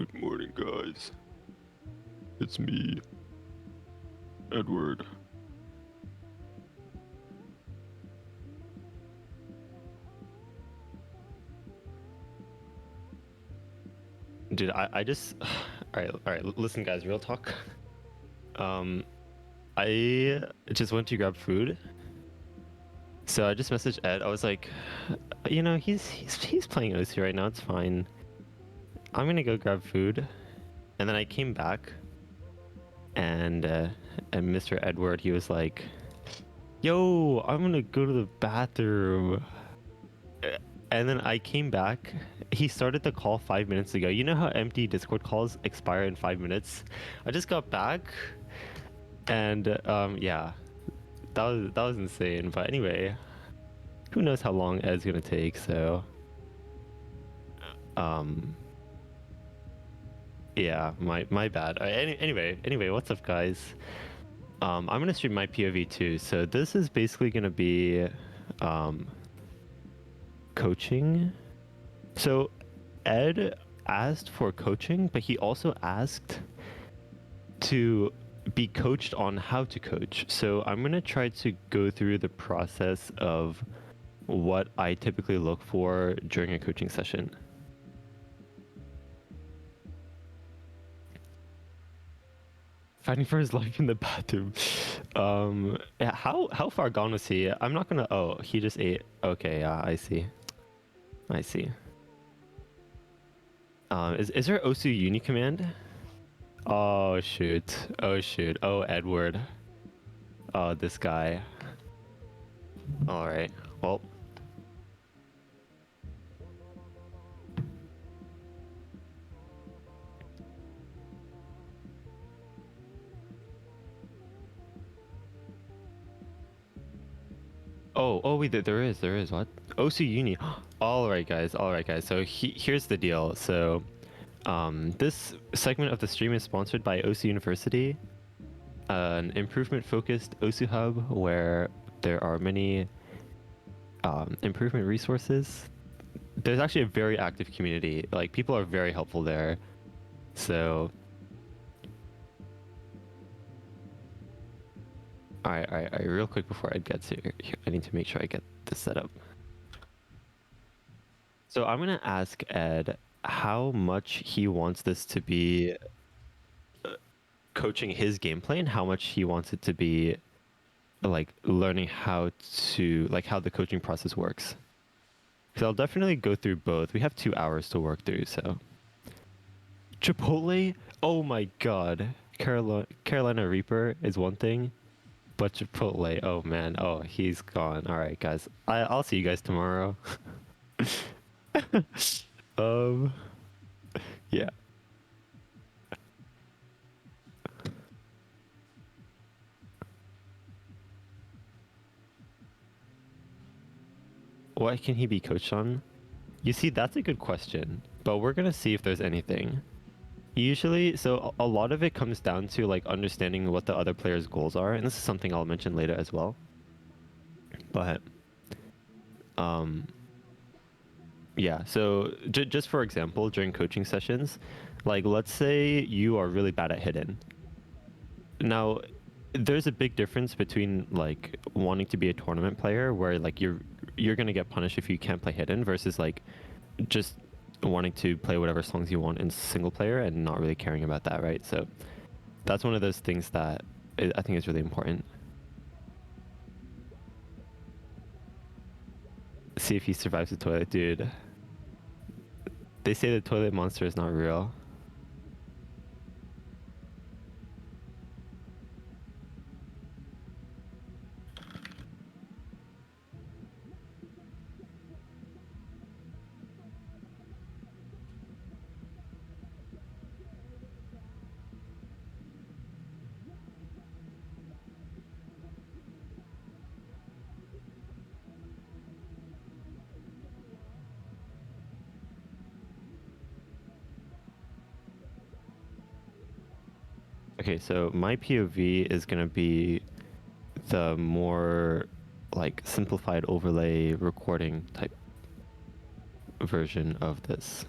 Good morning, guys. It's me, Edward. Dude, I just all right, listen guys, real talk. Um I just went to grab food. So I just messaged Ed. I was like, he's playing OC right now. It's fine. I'm gonna go grab food. And then I came back and Mr. Edward, he was like, "Yo, I'm gonna go to the bathroom." And then I came back. He started the call 5 minutes ago. You know how empty Discord calls expire in 5 minutes? I just got back, and yeah, that was insane. But anyway, who knows how long Ed's gonna take? So, um, yeah, my bad. Anyway, what's up, guys? I'm gonna stream my POV too. So this is basically gonna be, um, coaching. So Ed asked for coaching, but he also asked to be coached on how to coach. So I'm going to try to go through the process of what I typically look for during a coaching session. Fighting for his life in the bathroom. Yeah, how far gone was he? I'm not gonna. Oh, he just ate. Okay, yeah, I see. I see. Is there OSU uni command? Oh shoot. Oh shoot. Oh Edward. Oh, this guy. All right. Well. Oh, wait, there is what? OC Uni. All right, guys. So here's the deal. So, this segment of the stream is sponsored by OC University, an improvement-focused OC hub where there are many improvement resources. There's actually a very active community. Like, people are very helpful there. So, all right. Real quick before Ed gets here, I need to make sure I get this set up. So I'm gonna ask Ed how much he wants this to be coaching his gameplay and how much he wants it to be like learning how the coaching process works. Because I'll definitely go through both. We have 2 hours to work through, so. Chipotle? Oh my god. Carolina Reaper is one thing, but Chipotle, oh man, oh, he's gone. All right, guys. I'll see you guys tomorrow. um, yeah. What can he be coached on? You see, that's a good question, but we're gonna see if there's anything. Usually, so a lot of it comes down to like understanding what the other player's goals are, and this is something I'll mention later as well. But, um, yeah. So just for example, during coaching sessions, like let's say you are really bad at hidden. Now, there's a big difference between like wanting to be a tournament player, where like you're gonna get punished if you can't play hidden, versus like just wanting to play whatever songs you want in single player and not really caring about that, right? So that's one of those things that I think is really important. See if he survives the toilet, dude. They say the toilet monster is not real. Okay, so my POV is gonna be the more like simplified overlay recording type version of this.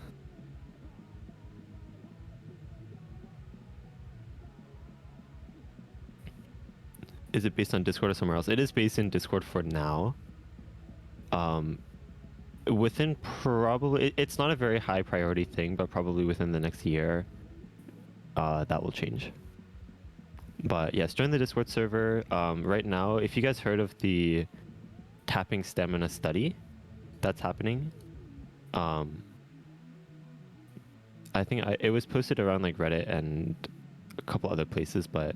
is it based on Discord or somewhere else? It is based in Discord for now. Within probably, it's not a very high priority thing, but probably within the next year, that will change. But yes, join the Discord server. Right now, if you guys heard of the tapping stamina study that's happening, I think it was posted around like Reddit and a couple other places, but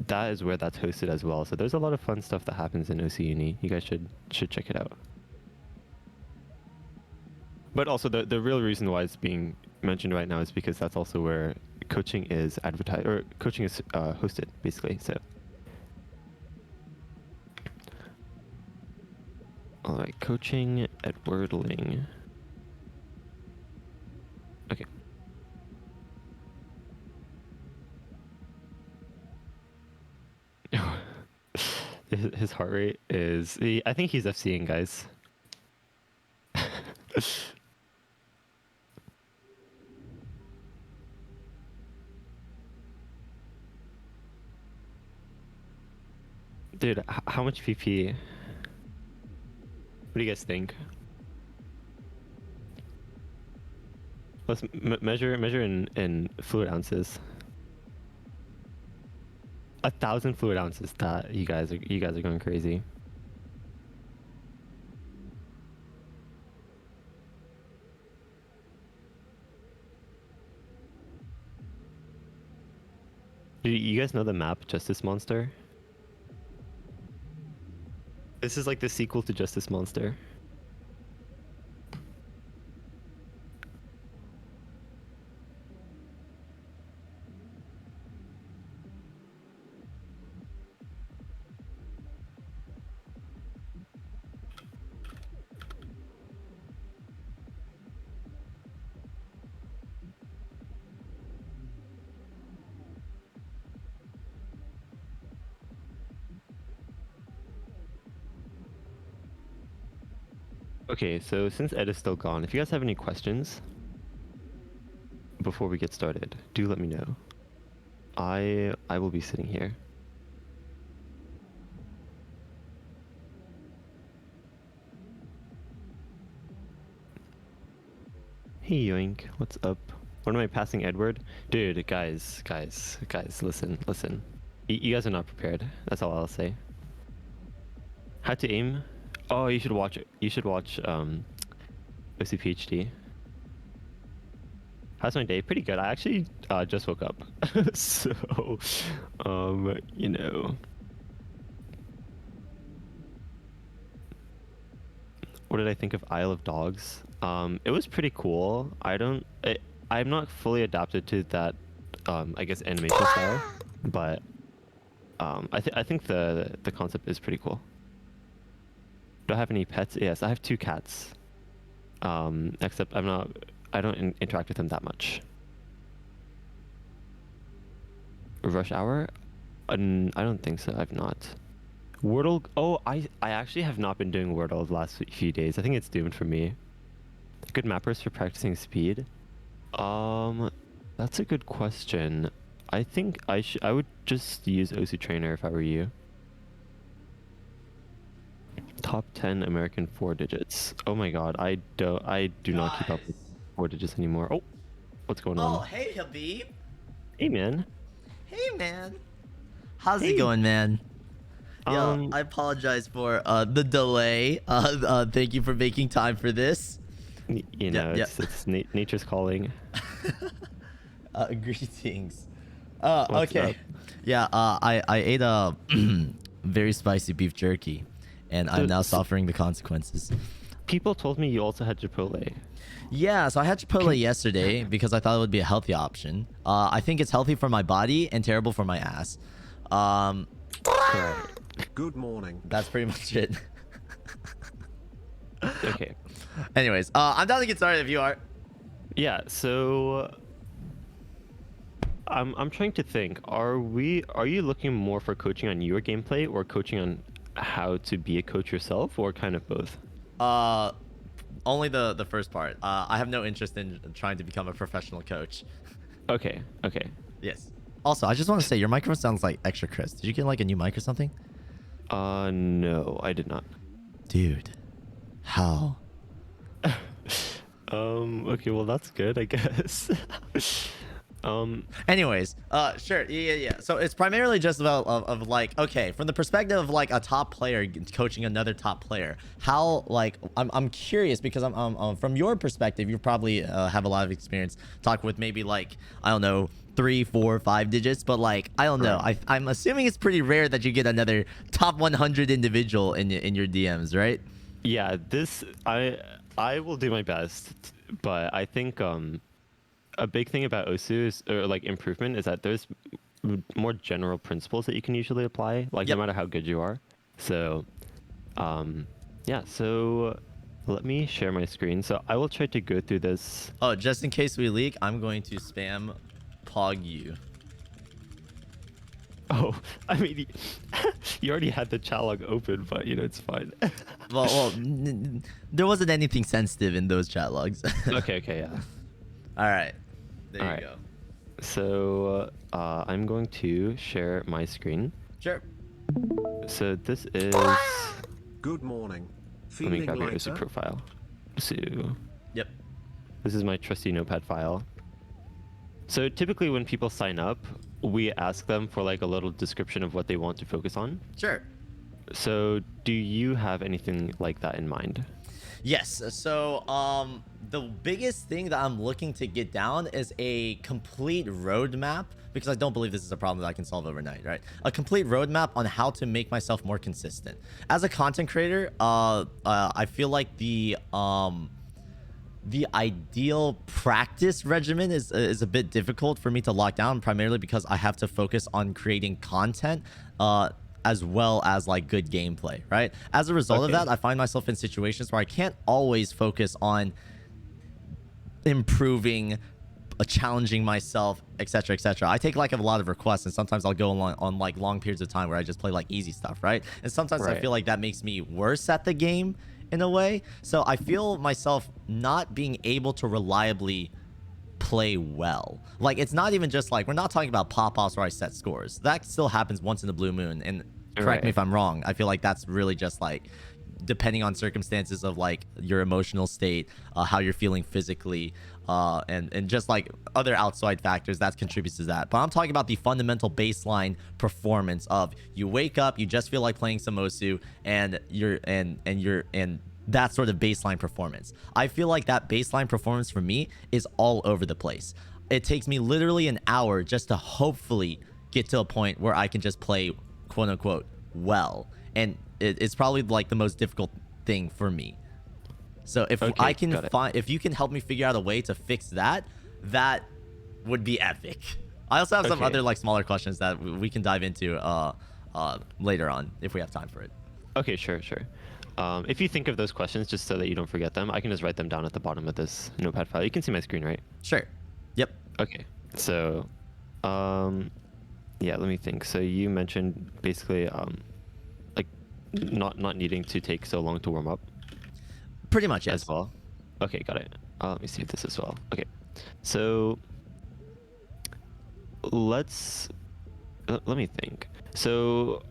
that is where that's hosted as well. So there's a lot of fun stuff that happens in OC Uni. You guys should check it out. But also the real reason why it's being mentioned right now is because that's also where coaching is advertised, or coaching is hosted, basically. So, all right, coaching at Wordling. Okay. His heart rate is. I think he's FCing, guys. Dude, how much PP? What do you guys think? Let's measure in fluid ounces. 1,000 fluid ounces. That you guys are going crazy. Do you guys know the map Justice Monster? This is like the sequel to Justice Monster. Okay, so since Ed is still gone, if you guys have any questions before we get started, do let me know. I will be sitting here. Hey Yoink, what's up? When am I passing Edward? Dude, guys, listen. You guys are not prepared. That's all I'll say. How to aim? Oh, you should watch it. You should watch OCPHD. How's my day? Pretty good. I actually just woke up. So, you know. What did I think of Isle of Dogs? It was pretty cool. I'm not fully adapted to that, I guess, animation style, but I think the concept is pretty cool. Do I have any pets? Yes, I have 2 cats. Except I don't interact with them that much. Rush Hour? I don't think so. I've not. Wordle. Oh, I actually have not been doing Wordle the last few days. I think it's doomed for me. Good mappers for practicing speed. That's a good question. I think I would just use OC Trainer if I were you. Top 10 American 4 digits. Oh my god, I do not keep up with 4 digits anymore. Oh, what's going on? Oh, hey Habib. Hey man. Hey man. How's it going, man? Yeah, I apologize for the delay. Thank you for making time for this. You know, it's nature's calling. Greetings. What's Okay. up? Yeah, I ate a very spicy beef jerky, and I'm now suffering the consequences. People told me you also had Chipotle. Yeah, so I had Chipotle yesterday because I thought it would be a healthy option. I think it's healthy for my body and terrible for my ass. Correct. Good morning. That's pretty much it. Okay. Anyways, I'm down to get started if you are. Yeah, so I'm trying to think. Are you looking more for coaching on your gameplay or coaching on how to be a coach yourself, or kind of both? Only the first part. I have no interest in trying to become a professional coach. Okay. Yes. Also, I just want to say your microphone sounds like extra crisp. Did you get like a new mic or something? No, I did not. Dude, how? Okay, well that's good, I guess. um, Anyways, sure, yeah. So it's primarily just about of like, okay, from the perspective of like a top player coaching another top player, how like I'm curious because I'm from your perspective, you probably have a lot of experience talking with maybe like I don't know 3, 4, 5 digits, but like I don't know, right. I'm assuming it's pretty rare that you get another top 100 individual in your DMs, right? Yeah, this I will do my best, but I think a big thing about OSU is, or like improvement, is that there's more general principles that you can usually apply, like no Yep. matter how good you are. So, yeah. So let me share my screen. So I will try to go through this. Oh, just in case we leak, I'm going to spam pog you. Oh, I mean, you already had the chat log open, but you know it's fine. Well, there wasn't anything sensitive in those chat logs. Okay, yeah. All right, there All you right. go. So I'm going to share my screen. Sure. So this is. Good morning. Let me Feeling grab your OSU lighter? profile. So Yep. this is my trusty notepad file. So typically when people sign up, we ask them for like a little description of what they want to focus on. Sure. So do you have anything like that in mind? Yes. So, the biggest thing that I'm looking to get down is a complete roadmap because I don't believe this is a problem that I can solve overnight, right? A complete roadmap on how to make myself more consistent. As a content creator, I feel like the ideal practice regimen is a bit difficult for me to lock down, primarily because I have to focus on creating content as well as like good gameplay, right? As a result of Okay. that, I find myself in situations where I can't always focus on improving, challenging myself, etc., etc. I take like a lot of requests, and sometimes I'll go on like long periods of time where I just play like easy stuff, right? And sometimes I Right. feel like that makes me worse at the game in a way. So I feel myself not being able to reliably play well. Like it's not even just like we're not talking about pop-offs where I set scores. That still happens once in a blue moon. And correct me Right. if I'm wrong. I feel like that's really just like depending on circumstances of like your emotional state, how you're feeling physically, and just like other outside factors that contributes to that. But I'm talking about the fundamental baseline performance of you wake up, you just feel like playing some Osu, and you're that sort of baseline performance. I feel like that baseline performance for me is all over the place. It takes me literally an hour just to hopefully get to a point where I can just play quote unquote well. And it's probably like the most difficult thing for me. So if Okay, I can got it. find, if you can help me figure out a way to fix that, that would be epic. I also have some Okay. other like smaller questions that we can dive into later on if we have time for it. Okay, sure. If you think of those questions, just so that you don't forget them, I can just write them down at the bottom of this notepad file. You can see my screen, right? Sure. Yep. Okay. So, yeah, let me think. So you mentioned basically, like, not needing to take so long to warm up Pretty much, yes. as well. Okay, got it. Let me see this as well. Okay, so let me think. So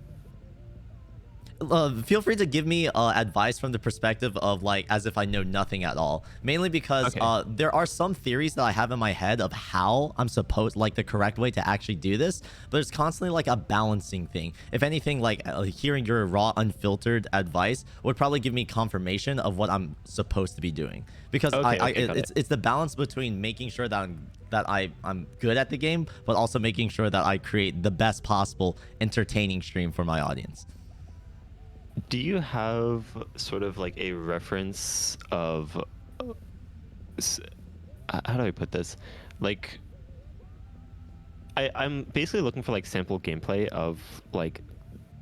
Feel free to give me advice from the perspective of like as if I know nothing at all. Mainly because Okay. there are some theories that I have in my head of how I'm supposed like the correct way to actually do this, but it's constantly like a balancing thing. If anything, like hearing your raw, unfiltered advice would probably give me confirmation of what I'm supposed to be doing. Because Okay, got it's the balance between making sure that I'm good at the game, but also making sure that I create the best possible entertaining stream for my audience. Do you have sort of like a reference of s- how do I put this? Like I'm basically looking for like sample gameplay of like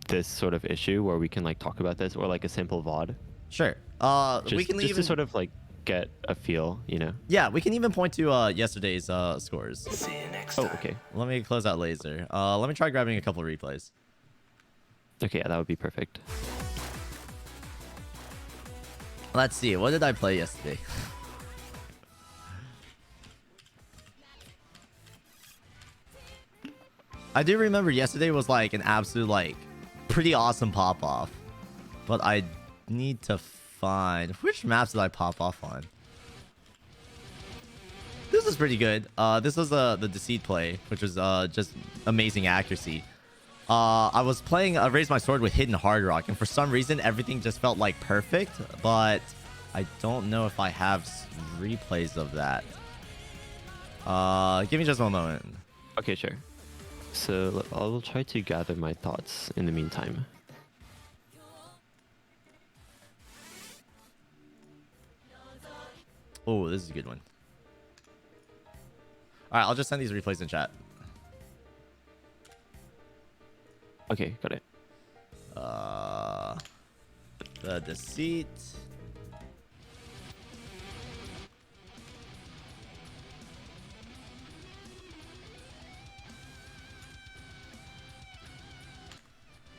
this sort of issue where we can like talk about this, or like a sample VOD. Sure. We Just can just to even sort of like get a feel, you know? yeah, we can even point to yesterday's scores. See you next Oh, time. okay. Let me close out laser. Let me try grabbing a couple replays. Okay, yeah, that would be perfect. Let's see. What did I play yesterday? I do remember yesterday was like an absolute like pretty awesome pop off, but I need to find which maps did I pop off on. This was pretty good. This was the Deceit play, which was just amazing accuracy. I was playing Raise My Sword with Hidden Hard Rock, and for some reason everything just felt like perfect, but I don't know if I have replays of that. Give me just one moment. Okay, sure. So I'll try to gather my thoughts in the meantime. Oh, this is a good one. All right, I'll just send these replays in chat. Okay, got it. The Deceit.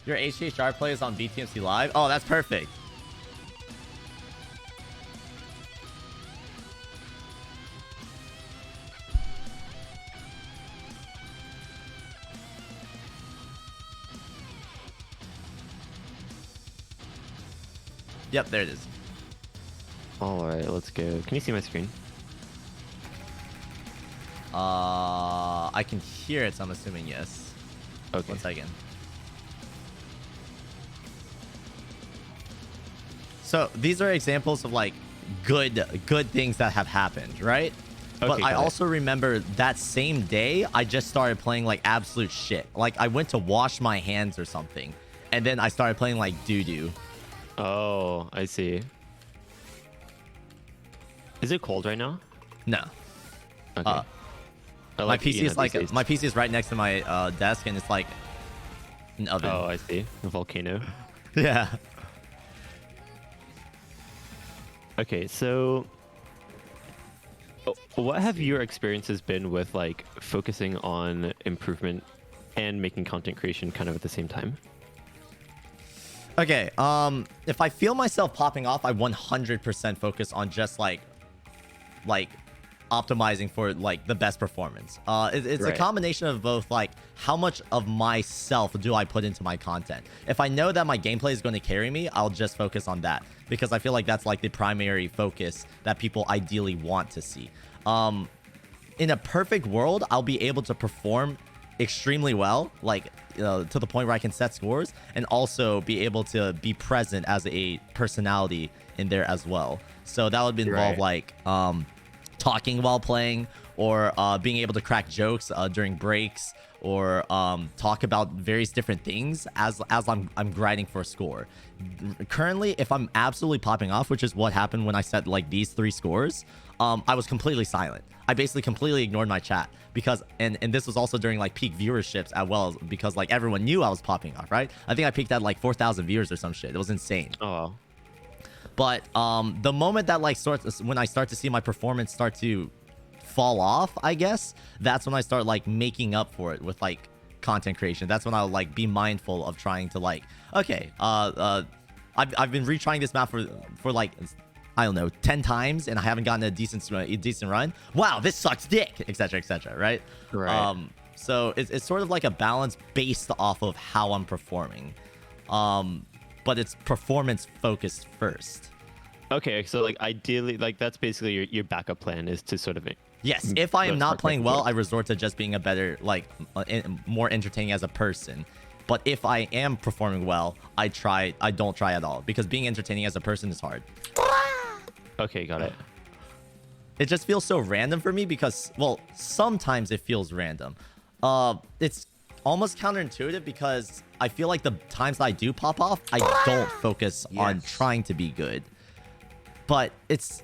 Your HHR plays on BTMC Live? Oh, that's perfect. Yep, there it is. Alright, let's go. Can you see my screen? I can hear it, so I'm assuming yes. Okay. 1 second. So these are examples of like good things that have happened, right? But Okay, I got it. also remember that same day I just started playing like absolute shit. Like I went to wash my hands or something, and then I started playing like doo-doo. Oh, I see. Is it cold right now? No. Okay. I My like PC eating is at like these days. my PC is right next to my desk, and it's like an oven. Oh, I see. A volcano. Yeah. Okay, so what have your experiences been with like focusing on improvement and making content creation kind of at the same time? Okay, if I feel myself popping off, I 100% focus on just like optimizing for like the best performance. It's a Right. combination of both like how much of myself do I put into my content. If I know that my gameplay is going to carry me, I'll just focus on that because I feel like that's like the primary focus that people ideally want to see. In a perfect world, I'll be able to perform extremely well, like to the point where I can set scores and also be able to be present as a personality in there as well. So that would involve Right. like talking while playing, or being able to crack jokes during breaks, or talk about various different things as I'm grinding for a score. Currently, if I'm absolutely popping off, which is what happened when I set like these 3 scores, I was completely silent. I basically completely ignored my chat because and this was also during like peak viewerships as well, because like everyone knew I was popping off, right? I think I peaked at like 4,000 viewers or some shit. It was insane. Oh, wow. But the moment that like when I start to see my performance start to fall off, I guess that's when I start like making up for it with like content creation. That's when I'll like be mindful of trying to like, okay, I've been retrying this map for like, I don't know, 10 times, and I haven't gotten a decent run. Wow, this sucks dick, etc., right? Right. So it's sort of like a balance based off of how I'm performing. But it's performance focused first. Okay, so like ideally, like that's basically your backup plan is to sort of Yes, if I am let's not start playing making well, jokes. I resort to just being a better, like, more entertaining as a person. But if I am performing well, I don't try at all, because being entertaining as a person is hard. Okay, got it. It just feels so random for me because, well, sometimes it feels random. It's almost counterintuitive because I feel like the times that I do pop off, I don't focus on trying to be good. But it's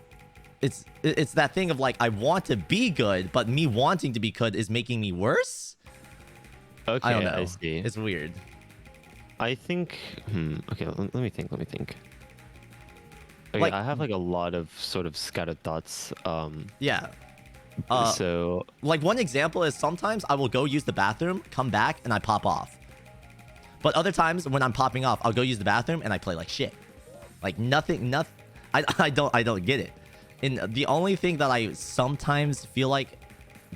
that thing of like, I want to be good, but me wanting to be good is making me worse. Okay, I don't know. I see. It's weird. I think. Okay, let me think. Okay, Like- I have like a lot of sort of scattered thoughts. Yeah. So Like one example is sometimes I will go use the bathroom, come back, and I pop off. But other times when I'm popping off, I'll go use the bathroom and I play like shit. Like nothing. I don't get it. And the only thing that I sometimes feel like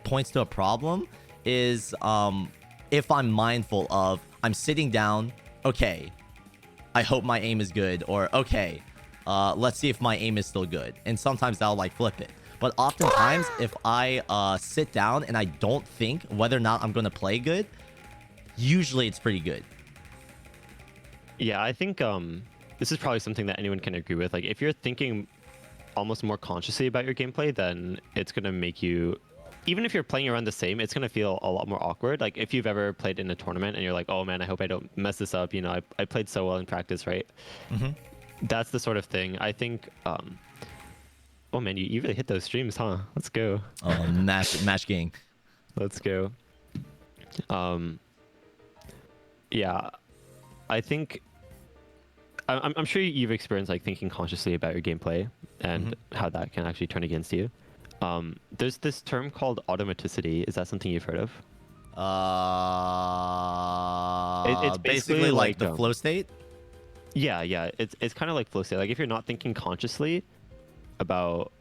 points to a problem is if I'm mindful of, I'm sitting down, okay, I hope my aim is good, or okay, let's see if my aim is still good. And sometimes I'll like flip it. But oftentimes, if I sit down and I don't think whether or not I'm gonna play good, usually it's pretty good. Yeah, I think this is probably something that anyone can agree with. Like, if you're thinking almost more consciously about your gameplay, then it's gonna make you, even if you're playing around the same, it's gonna feel a lot more awkward. Like, if you've ever played in a tournament and you're like, oh man, I hope I don't mess this up. You know, I played so well in practice, right? Mm-hmm. That's the sort of thing. I think. Oh man, you really hit those streams, huh? Let's go. Oh, match gang. Let's go. Yeah, I think I'm sure you've experienced like thinking consciously about your gameplay and how that can actually turn against you. There's this term called automaticity. Is that something you've heard of? It's Basically like the flow state. Yeah. It's kind of like flow state. Like if you're not thinking consciously about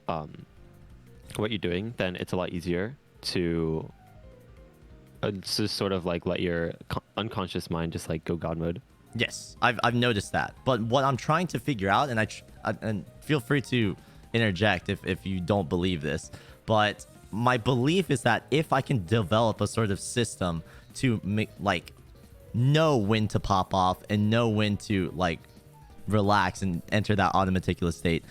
what you're doing, then it's a lot easier to just sort of like let your unconscious mind just like go God mode. Yes, I've noticed that. But what I'm trying to figure out, and and feel free to interject if you don't believe this, but my belief is that if I can develop a sort of system to make like know when to pop off and know when to like relax and enter that automaticulous state,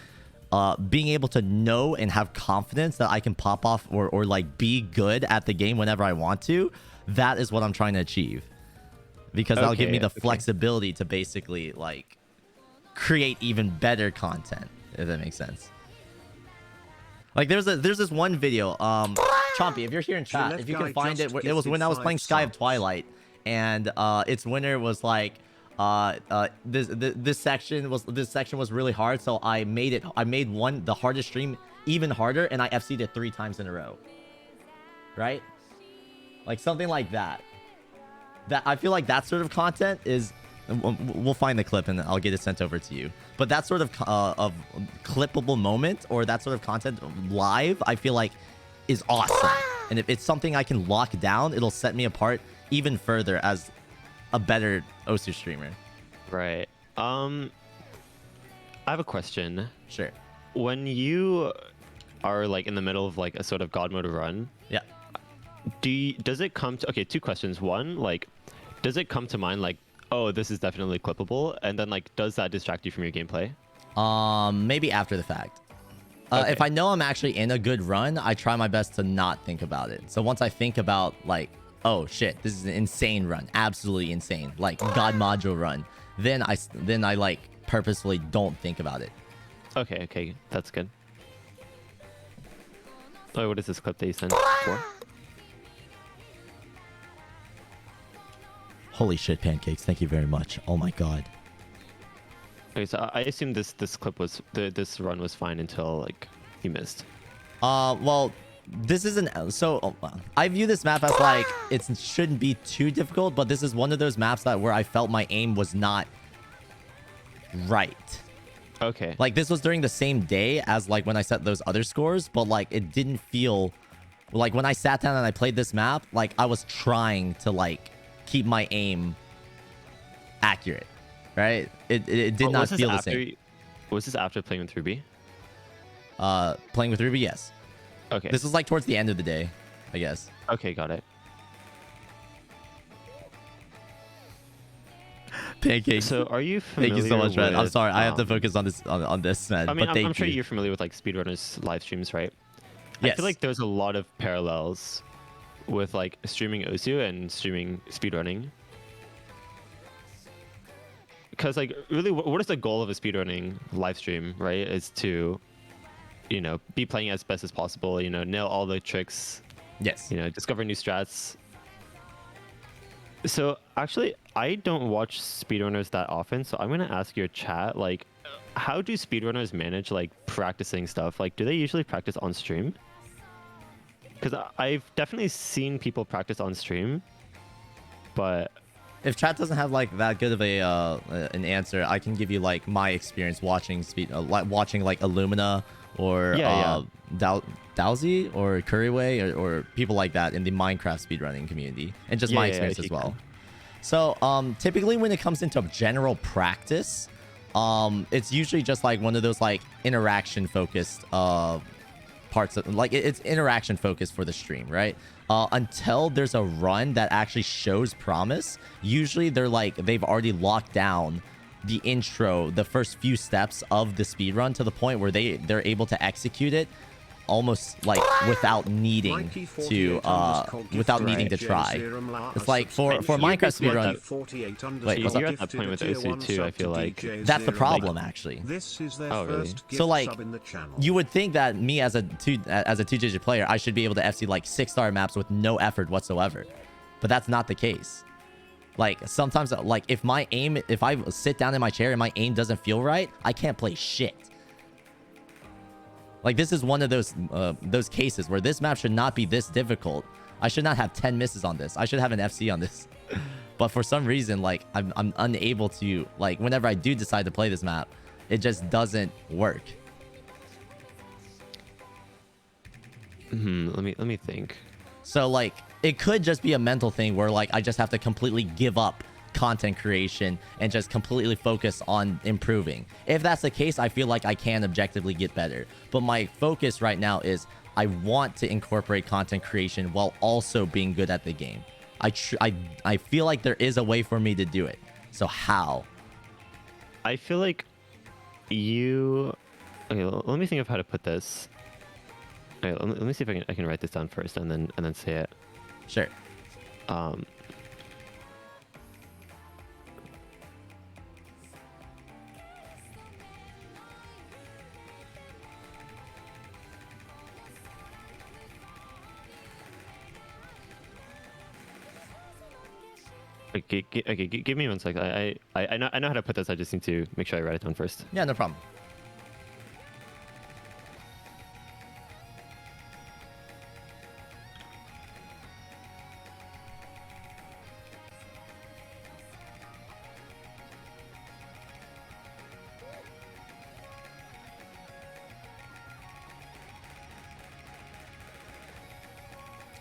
being able to know and have confidence that I can pop off or like be good at the game whenever I want to, that is what I'm trying to achieve. Because that'll give me the flexibility to basically like create even better content, if that makes sense. Like there's this one video, Chompy, if you're here in chat, if you can find it, it was when I was playing Sky of Twilight, and its winner was like, this section was really hard, so I made the hardest stream even harder, and I FC'd it 3 times in a row. Right? Like something like that. That I feel like that sort of content is, we'll find the clip and I'll get it sent over to you. But that sort of clippable moment or that sort of content live, I feel like is awesome. And if it's something I can lock down, it'll set me apart even further as a better Osu streamer. Right. I have a question. Sure. When you are like in the middle of like a sort of God mode run, Yeah. Does it come to, okay, 2 questions. One, like, does it come to mind like, oh, this is definitely clippable, and then like, does that distract you from your gameplay? Maybe after the fact. Okay. If I know I'm actually in a good run, I try my best to not think about it. So once I think about like, oh shit, this is an insane run, absolutely insane, like God module run, then I like purposefully don't think about it. Okay, that's good. Oh, what is this clip that you sent for? Holy shit, pancakes! Thank you very much. Oh my god. Okay, so I assume this clip was this run was fine until like you missed. Well, this isn't I view this map as like it shouldn't be too difficult, but this is one of those maps that where I felt my aim was not right. Okay. Like this was during the same day as like when I set those other scores, but like it didn't feel like when I sat down and I played this map, like I was trying to like keep my aim accurate, right? It did not feel the same. Was this after playing with Ruby? Playing with Ruby, yes. Okay. This was like towards the end of the day, I guess. Okay, got it. Pancakes. So are you familiar? Thank you so much, man. I'm with, sorry, I have to focus on this, man. I mean, but I'm sure you're familiar with like speedrunners live streams, right? Yes. I feel like there's a lot of parallels with like streaming Osu and streaming speedrunning. Because like really, what is the goal of a speedrunning live stream, right? Is to, you know, be playing as best as possible, you know, nail all the tricks. Yes. You know, discover new strats. So actually, I don't watch speedrunners that often, so I'm gonna ask your chat, like, how do speedrunners manage like practicing stuff? Like, do they usually practice on stream? Because I've definitely seen people practice on stream, but if chat doesn't have like that good of an answer, I can give you like my experience watching like Illumina or Yeah, Dowsy or Curryway or people like that in the Minecraft speedrunning community, and just my experience if as you well. can. So typically when it comes into general practice, it's usually just like one of those like interaction focused parts of like it's interaction focused for the stream, right? Until there's a run that actually shows promise, usually they've already locked down the intro, the first few steps of the speedrun to the point where they're able to execute it almost like without needing to try. It's like for Minecraft speedrun. Wait, what's up? You're at that point with OSU too, I feel like. That's the problem, actually. This is their Oh, really? first gift So like sub in the channel. you would think that me as a two-digit player, I should be able to FC like 6-star maps with no effort whatsoever, but that's not the case. Like sometimes, like if I sit down in my chair and my aim doesn't feel right, I can't play shit. Like this is one of those cases where this map should not be this difficult. I should not have 10 misses on this. I should have an FC on this. But for some reason, like I'm unable to, like whenever I do decide to play this map, it just doesn't work. Let me think. So like it could just be a mental thing where like I just have to completely give up content creation and just completely focus on improving. If that's the case, I feel like I can objectively get better. But my focus right now is I want to incorporate content creation while also being good at the game. I feel like there is a way for me to do it. So how? I feel like you. Okay, let me think of how to put this. Okay, let me see if I can write this down first and then say it. Sure. Okay, give me 1 sec. I know how to put this. I just need to make sure I write it down first. Yeah, no problem.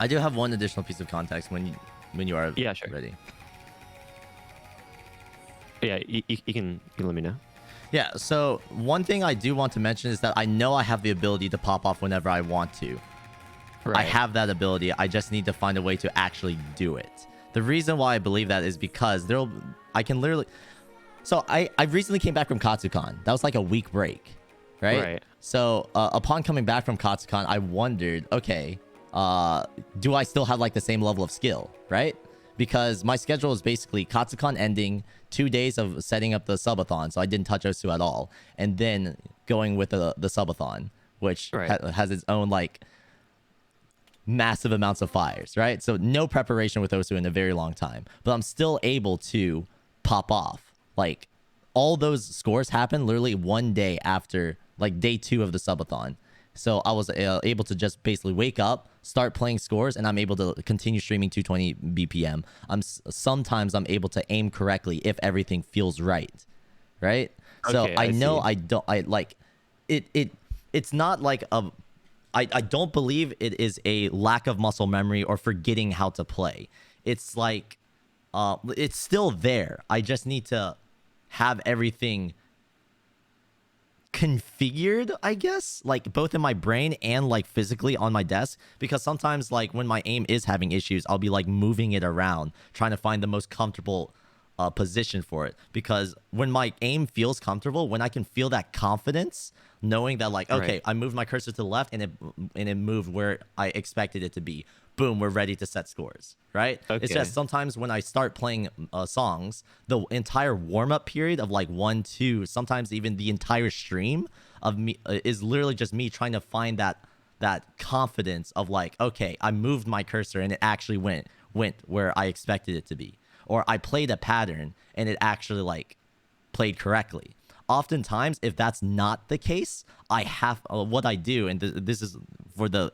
I do have one additional piece of context when you are Sure. ready. Yeah, you can let me know. Yeah, so one thing I do want to mention is that I know I have the ability to pop off whenever I want to. Right. I have that ability. I just need to find a way to actually do it. The reason why I believe that is because I can literally... So I recently came back from Katsucon. That was like a week break, right? Right. So upon coming back from Katsucon, I wondered, okay, do I still have like the same level of skill, right? Because my schedule is basically Katsucon ending, 2 days of setting up the subathon, so I didn't touch Osu at all, and then going with the subathon, which has its own like massive amounts of fires, right? So no preparation with Osu in a very long time, but I'm still able to pop off. Like all those scores happen literally 1 day after like day 2 of the subathon. So I was able to just basically wake up, start playing scores, and I'm able to continue streaming 220 BPM. Sometimes I'm able to aim correctly if everything feels right, right? So Okay, I know see. it's not like I don't believe it is a lack of muscle memory or forgetting how to play. It's like it's still there. I just need to have everything configured, I guess, like both in my brain and like physically on my desk, because sometimes like when my aim is having issues, I'll be like moving it around trying to find the most comfortable position for it. Because when my aim feels comfortable, when I can feel that confidence knowing that like, okay, I moved my cursor to the left and it moved where I expected it to be, boom, we're ready to set scores, right? It's just sometimes when I start playing songs, the entire warm-up period of like 1, 2, sometimes even the entire stream of me is literally just me trying to find that confidence of like, okay, I moved my cursor and it actually went where I expected it to be, or I played a pattern and it actually like played correctly. Oftentimes, if that's not the case, I have what I do, and this is for the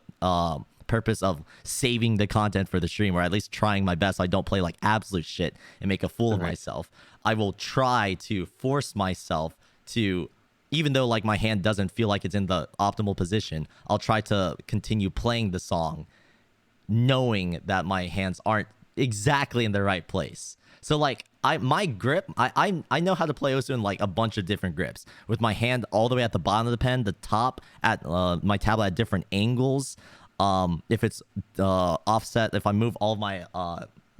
purpose of saving the content for the stream, or at least trying my best so I don't play like absolute shit and make a fool of myself. I will try to force myself to even though like my hand doesn't feel like it's in the optimal position, I'll try to continue playing the song knowing that my hands aren't exactly in the right place. So like my grip, I know how to play Osu in like a bunch of different grips, with my hand all the way at the bottom of the pen, the top at my tablet at different angles. If it's offset, if I move all of my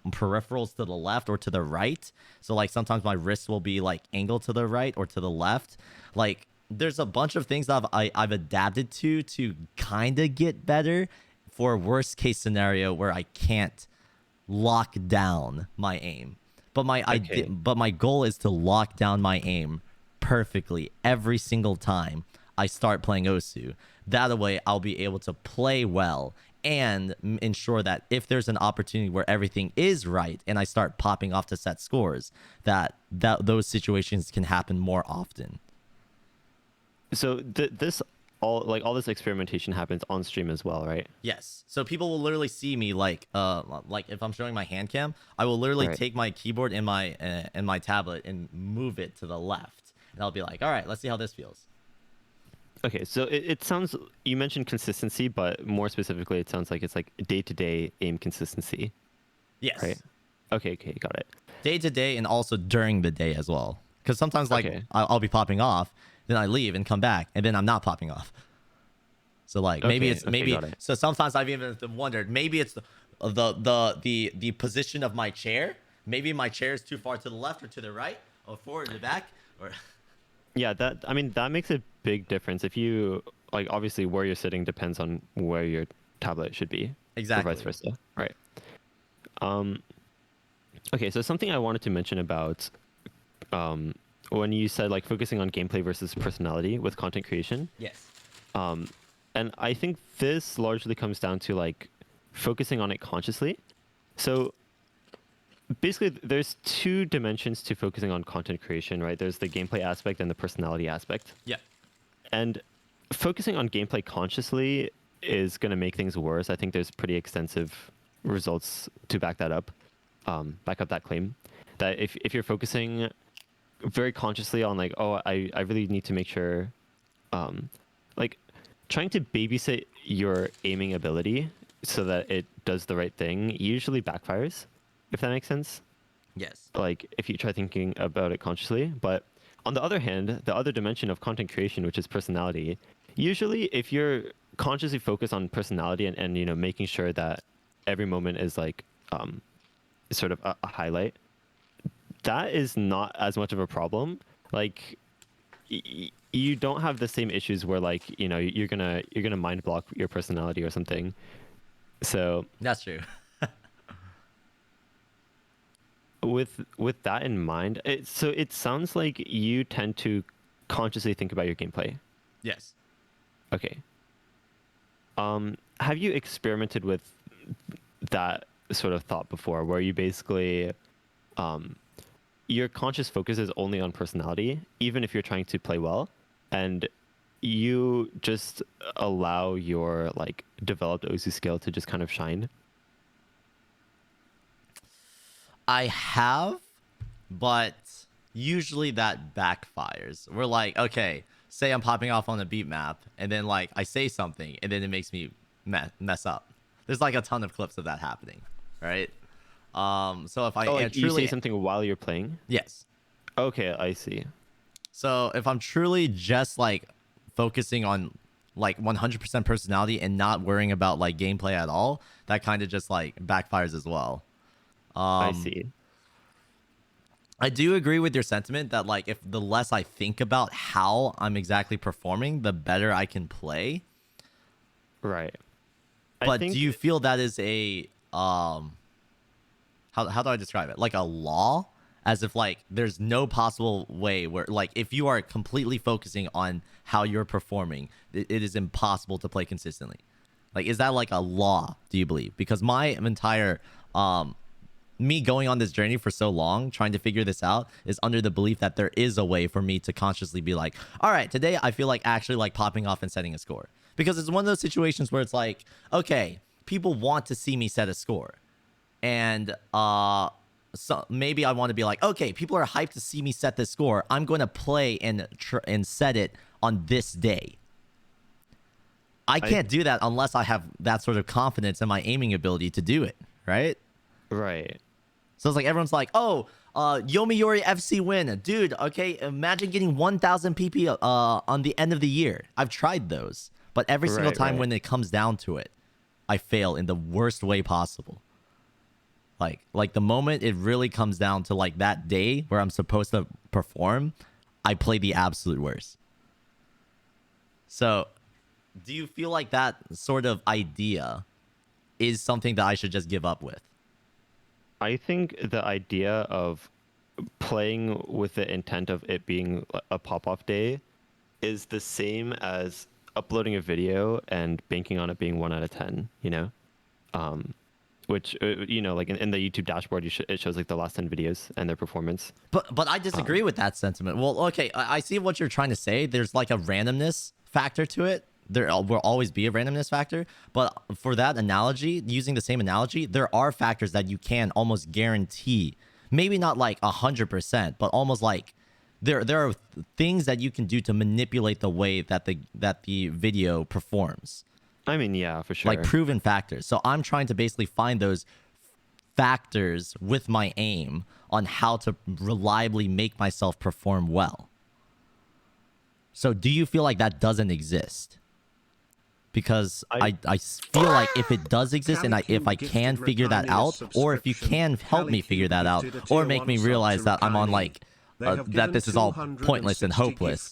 peripherals to the left or to the right, so like sometimes my wrist will be like angled to the right or to the left. Like there's a bunch of things that I've adapted to kind of get better for a worst case scenario where I can't lock down my aim. But but my goal is to lock down my aim perfectly every single time I start playing Osu. That way I'll be able to play well and ensure that if there's an opportunity where everything is right and I start popping off to set scores, that those situations can happen more often. So this all this experimentation happens on stream as well, right? Yes. So people will literally see me like if I'm showing my hand cam, I will literally Right. take my keyboard in my tablet and move it to the left, and I'll be like, all right, let's see how this feels. Okay, so it sounds, you mentioned consistency, but more specifically, it sounds like it's like day-to-day aim consistency, Yes. right? Okay, got it. Day to day and also during the day as well. Because sometimes like Okay. I'll be popping off, then I leave and come back, and then I'm not popping off. So like maybe Okay, got it. so sometimes I've even wondered, maybe it's the position of my chair. Maybe my chair is too far to the left or to the right or forward or back or Yeah, that makes a big difference. If you like, obviously where you're sitting depends on where your tablet should be. Exactly. Or vice versa. Right. Okay, so something I wanted to mention about when you said like focusing on gameplay versus personality with content creation. Yes. And I think this largely comes down to like focusing on it consciously. So basically there's two dimensions to focusing on content creation, right? There's the gameplay aspect and the personality aspect. Yeah. And focusing on gameplay consciously is going to make things worse. I think there's pretty extensive results to back that up, back up that claim. That if you're focusing very consciously on like, oh, I really need to make sure, like trying to babysit your aiming ability so that it does the right thing usually backfires, if that makes sense. Yes. Like if you try thinking about it consciously. But on the other hand, the other dimension of content creation, which is personality, usually if you're consciously focused on personality and you know making sure that every moment is like sort of a highlight, that is not as much of a problem. Like you don't have the same issues where like you know you're gonna mind block your personality or something. So That's true. with that in mind, so it sounds like you tend to consciously think about your gameplay. Yes. Okay. Have you experimented with that sort of thought before, where you basically, your conscious focus is only on personality, even if you're trying to play well, and you just allow your like developed Osu skill to just kind of shine? I have, but usually that backfires. We're like, okay, say I'm popping off on a beat map, and then like I say something, and then it makes me mess up. There's like a ton of clips of that happening, right? So if I Oh, am like you truly say something while you're playing? yes, Okay, I see. so if I'm truly just like focusing on like 100% personality and not worrying about like gameplay at all, that kind of just like backfires as well. I see. I do agree with your sentiment that like if the less I think about how I'm exactly performing, the better I can play. Right. I But think do you feel that is a how do I describe it? Like a law? As if like there's no possible way where like if you are completely focusing on how you're performing, it is impossible to play consistently. Like is that like a law, do you believe? Because my entire me going on this journey for so long trying to figure this out is under the belief that there is a way for me to consciously be like, all right, today I feel like actually like popping off and setting a score. Because it's one of those situations where it's like, okay, people want to see me set a score. And so maybe I want to be like, okay, people are hyped to see me set this score. I'm going to play and set it on this day. I can't do that unless I have that sort of confidence in my aiming ability to do it, right? Right. So it's like everyone's like, oh, Yomiuri FC win. Dude, okay, imagine getting 1,000 PP on the end of the year. I've tried those. But every single time when it comes down to it, I fail in the worst way possible. Like the moment it really comes down to like that day where I'm supposed to perform, I play the absolute worst. So do you feel like that sort of idea is something that I should just give up with? I think the idea of playing with the intent of it being a pop-off day is the same as uploading a video and banking on it being 1 out of 10, you know? Which, like in the YouTube dashboard, it shows like the last 10 videos and their performance. But I disagree with that sentiment. Well, okay, I see what you're trying to say. There's like a randomness factor to it. There will always be a randomness factor. But for that analogy, using the same analogy, there are factors that you can almost guarantee. Maybe not like 100%, but almost like there are things that you can do to manipulate the way that the video performs. I mean, yeah, for sure. Like proven factors. So I'm trying to basically find those factors with my aim on how to reliably make myself perform well. So do you feel like that doesn't exist? Because I feel like if it does exist and if I can figure that out, or if you can help me figure that out, or make me realize that I'm on like that this is all pointless and hopeless.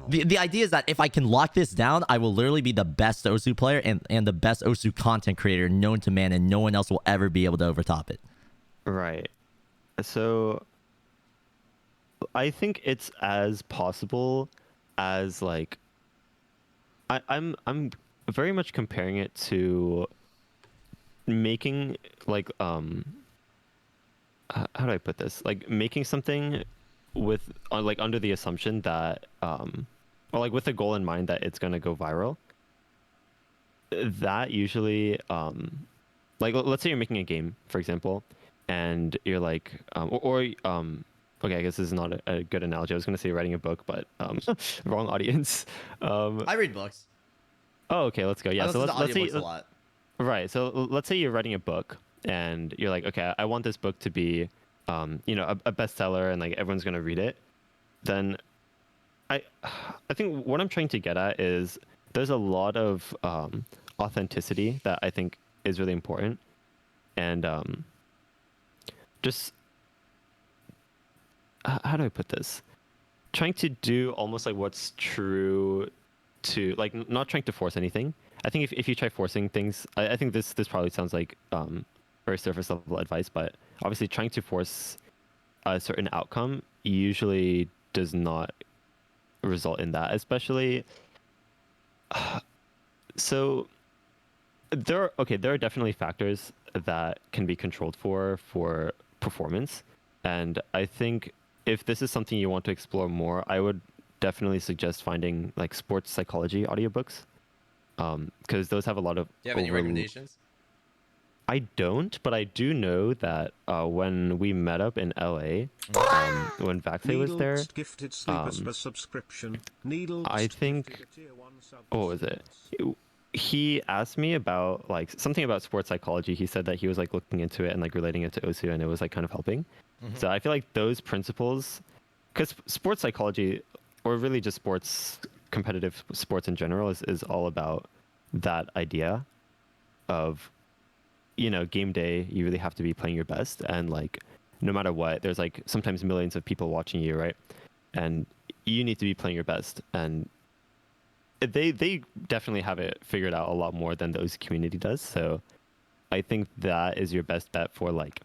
The idea is that if I can lock this down, I will literally be the best Osu player and the best Osu content creator known to man, and no one else will ever be able to overtop it. Right. So I think it's as possible as like I'm very much comparing it to making like how do I put this? Like making something with like under the assumption that or like with the goal in mind that it's gonna go viral. That usually like let's say you're making a game, for example, and you're like okay, I guess this is not a good analogy. I was gonna say writing a book, but wrong audience. I read books. Oh, okay, let's go. Yeah, so let's say a lot. right. So let's say you're writing a book and you're like, okay, I want this book to be, a bestseller and like everyone's gonna read it. Then, I think what I'm trying to get at is there's a lot of authenticity that I think is really important, and just how do I put this? Trying to do almost like what's true to like not trying to force anything. I think if you try forcing things, I think this probably sounds like very surface level advice, but obviously trying to force a certain outcome usually does not result in that, especially so there are definitely factors that can be controlled for performance, and I think if this is something you want to explore more, I would definitely suggest finding like sports psychology audiobooks, because those have a lot of Do you have any recommendations? I don't, but I do know that when we met up in LA, when Vaxay was there, I think, what was it? He asked me about like something about sports psychology. He said that he was like looking into it and like relating it to Osu, and it was like kind of helping. So I feel like those principles, because sports psychology, or really just sports, competitive sports in general, is all about that idea of, game day, you really have to be playing your best, and like no matter what, there's like sometimes millions of people watching you, right? And you need to be playing your best, and they definitely have it figured out a lot more than the OC community does. So I think that is your best bet for like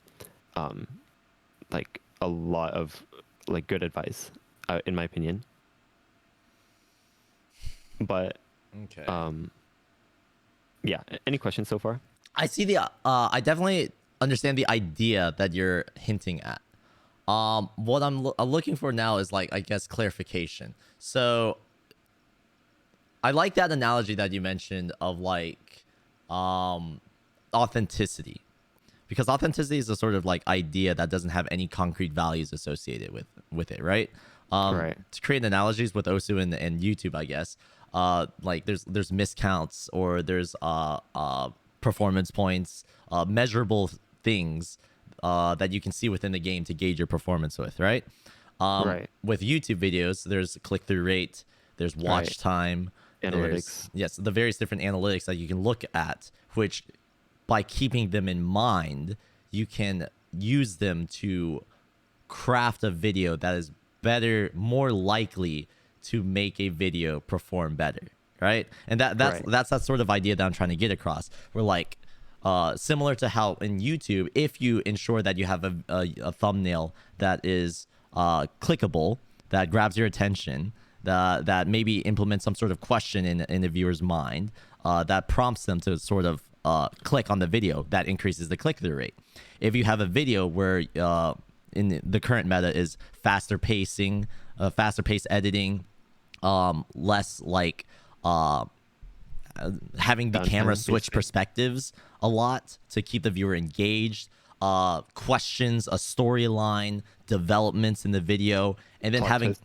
a lot of like good advice, in my opinion. But Okay. Yeah. Any questions so far? I see I definitely understand the idea that you're hinting at. What I'm looking for now is like, I guess, clarification. So I like that analogy that you mentioned of like authenticity. because authenticity is a sort of like idea that doesn't have any concrete values associated with it, right? Right. To create analogies with Osu and YouTube, I guess, like there's miscounts, or there's performance points, measurable things that you can see within the game to gauge your performance with, right? Right. With YouTube videos, there's click-through rate, there's watch Right. time, Analytics. yes, the various different analytics that you can look at, which by keeping them in mind, you can use them to craft a video that is better, more likely to make a video perform better, right? And that's Right. that's that sort of idea that I'm trying to get across. We're like, similar to how in YouTube, if you ensure that you have a thumbnail that is clickable, that grabs your attention, that maybe implements some sort of question in the viewer's mind, that prompts them to sort of click on the video, that increases the click-through rate. If you have a video where in the current meta is faster pacing, faster pace editing, less like having the camera Downtime, switch basically. perspectives a lot to keep the viewer engaged, questions, a storyline, developments in the video, and then Plot having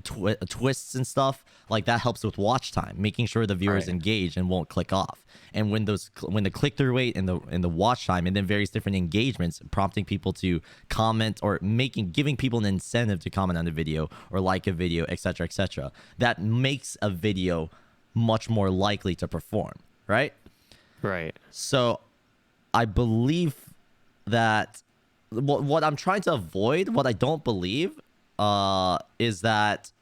twists. twists and stuff like that helps with watch time, making sure the viewer's Right. engaged and won't click off. And when the click through rate and the watch time, and then various different engagements, prompting people to comment, or giving people an incentive to comment on the video or like a video, etc., that makes a video much more likely to perform, right? Right. So I believe that what I'm trying to avoid, what I don't believe, is that,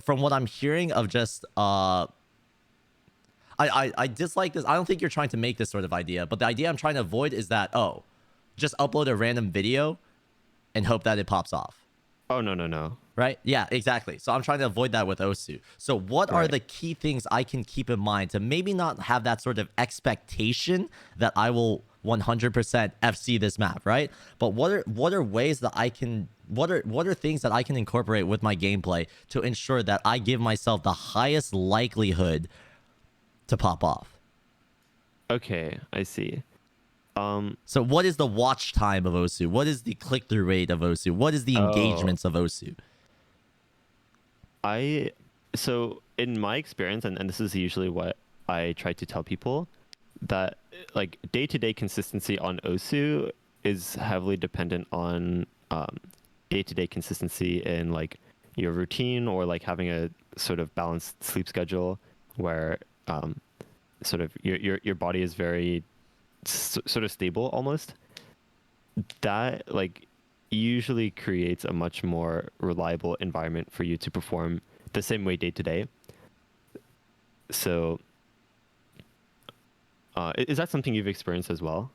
from what I'm hearing of just I dislike this. I don't think you're trying to make this sort of idea, but the idea I'm trying to avoid is that, just upload a random video and hope that it pops off. Oh, no, no, no. Right? Yeah, exactly. So I'm trying to avoid that with Osu. So what are Right. the key things I can keep in mind to maybe not have that sort of expectation that I will 100% FC this map, right? But what are ways that I can, what are things that I can incorporate with my gameplay to ensure that I give myself the highest likelihood to pop off? Okay, I see. So what is the watch time of Osu? What is the click-through rate of Osu? What is the Oh. engagements of Osu? So in my experience, and this is usually what I try to tell people, that like day-to-day consistency on Osu is heavily dependent on day-to-day consistency in like your routine, or like having a sort of balanced sleep schedule where sort of your body is very sort of stable almost. That like usually creates a much more reliable environment for you to perform the same way day to day. So is that something you've experienced as well?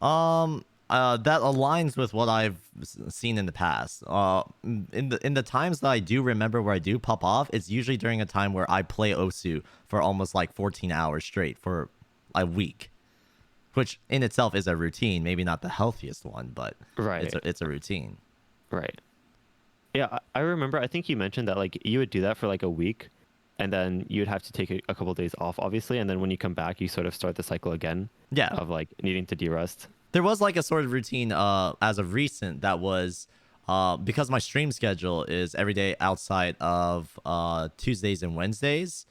That aligns with what I've seen in the past. In the times that I do remember where I do pop off, it's usually during a time where I play Osu for almost like 14 hours straight for a week, which in itself is a routine. Maybe not the healthiest one, but Right. it's a routine. Right. Yeah, I remember. I think you mentioned that like you would do that for like a week, and then you'd have to take a couple days off, obviously, and then when you come back, you sort of start the cycle again Yeah, of like needing to de-rest. there was like a sort of routine as of recent that was because my stream schedule is every day outside of Tuesdays and Wednesdays.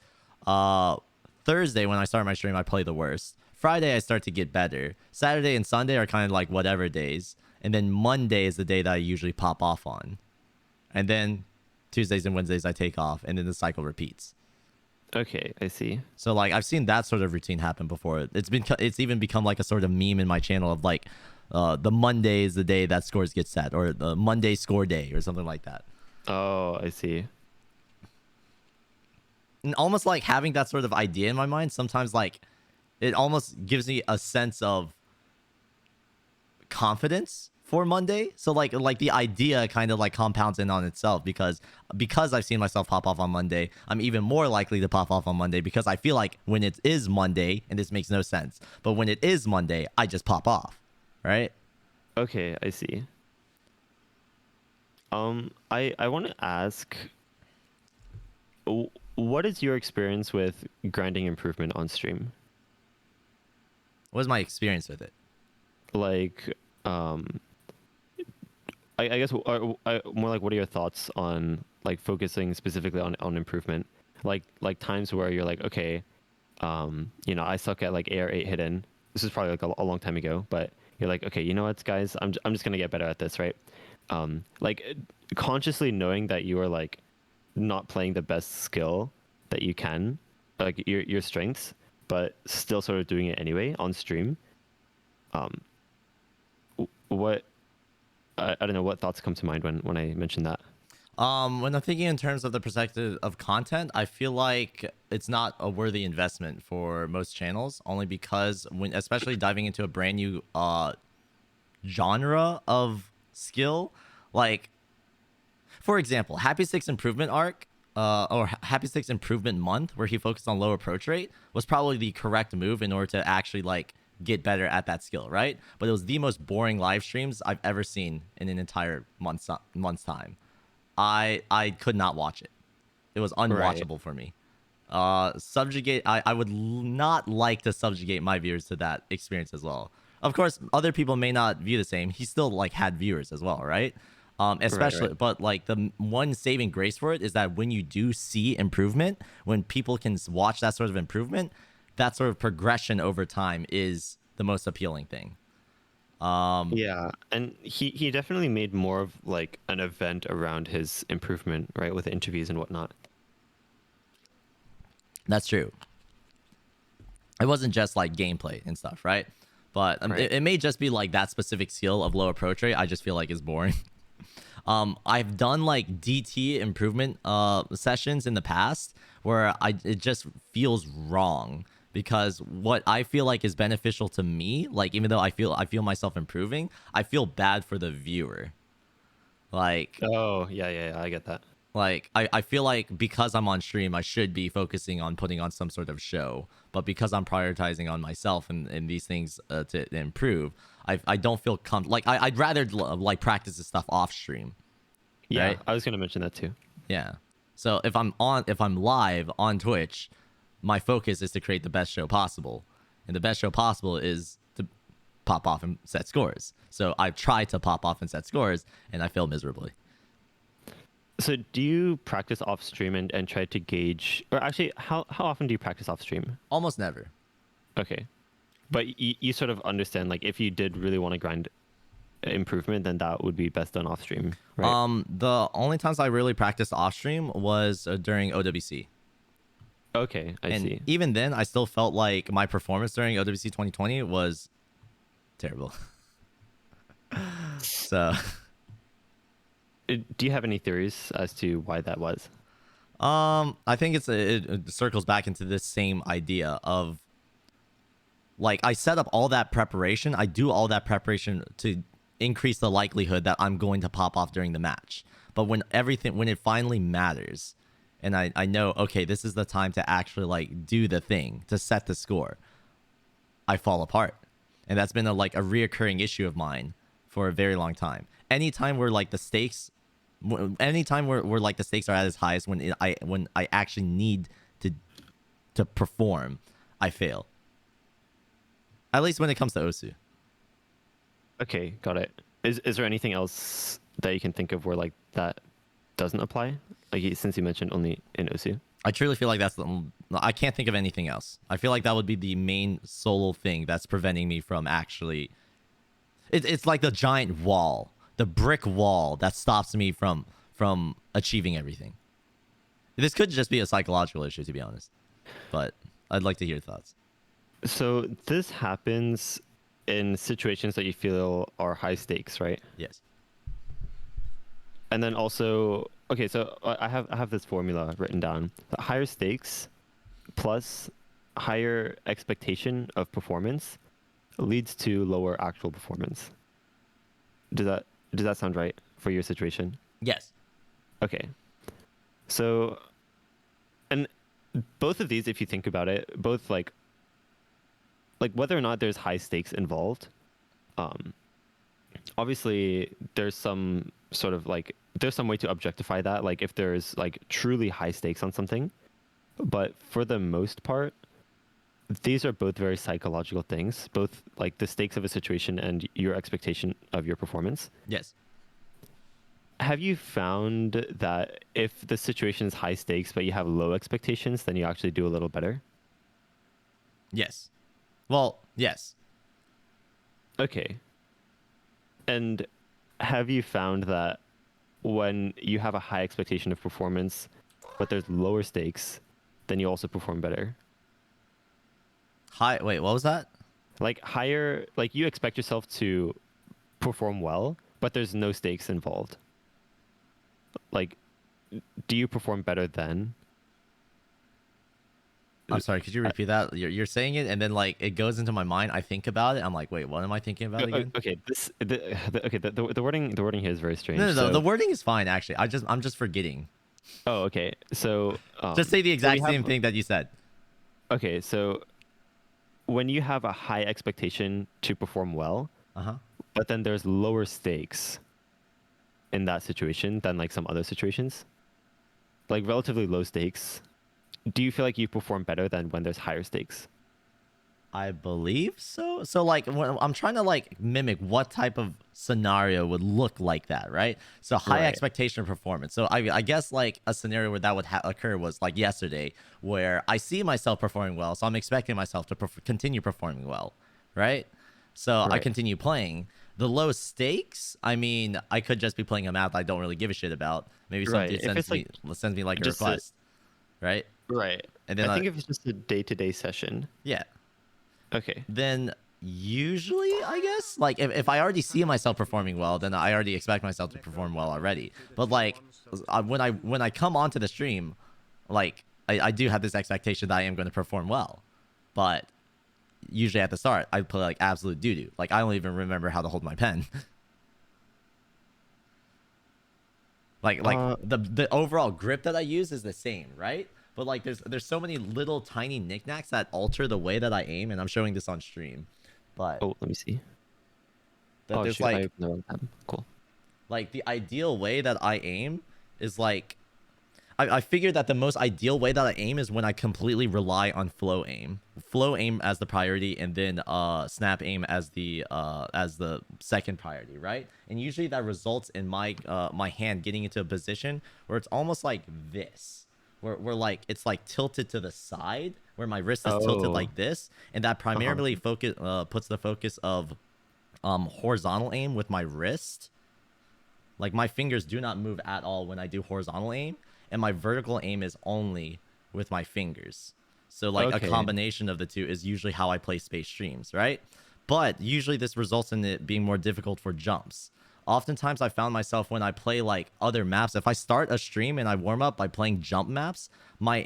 Thursday, when I start my stream, I play the worst. Friday I start to get better. Saturday and Sunday are kind of like whatever days, and then Monday is the day that I usually pop off on, and then Tuesdays and Wednesdays I take off, and then the cycle repeats. Okay, I see. So like I've seen that sort of routine happen before. It's even become like a sort of meme in my channel of like the Monday is the day that scores get set, or the Monday score day, or something like that. Oh, I see. And almost like having that sort of idea in my mind, sometimes like it almost gives me a sense of confidence for Monday. So like the idea kind of like compounds in on itself, because I've seen myself pop off on Monday, I'm even more likely to pop off on Monday, because I feel like when it is Monday, and this makes no sense, but when it is Monday, I just pop off, right? Okay, I see. I want to ask, what is your experience with grinding improvement on stream? What was my experience with it? like I guess more like what are your thoughts on like focusing specifically on improvement, like times where you're like, okay, you know, I suck at like AR8 hidden. This is probably like a long time ago, but you're like, okay, you know what, guys, I'm just gonna get better at this, right? Like consciously knowing that you are like not playing the best skill that you can, like your strengths, but still sort of doing it anyway on stream. Um, what I don't know what thoughts come to mind when I mention that. When I'm thinking in terms of the perspective of content, I feel like it's not a worthy investment for most channels, only because when, especially diving into a brand new genre of skill, like for example, Happy Six Improvement Arc, or Happy Six Improvement Month, where he focused on low approach rate, was probably the correct move in order to actually like get better at that skill, right? But it was the most boring live streams I've ever seen in an entire month's time. I could not watch it. It was Right. unwatchable for me. Subjugate. I would not like to subjugate my viewers to that experience as well. Of course, other people may not view the same. He still like had viewers as well, right? Right. Especially, Right. but like the one saving grace for it is that when you do see improvement, when people can watch that sort of improvement, that sort of progression over time is the most appealing thing. Yeah, and he definitely made more of like an event around his improvement, right, with interviews and whatnot. That's true. It wasn't just like gameplay and stuff, right? But Right. it may just be like that specific skill of low approach rate. I just feel like is boring. I've done like DT improvement sessions in the past where it just feels wrong because what I feel like is beneficial to me, like even though I feel myself improving, I feel bad for the viewer. Like Oh, yeah, I get that. I feel like because I'm on stream, I should be focusing on putting on some sort of show. But because I'm prioritizing on myself and these things to improve, I don't feel like I'd rather like practice this stuff off stream, Yeah, right? I was gonna mention that too. Yeah. So if I'm live on Twitch, my focus is to create the best show possible, and the best show possible is to pop off and set scores. So I try to pop off and set scores, and I fail miserably. So do you practice off stream and try to gauge, or actually, how often do you practice off stream? Almost never. Okay, but you sort of understand like if you did really want to grind improvement, then that would be best done off stream, right? The only times I really practiced off stream was during OWC. Okay, I And see. even then, I still felt like my performance during OWC 2020 was terrible. So, Do you have any theories as to why that was? I think it circles back into this same idea of like I set up all that preparation. I do all that preparation to increase the likelihood that I'm going to pop off during the match. But when it finally matters, and I know, okay, this is the time to actually like do the thing to set the score, I fall apart. And that's been like a reoccurring issue of mine for a very long time. Anytime where like the stakes, anytime where like the stakes are at its highest, when I actually need to perform, I fail. At least when it comes to Osu. Okay, got it. Is there anything else that you can think of where like that doesn't apply? Like since you mentioned only in Osu. I truly feel like I can't think of anything else. I feel like that would be the main solo thing that's preventing me from actually. It's like the giant wall, the brick wall that stops me from achieving everything. This could just be a psychological issue, to be honest. But I'd like to hear your thoughts. So this happens in situations that you feel are high stakes, right? Yes. And then also, okay, so I have this formula written down. Higher stakes plus higher expectation of performance leads to lower actual performance. Does that does that sound right for your situation? Yes. Okay. So, and both of these, if you think about it, both like whether or not there's high stakes involved, um, obviously there's some sort of like there's some way to objectify that, like if there's like truly high stakes on something, but for the most part, these are both very psychological things, both like the stakes of a situation and your expectation of your performance. Yes. Have you found that if the situation is high stakes but you have low expectations, then you actually do a little better? Yes. Well, yes. Okay. And have you found that when you have a high expectation of performance, but there's lower stakes, then you also perform better? Hi. Wait, what was that? Like higher, like you expect yourself to perform well, but there's no stakes involved. Like, do you perform better then? I'm sorry. Could you repeat that? You're saying it, and then like it goes into my mind. I think about it. I'm like, wait, what am I thinking about again? Okay, the wording here is very strange. No, no, no. So, The wording is fine actually. I'm just forgetting. oh, okay. So, Just say the so exact we same have, thing that you said. okay, so when you have a high expectation to perform well, Uh huh. but then there's lower stakes in that situation than like some other situations, like relatively low stakes, do you feel like you perform better than when there's higher stakes? I believe so. So like when I'm trying to like mimic what type of scenario would look like that, right? So high Right. expectation performance. So I guess like a scenario where that would occur was like yesterday, where I see myself performing well, so I'm expecting myself to continue performing well, right? So I Right. continue playing. The low stakes, I mean, I could just be playing a map I don't really give a shit about. Maybe some Right. dude If it's like sends me like a just a, request, right? right. And I then think if it's just a day-to-day session. yeah, Okay. then usually I guess like if I already see myself performing well, then I already expect myself to perform well already. But like when I come onto the stream, like I do have this expectation that I am going to perform well, but usually at the start I play like absolute doo doo. Like I don't even remember how to hold my pen. like Uh, the overall grip that I use is the same, right? But like there's so many little tiny knickknacks that alter the way that I aim, and I'm showing this on stream. But oh, let me see. that Oh there's shoot, I like opened the wrong tab. Cool. the ideal way that I aim is like I figured that the most ideal way that I aim is when I completely rely on flow aim as the priority, and then snap aim as the second priority, right? And usually that results in my hand getting into a position where it's almost like this, where like it's like tilted to the side, where my wrist is tilted Oh, like this, and that uh-huh. primarily focus puts the focus of horizontal aim with my wrist. Like my fingers do not move at all when I do horizontal aim, and my vertical aim is only with my fingers. So like a Okay. combination of the two is usually how I play space streams, right? But usually this results in it being more difficult for jumps. Oftentimes I found myself when I play like other maps, if I start a stream and I warm up by playing jump maps, my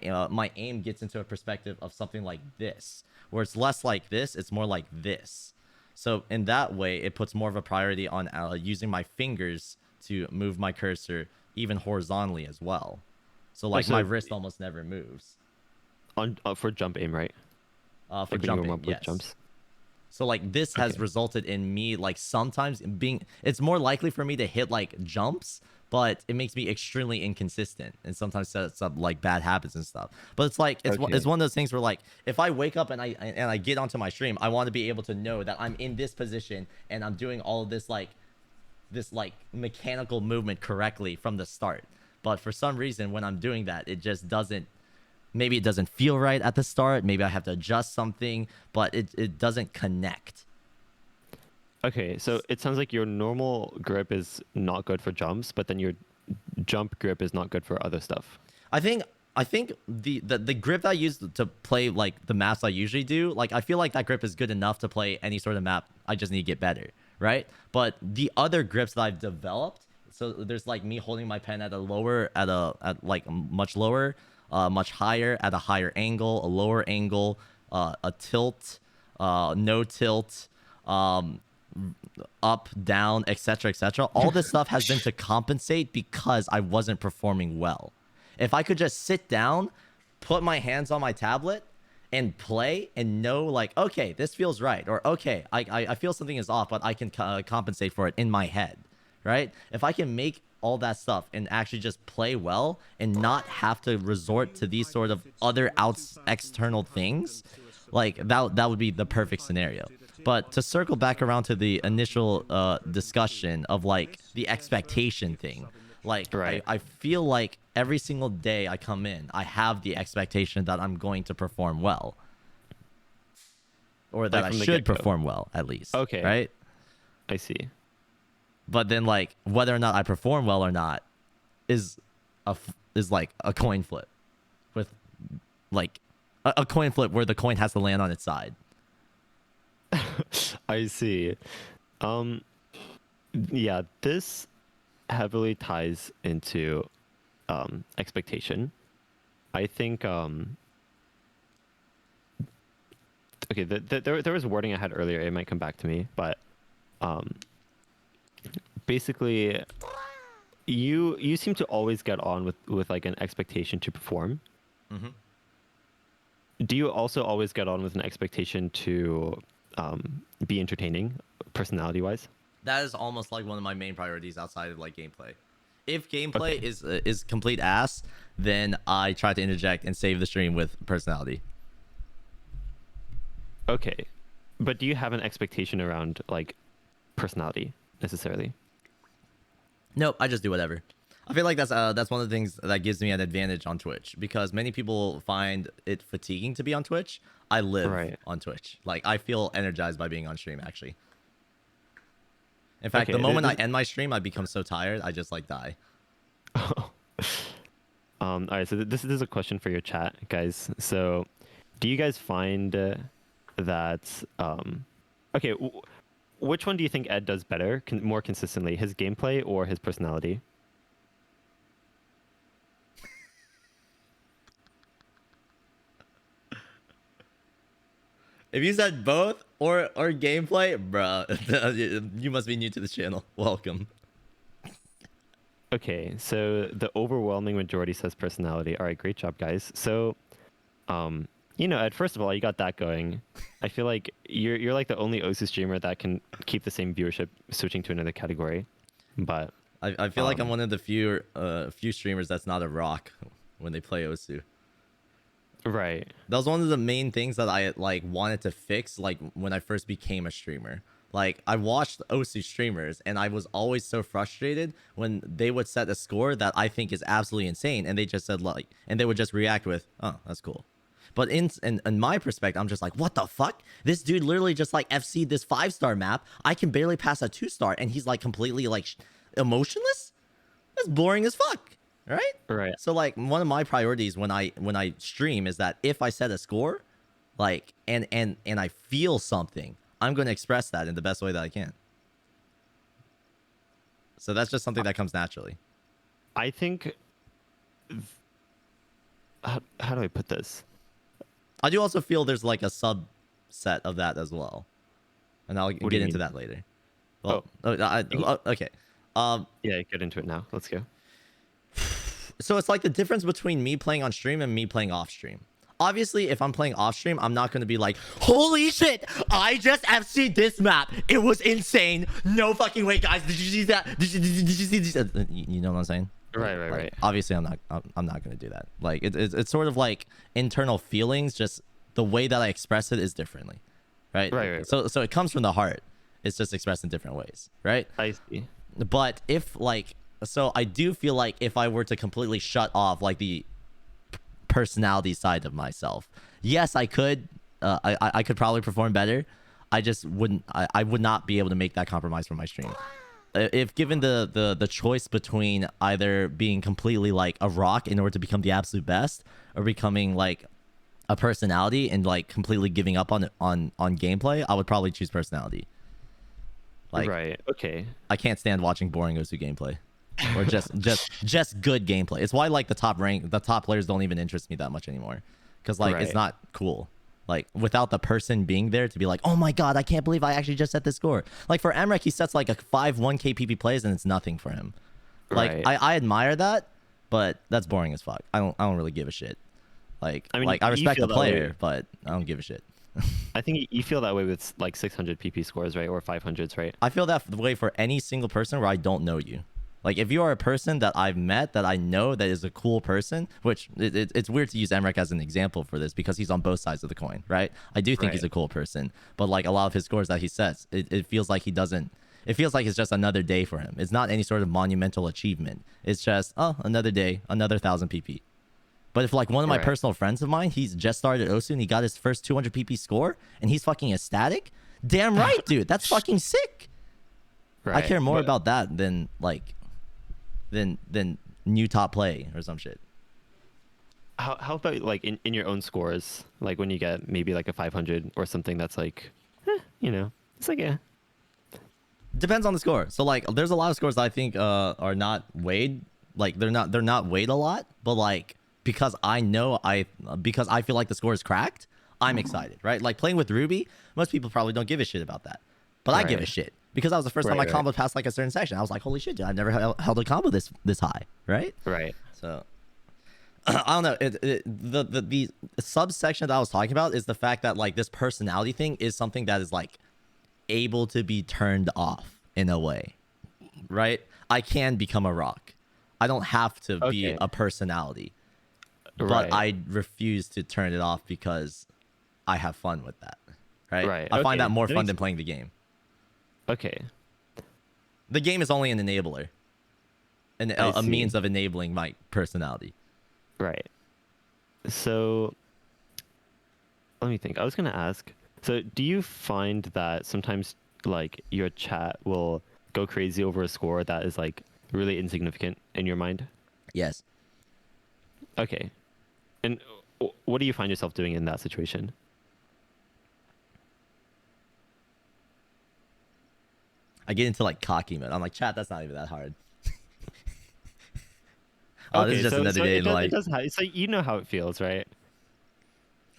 aim gets into a perspective of something like this, where it's less like this, it's more like this. So in that way, it puts more of a priority on using my fingers to move my cursor even horizontally as well. So Oh, like my so wrist almost never moves. on for jump aim, right? For Like when you warm jumping, up with yes. jumps. So like this has Okay. resulted in me like sometimes being it's more likely for me to hit like jumps, but it makes me extremely inconsistent and sometimes sets up like bad habits and stuff. But it's like it's Okay. one of those things where like if I wake up and I get onto my stream, I want to be able to know that I'm in this position and I'm doing all of this like mechanical movement correctly from the start. But for some reason when I'm doing that, it just doesn't, maybe it doesn't feel right at the start, maybe I have to adjust something, but it doesn't connect. Okay, so it sounds like your normal grip is not good for jumps, but then your jump grip is not good for other stuff. I think the grip I use to play like the maps I usually do, like I feel like that grip is good enough to play any sort of map. I just need to get better, right? But the other grips that I've developed, so there's like me holding my pen at a lower, at like much lower, much higher, at a higher angle, a lower angle, a tilt, no tilt, um, up, down, etc., etc. All this stuff has been to compensate because I wasn't performing well. If I could just sit down, put my hands on my tablet, and play and know like, okay, this feels right, or okay, I feel something is off, but I can compensate for it in my head, right? If I can make all that stuff and actually just play well and not have to resort to these sort of other external things, like that would be the perfect scenario. But to circle back around to the initial discussion of like the expectation thing, like Right. I feel like every single day I come in, I have the expectation that I'm going to perform well, or that Like I from the should get-go. perform well at least. Okay. Right. I see. But then like whether or not I perform well or not is is like a coin flip, with like a coin flip where the coin has to land on its side. I see. Um, yeah, this heavily ties into expectation. I think okay, there was wording I had earlier. It might come back to me, but um, basically, you seem to always get on with like an expectation to perform. Mm-hmm. Do you also always get on with an expectation to be entertaining, personality wise? That is almost like one of my main priorities outside of like gameplay. If gameplay Okay. is complete ass, then I try to interject and save the stream with personality. Okay, but do you have an expectation around like personality necessarily? Nope, I just do whatever. I feel like that's one of the things that gives me an advantage on Twitch, because many people find it fatiguing to be on Twitch. I live Right. on Twitch. Like I feel energized by being on stream actually. In fact, Okay, the moment I end my stream, I become so tired, I just like die. All right, so this is a question for your chat, guys. So, do you guys find that okay, which one do you think Ed does better, more consistently, his gameplay or his personality? If you said both or gameplay, bruh, you must be new to the channel. Welcome. Okay, so the overwhelming majority says personality. All right, great job, guys. So, Ed, first of all, you got that going. I feel like you're like the only OSU streamer that can keep the same viewership switching to another category. But I feel like I'm one of the few streamers that's not a rock when they play Osu. right, That was one of the main things that I like wanted to fix, like when I first became a streamer. Like I watched OC streamers and I was always so frustrated when they would set a score that I think is absolutely insane, and they just said like, and they would just react with, "Oh, that's cool." But in my perspective, I'm just like, what the fuck? This dude literally just like FC'd this 5-star map. I can barely pass a 2-star, and he's like completely like emotionless. That's boring as fuck, right? right. So like one of my priorities when I stream is that if I set a score, like and I feel something, I'm going to express that in the best way that I can. So that's just something that comes naturally. I think. How do I put this? I do also feel there's like a subset of that as well, and I'll do you get into mean? that later. Well, okay. Yeah, get into it now. Let's go. So it's like the difference between me playing on stream and me playing off stream. Obviously, if I'm playing off stream, I'm not going to be like, holy shit, I just FC'd this map. It was insane. No fucking way, guys. Did you see that? Did you see this? You know what I'm saying? Right. Obviously, I'm not going to do that. Like, it's sort of like internal feelings. Just the way that I express it is differently, right? Right. So it comes from the heart. It's just expressed in different ways, right? I see. But if like, so I do feel like if I were to completely shut off like the personality side of myself, yes, I could. I could probably perform better. I just wouldn't. I would not be able to make that compromise for my stream. If given the choice between either being completely like a rock in order to become the absolute best, or becoming like a personality and like completely giving up on gameplay, I would probably choose personality. Like, right. Okay. I can't stand watching boring Osu gameplay, or just good gameplay. It's why like the top players don't even interest me that much anymore, because like it's Right. not cool. Like without the person being there to be like, oh my god, I can't believe I actually just set this score. Like for Emrek, he sets like a 5-1 KPP plays and it's nothing for him. Like Right. I admire that, but that's boring as fuck. I don't really give a shit. Like I mean, like I you respect feel the that way. player, but I don't give a shit. I think you feel that way with like 600 PP scores, right, or 500s, right? I feel that way for any single person where I don't know you. Like if you are a person that I've met that I know that is a cool person, which it's weird to use Emmerich as an example for this because he's on both sides of the coin, right? I do think he's Right. a cool person, but like a lot of his scores that he sets, it feels like he doesn't. It feels like it's just another day for him. It's not any sort of monumental achievement. It's just another day, another 1,000 PP. But if like one of my Right. personal friends of mine, he's just started Osu and he got his first 200 PP score and he's fucking ecstatic. Damn right, dude. That's fucking sick. Right. I care more But about that than like than new top play or some shit. how about like in your own scores, like when you get maybe like a 500 or something that's like, you know, it's like Depends on the score. So like there's a lot of scores that I think are not weighed. Like they're not weighed a lot, but like because I know because I feel like the score is cracked, I'm excited, right? Like playing with Ruby, most people probably don't give a shit about that. But I give a Right. shit because that was the first time I Right. comboed past like a certain section. I was like, holy shit, dude, I've never held a combo this high, right? Right. So I don't know. The subsection that I was talking about is the fact that like this personality thing is something that is like able to be turned off in a way, right? I can become a rock. I don't have to be Okay. a personality, but Right. I refuse to turn it off because I have fun with that, right? Right. I find Okay. that more That fun makes- than playing the game. Okay. The game is only an enabler, and I a see. means of enabling my personality. Right. So let me think. I was gonna ask. So do you find that sometimes like your chat will go crazy over a score that is like really insignificant in your mind? Yes. Okay. And what do you find yourself doing in that situation? I get into like cocky mode. I'm like, chat, that's not even that hard. This is just another day it in does, life. so you know how it feels, right?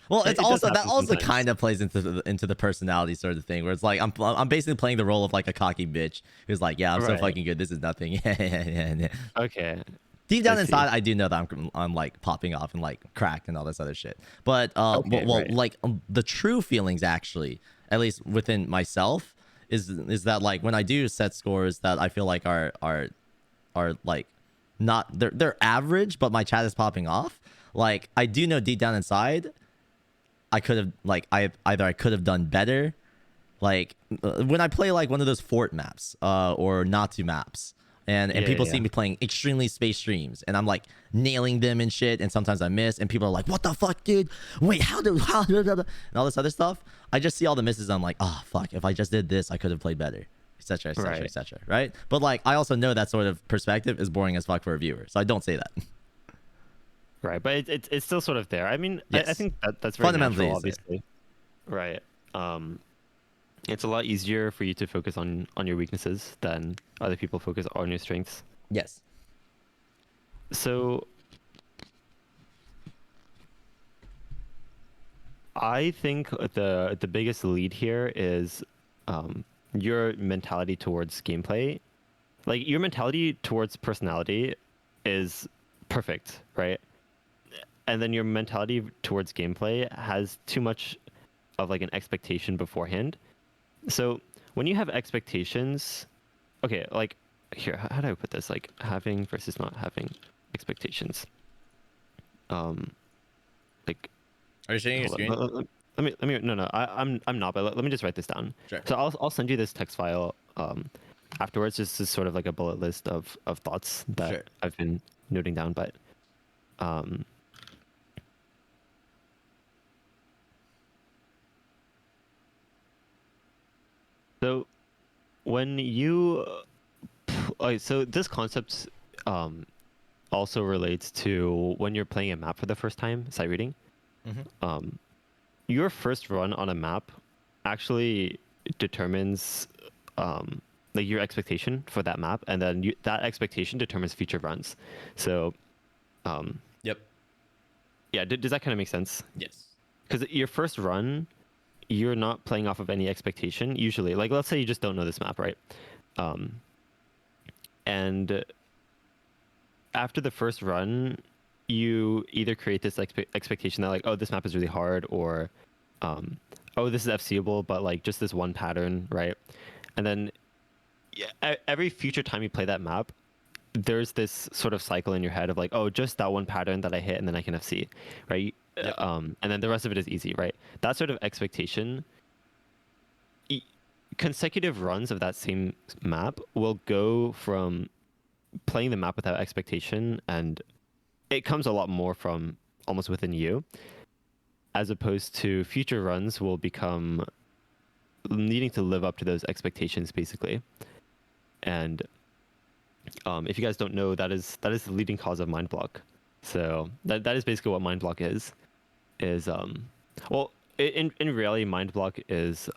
Well, It it's does also that happen also sometimes. kind of plays into the personality sort of thing where it's like I'm basically playing the role of like a cocky bitch who's like, yeah, I'm so Right. fucking good. This is nothing. Yeah. Okay. Deep down I see. inside, I do know that I'm like popping off and like cracked and all this other shit. But Okay, well, right. like the true feelings actually, at least within myself, is that like when I do set scores that I feel like are like not they're average, but my chat is popping off. Like I do know deep down inside, I could have like I could have done better. Like when I play like one of those fort maps or Natu maps, and Yeah, people yeah, see yeah. me playing extremely space streams, and I'm like nailing them and shit, and sometimes I miss, and people are like, "What the fuck, dude? Wait, how?" And all this other stuff. I just see all the misses. I'm like, "Oh fuck! If I just did this, I could have played better." Etc. Etc. Right. Etc. Right? But like, I also know that sort of perspective is boring as fuck for a viewer, so I don't say that. Right, but it's still sort of there. I mean, I Yes. think that's very Fundamentally, natural, it's there. obviously. Right. It's a lot easier for you to focus on your weaknesses than other people focus on your strengths. Yes. So I think the biggest lead here is your mentality towards gameplay. Like your mentality towards personality is perfect, right? And then your mentality towards gameplay has too much of like an expectation beforehand. So when you have expectations, okay, like here, how do I put this? Like having versus not having expectations. Like Are you sharing your hold on, screen? let me. No, no, I'm not. But let me just write this down. Sure. So I'll send you this text file afterwards. Just as sort of like a bullet list of thoughts that Sure. I've been noting down. But so when you so this concept also relates to when you're playing a map for the first time, sight reading. Mm-hmm. Your first run on a map actually determines like your expectation for that map, and then that expectation determines future runs. So Yep. yeah, does that kind of make sense? Yes. Because your first run, you're not playing off of any expectation usually. Like let's say you just don't know this map, right? And after the first run, you either create this expectation that like, oh, this map is really hard, or oh, this is FCable, but like just this one pattern, right? And then every future time you play that map, there's this sort of cycle in your head of like, oh, just that one pattern that I hit and then I can FC, right? Yep. And then the rest of it is easy, right? That sort of expectation, e- consecutive runs of that same map will go from playing the map without expectation, and it comes a lot more from almost within you, as opposed to future runs will become needing to live up to those expectations basically. And if you guys don't know, that is the leading cause of mind block. So that is basically what mind block is well, in reality, mind block is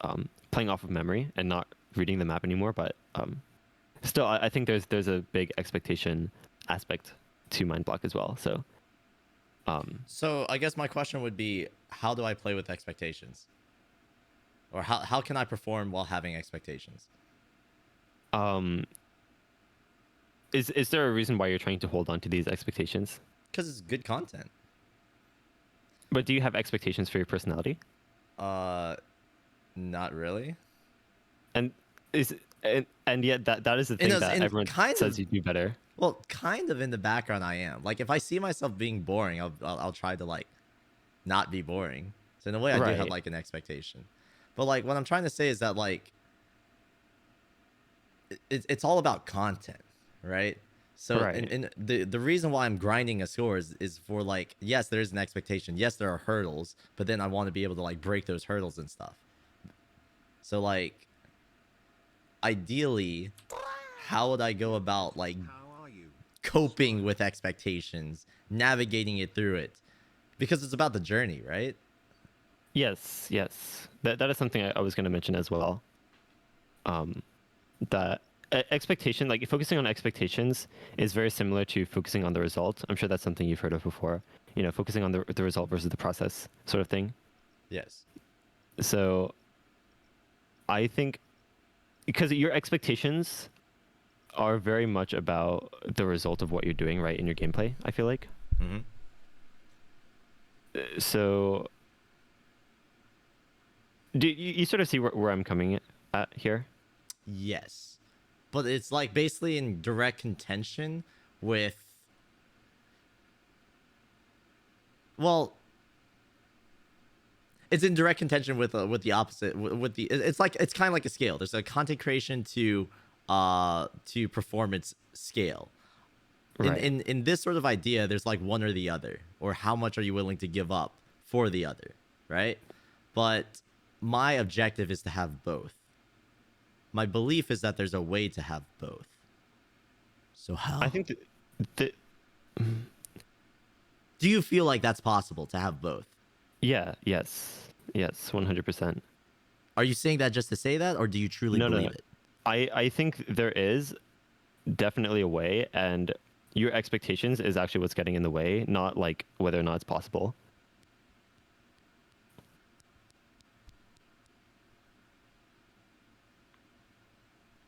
playing off of memory and not reading the map anymore. But still, I think there's a big expectation aspect to mind block as well. So So I guess my question would be, how do I play with expectations? Or how can I perform while having expectations? um, is there a reason why you're trying to hold on to these expectations? Because it's good content. But do you have expectations for your personality? Uh, Not really. And and yet that is the thing that In everyone kind says of, you do better. well, kind of in the background I am. Like if I see myself being boring, I'll try to like not be boring. So in a way, I do have Right. like an expectation. But like what I'm trying to say is that like it's all about content, right? So Right. in the reason why I'm grinding a score is for like, yes, there is an expectation. Yes, there are hurdles, but then I want to be able to like break those hurdles and stuff. So like ideally, how would I go about like How are you? coping with expectations, navigating it through it? Because it's about the journey, right? Yes. That is something I was going to mention as well. That expectation, like focusing on expectations, is very similar to focusing on the result. I'm sure that's something you've heard of before. You know, focusing on the result versus the process, sort of thing. Yes. So, I think because your expectations are very much about the result of what you're doing, right, in your gameplay. I feel like Mm-hmm. so. Do you sort of see where I'm coming at here? Yes. But it's like basically in direct contention with, well, it's in direct contention with the opposite with the, it's like it's kind of like a scale. There's a content creation to performance scale. Right. In this sort of idea, there's like one or the other, or how much are you willing to give up for the other, right? But my objective is to have both. My belief is that there's a way to have both. So how? I think that Do you feel like that's possible to have both? yeah, yes, 100%. Are you saying that just to say that, or do you truly No, believe it? I think there is definitely a way, and your expectations is actually what's getting in the way, not like whether or not it's possible.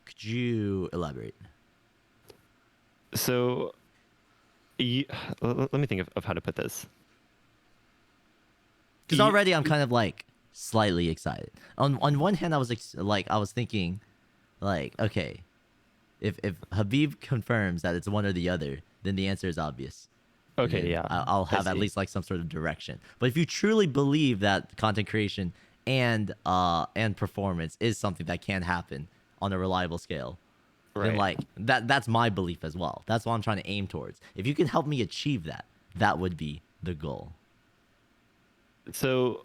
Could you elaborate? So, you, let me think of how to put this. Because You- already I'm kind of like slightly excited. On one hand, I was I was thinking, like, okay, if Habib confirms that it's one or the other, then the answer is obvious. Okay, Then yeah, I'll I have at see. least like some sort of direction. But if you truly believe that content creation and performance is something that can happen on a reliable scale, then Right. like that's my belief as well. That's what I'm trying to aim towards. If you can help me achieve that, that would be the goal. So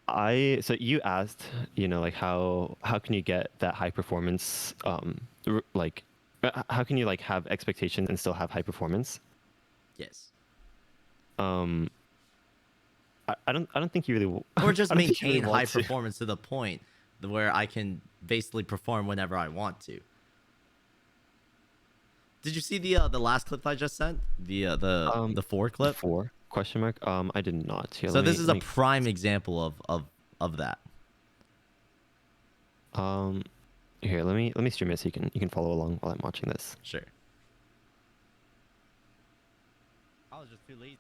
so you asked, you know, like how can you get that high performance like how can you like have expectations and still have high performance? Yes. Um I don't think you really Or just I don't think you really maintain high want to. performance to the point where I can basically perform whenever I want to. Did you see the last clip I just sent? The 4 clip? Four question mark. I did not. Here, So let this me, is let a me prime example of that. um here, let me stream it so you can follow along while I'm watching this. Sure. I was just too lazy.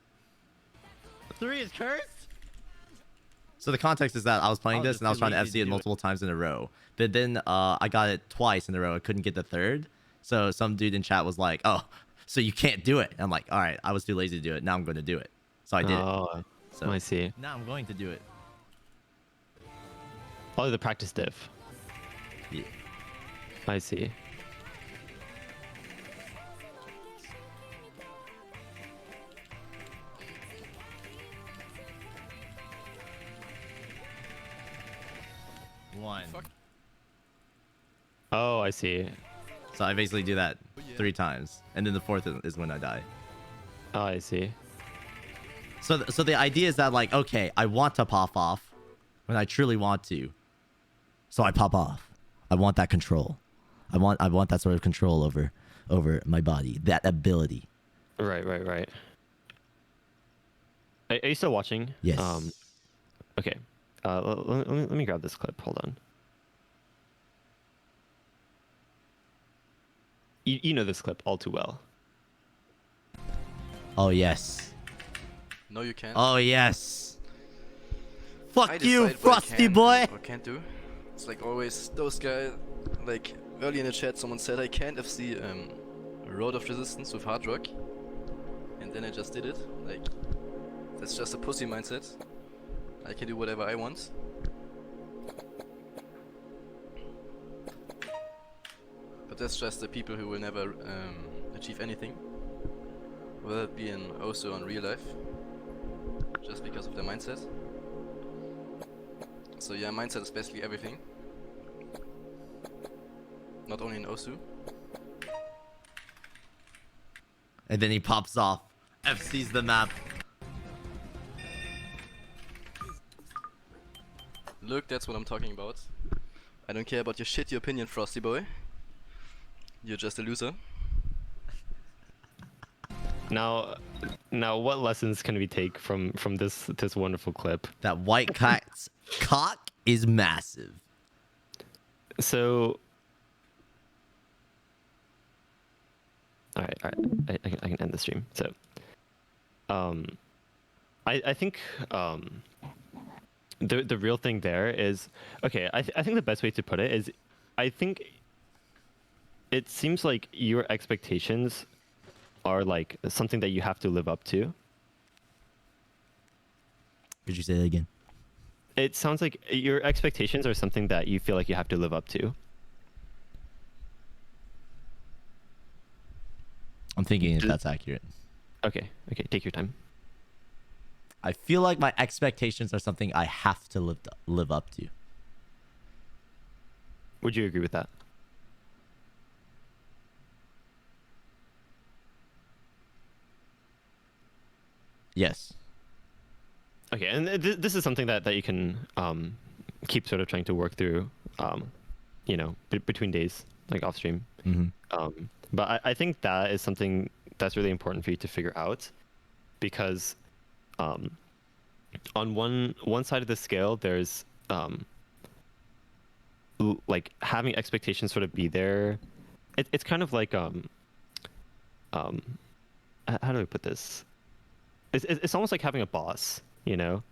3 is cursed? So the context is that I was playing this and I was trying to FC it multiple times in a row. But then I got it twice in a row. I couldn't get the third. So some dude in chat was like, "Oh, so you can't do it?" I'm like, "All right, I was too lazy to do it. Now I'm going to do it." So I did it. Oh, So I see. now I'm going to do it. Oh, the practice div. Yeah. I see. One. Oh, I see. So I basically do that 3 times, and then the 4th is when I die. Oh, I see. So the idea is that, like, okay, I want to pop off when I truly want to, so I pop off. I want that control. I want that sort of control over my body, that ability. Right. Are you still watching? Yes. Okay. Let me grab this clip. Hold on. You know this clip all too well. Oh yes. No, you can't. Oh yes. I Fuck you, decide what I Frosty can boy. or can't do. It's like always those guys. Like early in the chat, someone said I can't FC Road of Resistance with hard rock, and then I just did it. Like that's just a pussy mindset. I can do whatever I want. But that's just the people who will never achieve anything, whether it be in OSU or in real life, just because of their mindset. So yeah, mindset is basically everything. Not only in OSU. And then he pops off. FC's the map. Look, that's what I'm talking about. I don't care about your shitty opinion, Frosty boy. You're just a loser. Now, what lessons can we take from this wonderful clip? That white cat's cock is massive. So, all right, I can end the stream. So, I think the real thing there is, okay. I think the best way to put it is, I think it seems like your expectations are like something that you have to live up to. Could you say that again? It sounds like your expectations are something that you feel like you have to live up to. I'm thinking if that's accurate. Okay, take your time. I feel like my expectations are something I have to live up to. Would you agree with that? Yes. Okay, and this is something that you can keep sort of trying to work through, you know, between days, like off stream. Mm-hmm. But I think that is something that's really important for you to figure out, because on one side of the scale, there's like having expectations sort of be there. It's kind of like how do I put this? It's almost like having a boss, you know,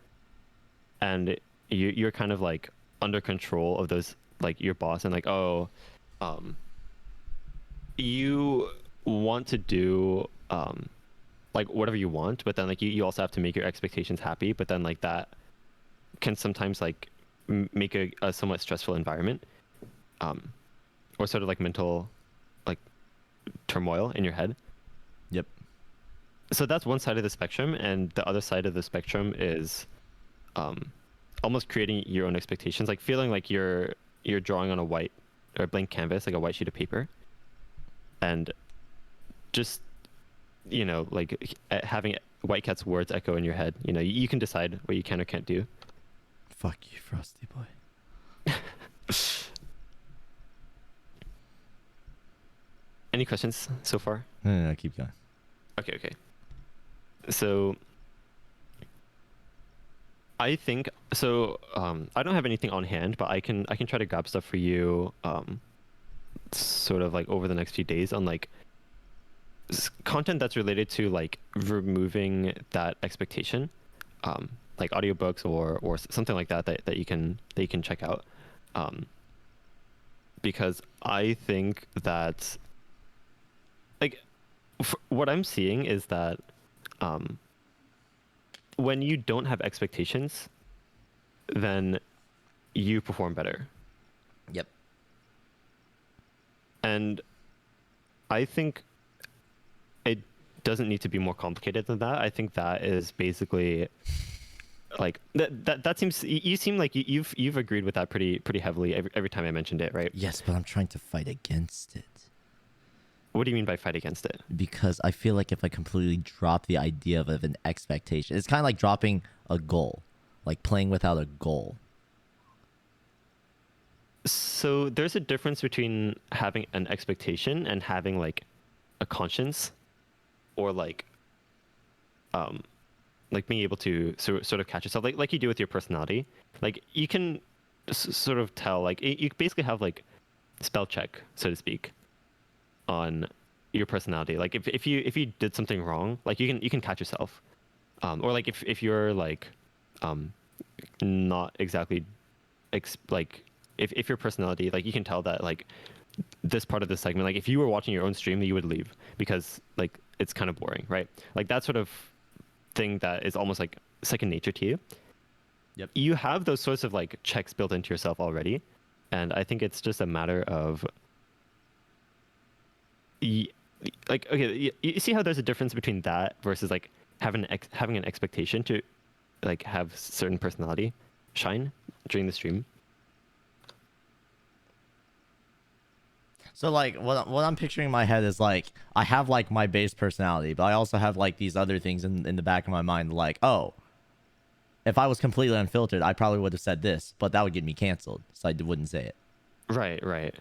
and you're kind of like under control of those, like your boss, and like, oh, you want to do like whatever you want, but then like you also have to make your expectations happy, but then like that can sometimes like make a somewhat stressful environment, or sort of like mental like turmoil in your head. Yep. So that's one side of the spectrum, and the other side of the spectrum is almost creating your own expectations, like feeling like you're drawing on a white or blank canvas, like a white sheet of paper, and just, you know, like having White Cat's words echo in your head. You know, you can decide what you can or can't do. Fuck you, Frosty boy. Any questions so far? No, keep going. Okay. So I think so. I don't have anything on hand, but I can try to grab stuff for you, sort of like over the next few days on like content that's related to like removing that expectation, like audiobooks or something like that you can check out, because I think that like what I'm seeing is that when you don't have expectations, then you perform better. Yep. And I think it doesn't need to be more complicated than that. I think that is basically like that seems you seem like you've agreed with that pretty heavily every time I mentioned it, right? Yes, but I'm trying to fight against it. What do you mean by fight against it? Because I feel like if I completely drop the idea of an expectation, it's kind of like dropping a goal, like playing without a goal. So there's a difference between having an expectation and having like a conscience, or like being able to sort of catch yourself, like you do with your personality. Like you can sort of tell, like you basically have like spell check, so to speak, on your personality. Like if you did something wrong, like you can catch yourself, or like if you're like not exactly like if your personality, like you can tell that like this part of the segment, like if you were watching your own stream, you would leave because like it's kind of boring, right? Like that sort of thing that is almost like second nature to you. Yep. You have those sorts of like checks built into yourself already, and I think it's just a matter of like, okay, you see how there's a difference between that versus like having an expectation to like have certain personality shine during the stream. So like what I'm picturing in my head is like I have like my base personality, but I also have like these other things in the back of my mind, like, oh, if I was completely unfiltered, I probably would have said this, but that would get me canceled, so I wouldn't say it. Right.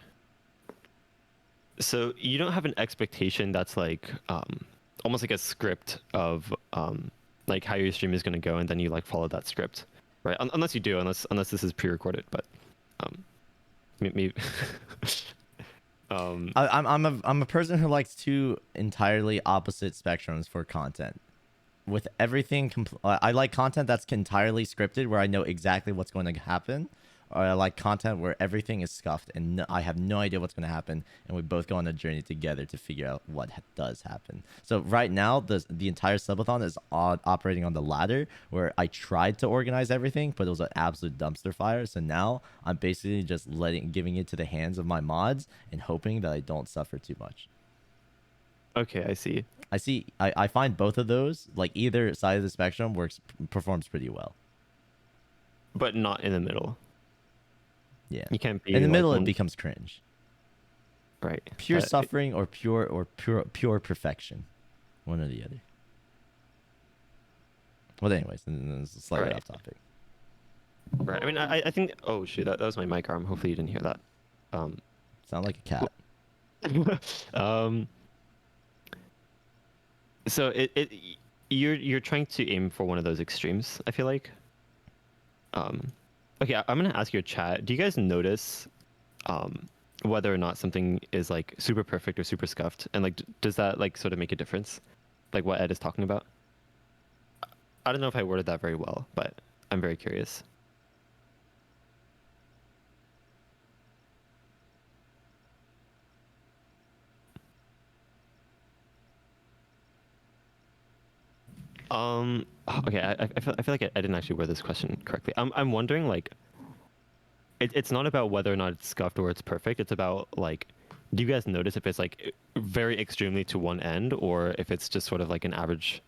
So you don't have an expectation that's like almost like a script of like how your stream is going to go, and then you like follow that script, right? Unless you do, unless this is pre-recorded, but maybe. I'm a person who likes two entirely opposite spectrums for content. With everything, I like content that's entirely scripted, where I know exactly what's going to happen, or I like content where everything is scuffed and I have no idea what's going to happen, and we both go on a journey together to figure out what does happen. So right now, the entire subathon is operating on the latter, where I tried to organize everything, but it was an absolute dumpster fire. So now I'm basically just giving it to the hands of my mods and hoping that I don't suffer too much. Okay, I see. I find both of those, like either side of the spectrum, performs pretty well. But not in the middle. Yeah. You can't be in the like middle. one... It becomes cringe. Right. Pure suffering or pure perfection, one or the other. Well, anyways, this is slightly off topic. Right. I mean, I think. Oh shoot, that was my mic arm. Hopefully you didn't hear that. Sound like a cat. So you're trying to aim for one of those extremes, I feel like. Okay, I'm gonna ask your chat. Do you guys notice whether or not something is like super perfect or super scuffed, and like does that like sort of make a difference, like what Ed is talking about? I don't know if I worded that very well, but I'm very curious. Okay, I feel like I didn't actually word this question correctly. I'm wondering, like, it's not about whether or not it's scuffed or it's perfect. It's about like, do you guys notice if it's like very extremely to one end, or if it's just sort of like an average,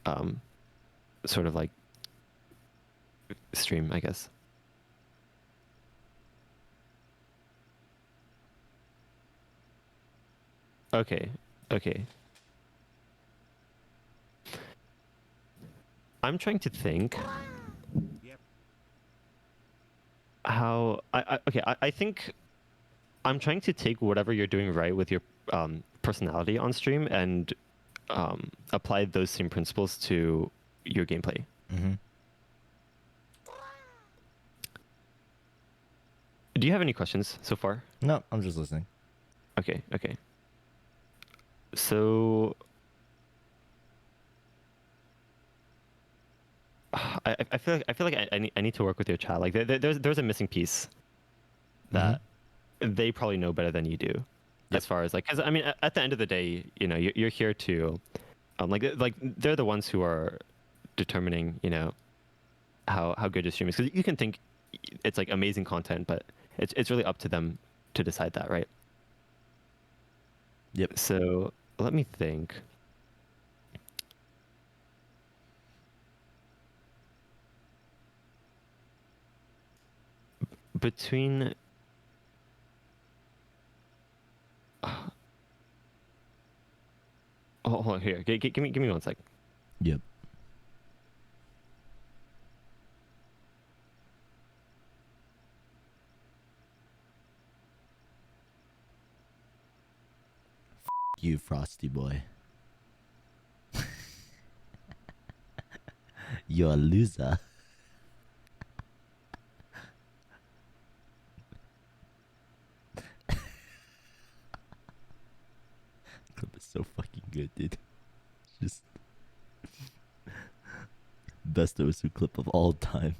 sort of like stream, I guess. Okay. I'm trying to think how I think I'm trying to take whatever you're doing right with your personality on stream and apply those same principles to your gameplay. Mm-hmm. Do you have any questions so far? No, I'm just listening. Okay. So I feel like I need to work with your chat. Like there's a missing piece that they probably know better than you do. Yep. as far as like, because I mean, at the end of the day, you know, you're here to, like they're the ones who are determining, you know, how good your stream is. Because you can think it's like amazing content, but it's really up to them to decide that, right? Yep. So let me think. Between oh, hold on here. Give me 1 sec. Yep. You frosty boy. You're a loser. Clip is so fucking good, dude. Just best Osu clip of all time.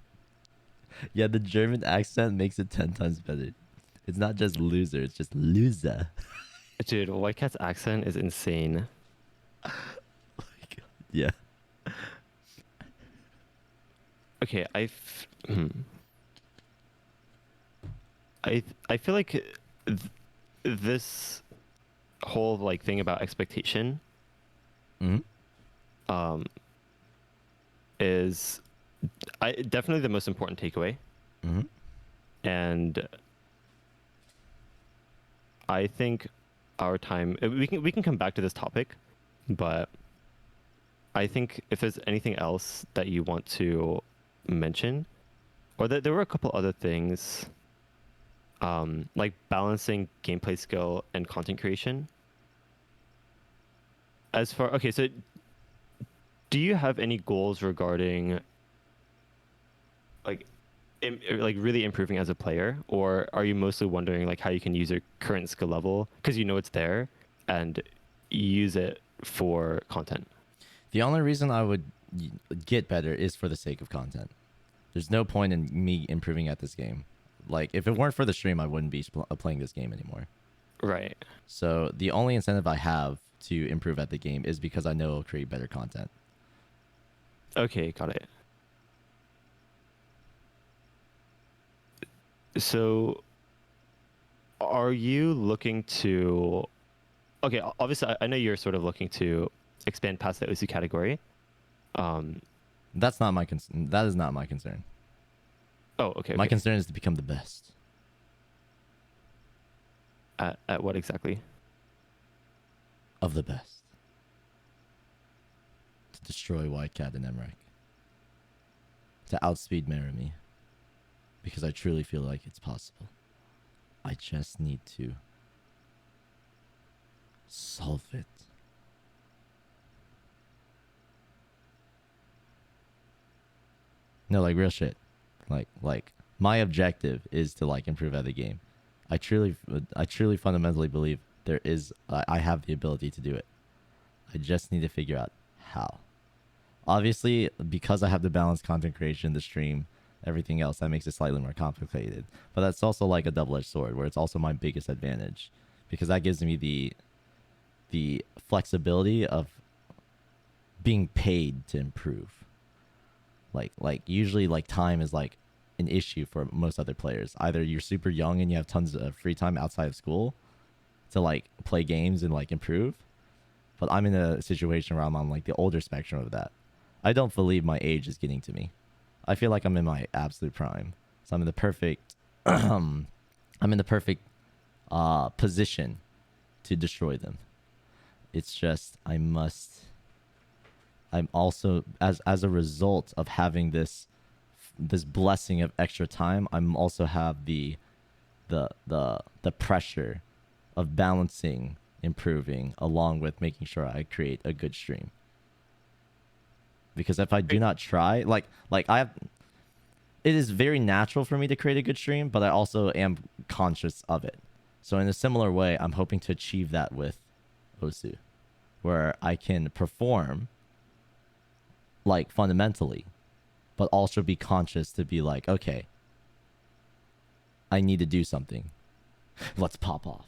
Yeah, the German accent makes it 10 times better. It's not just loser, it's just loser. Dude, White Cat's accent is insane. Oh my god. Yeah. Okay, I feel like this whole like thing about expectation Hmm. is definitely the most important takeaway. Hmm. And I think our time we can come back to this topic, but I think if there's anything else that you want to mention, or that there were a couple other things, like balancing gameplay skill and content creation. As far okay, so do you have any goals regarding like like really improving as a player, or are you mostly wondering like how you can use your current skill level because you know it's there and use it for content? The only reason I would get better is for the sake of content. There's no point in me improving at this game. Like, if it weren't for the stream, I wouldn't be playing this game anymore. Right. So the only incentive I have to improve at the game is because I know it'll create better content. Okay, got it. So are you looking to okay, obviously I know you're sort of looking to expand past the OC category. That's not my concern. That is not my concern. Oh, okay. My Okay. concern is to become the best. At what exactly? Of the best. To destroy Whitecat and Emmerich. To outspeed Marimi. Because I truly feel like it's possible. I just need to solve it. No, like real shit. Like my objective is to like improve at the game. I truly fundamentally believe I have the ability to do it. I just need to figure out how. Obviously, because I have the balanced content creation, the stream, everything else, that makes it slightly more complicated. But that's also like a double-edged sword, where it's also my biggest advantage, because that gives me the flexibility of being paid to improve. Like usually like time is like an issue for most other players. Either you're super young and you have tons of free time outside of school to like play games and like improve. But I'm in a situation where I'm on like the older spectrum of that. I don't believe my age is getting to me. I feel like I'm in my absolute prime. So I'm in the perfect position to destroy them. It's just I'm also as a result of having this blessing of extra time, I'm also have the pressure of balancing improving along with making sure I create a good stream. Because if I do not try, like it is very natural for me to create a good stream, but I also am conscious of it. So in a similar way, I'm hoping to achieve that with Osu, where I can perform like fundamentally, but also be conscious to be like, okay, I need to do something. Let's pop off.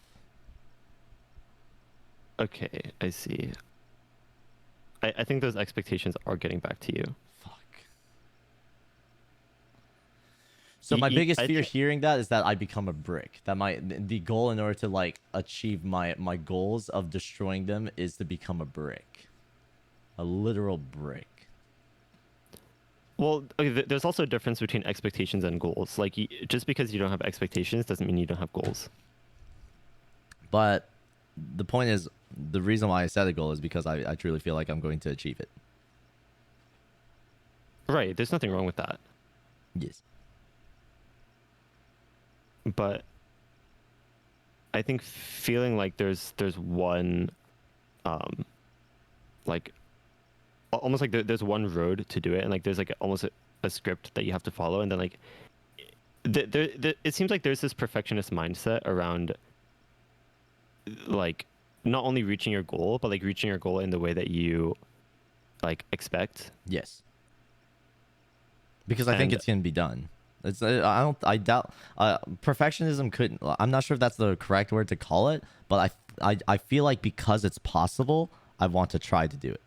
Okay, I see. I think those expectations are getting back to you. Fuck. So my biggest I fear think hearing that is that I become a brick. That the goal in order to like achieve my goals of destroying them is to become a brick. A literal brick. well, okay, there's also a difference between expectations and goals. Like just because you don't have expectations doesn't mean you don't have goals. But the point is, the reason why I set a goal is because I truly feel like I'm going to achieve it. Right, there's nothing wrong with that. Yes. But I think feeling like there's one like almost like there's one road to do it, and like there's like almost a script that you have to follow, and then like it seems like there's this perfectionist mindset around like not only reaching your goal, but like reaching your goal in the way that you like expect. Yes. Because I think And it can be done. It's I doubt perfectionism couldn't. I'm not sure if that's the correct word to call it, but I feel like because it's possible, I want to try to do it.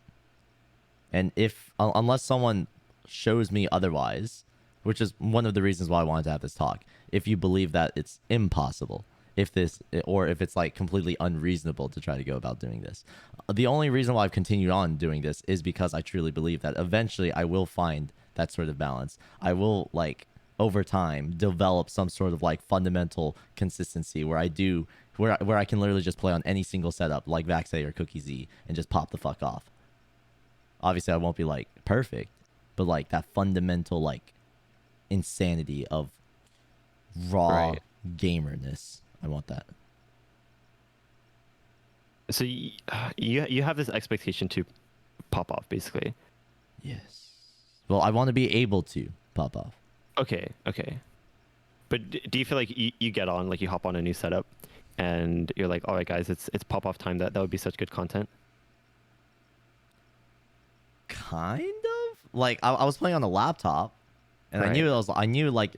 And if unless someone shows me otherwise, which is one of the reasons why I wanted to have this talk, if you believe that it's impossible, if it's like completely unreasonable to try to go about doing this, the only reason why I've continued on doing this is because I truly believe that eventually I will find that sort of balance. I will like over time develop some sort of like fundamental consistency where I can literally just play on any single setup like Vaxay or Cookie Z and just pop the fuck off. Obviously I won't be like perfect, but like that fundamental like insanity of raw gamerness, I want that. So you have this expectation to pop off basically. Yes. Well, I want to be able to pop off. Okay. But do you feel like you get on, like you hop on a new setup and you're like, all right guys, it's pop off time, that would be such good content? Kind of like I was playing on a laptop, and Right. I knew like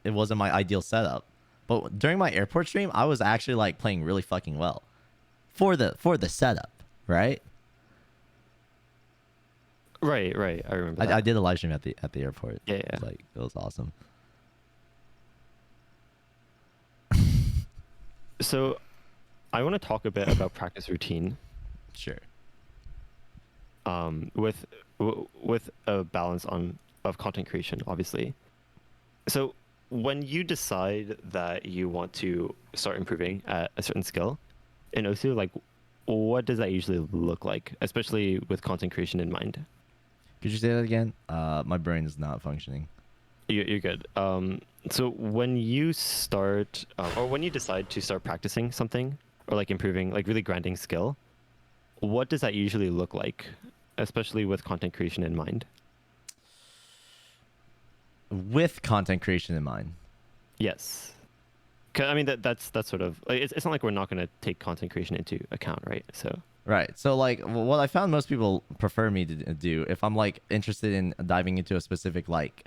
it wasn't my ideal setup, but during my airport stream, I was actually like playing really fucking well, for the setup, right? Right. I remember that. I did a live stream at the airport. Yeah. It was like it was awesome. So I want to talk a bit about practice routine. Sure. With a balance of content creation, obviously. So when you decide that you want to start improving at a certain skill in OSU, like what does that usually look like, especially with content creation in mind? Could you say that again? My brain is not functioning. You're good. So when you start, or when you decide to start practicing something, or like improving, like really grinding skill, what does that usually look like, especially with content creation in mind? With content creation in mind. Yes. 'Cause, I mean, that's sort of, like, it's not like we're not going to take content creation into account, right? So. Right. So like what I found most people prefer me to do if I'm like interested in diving into a specific like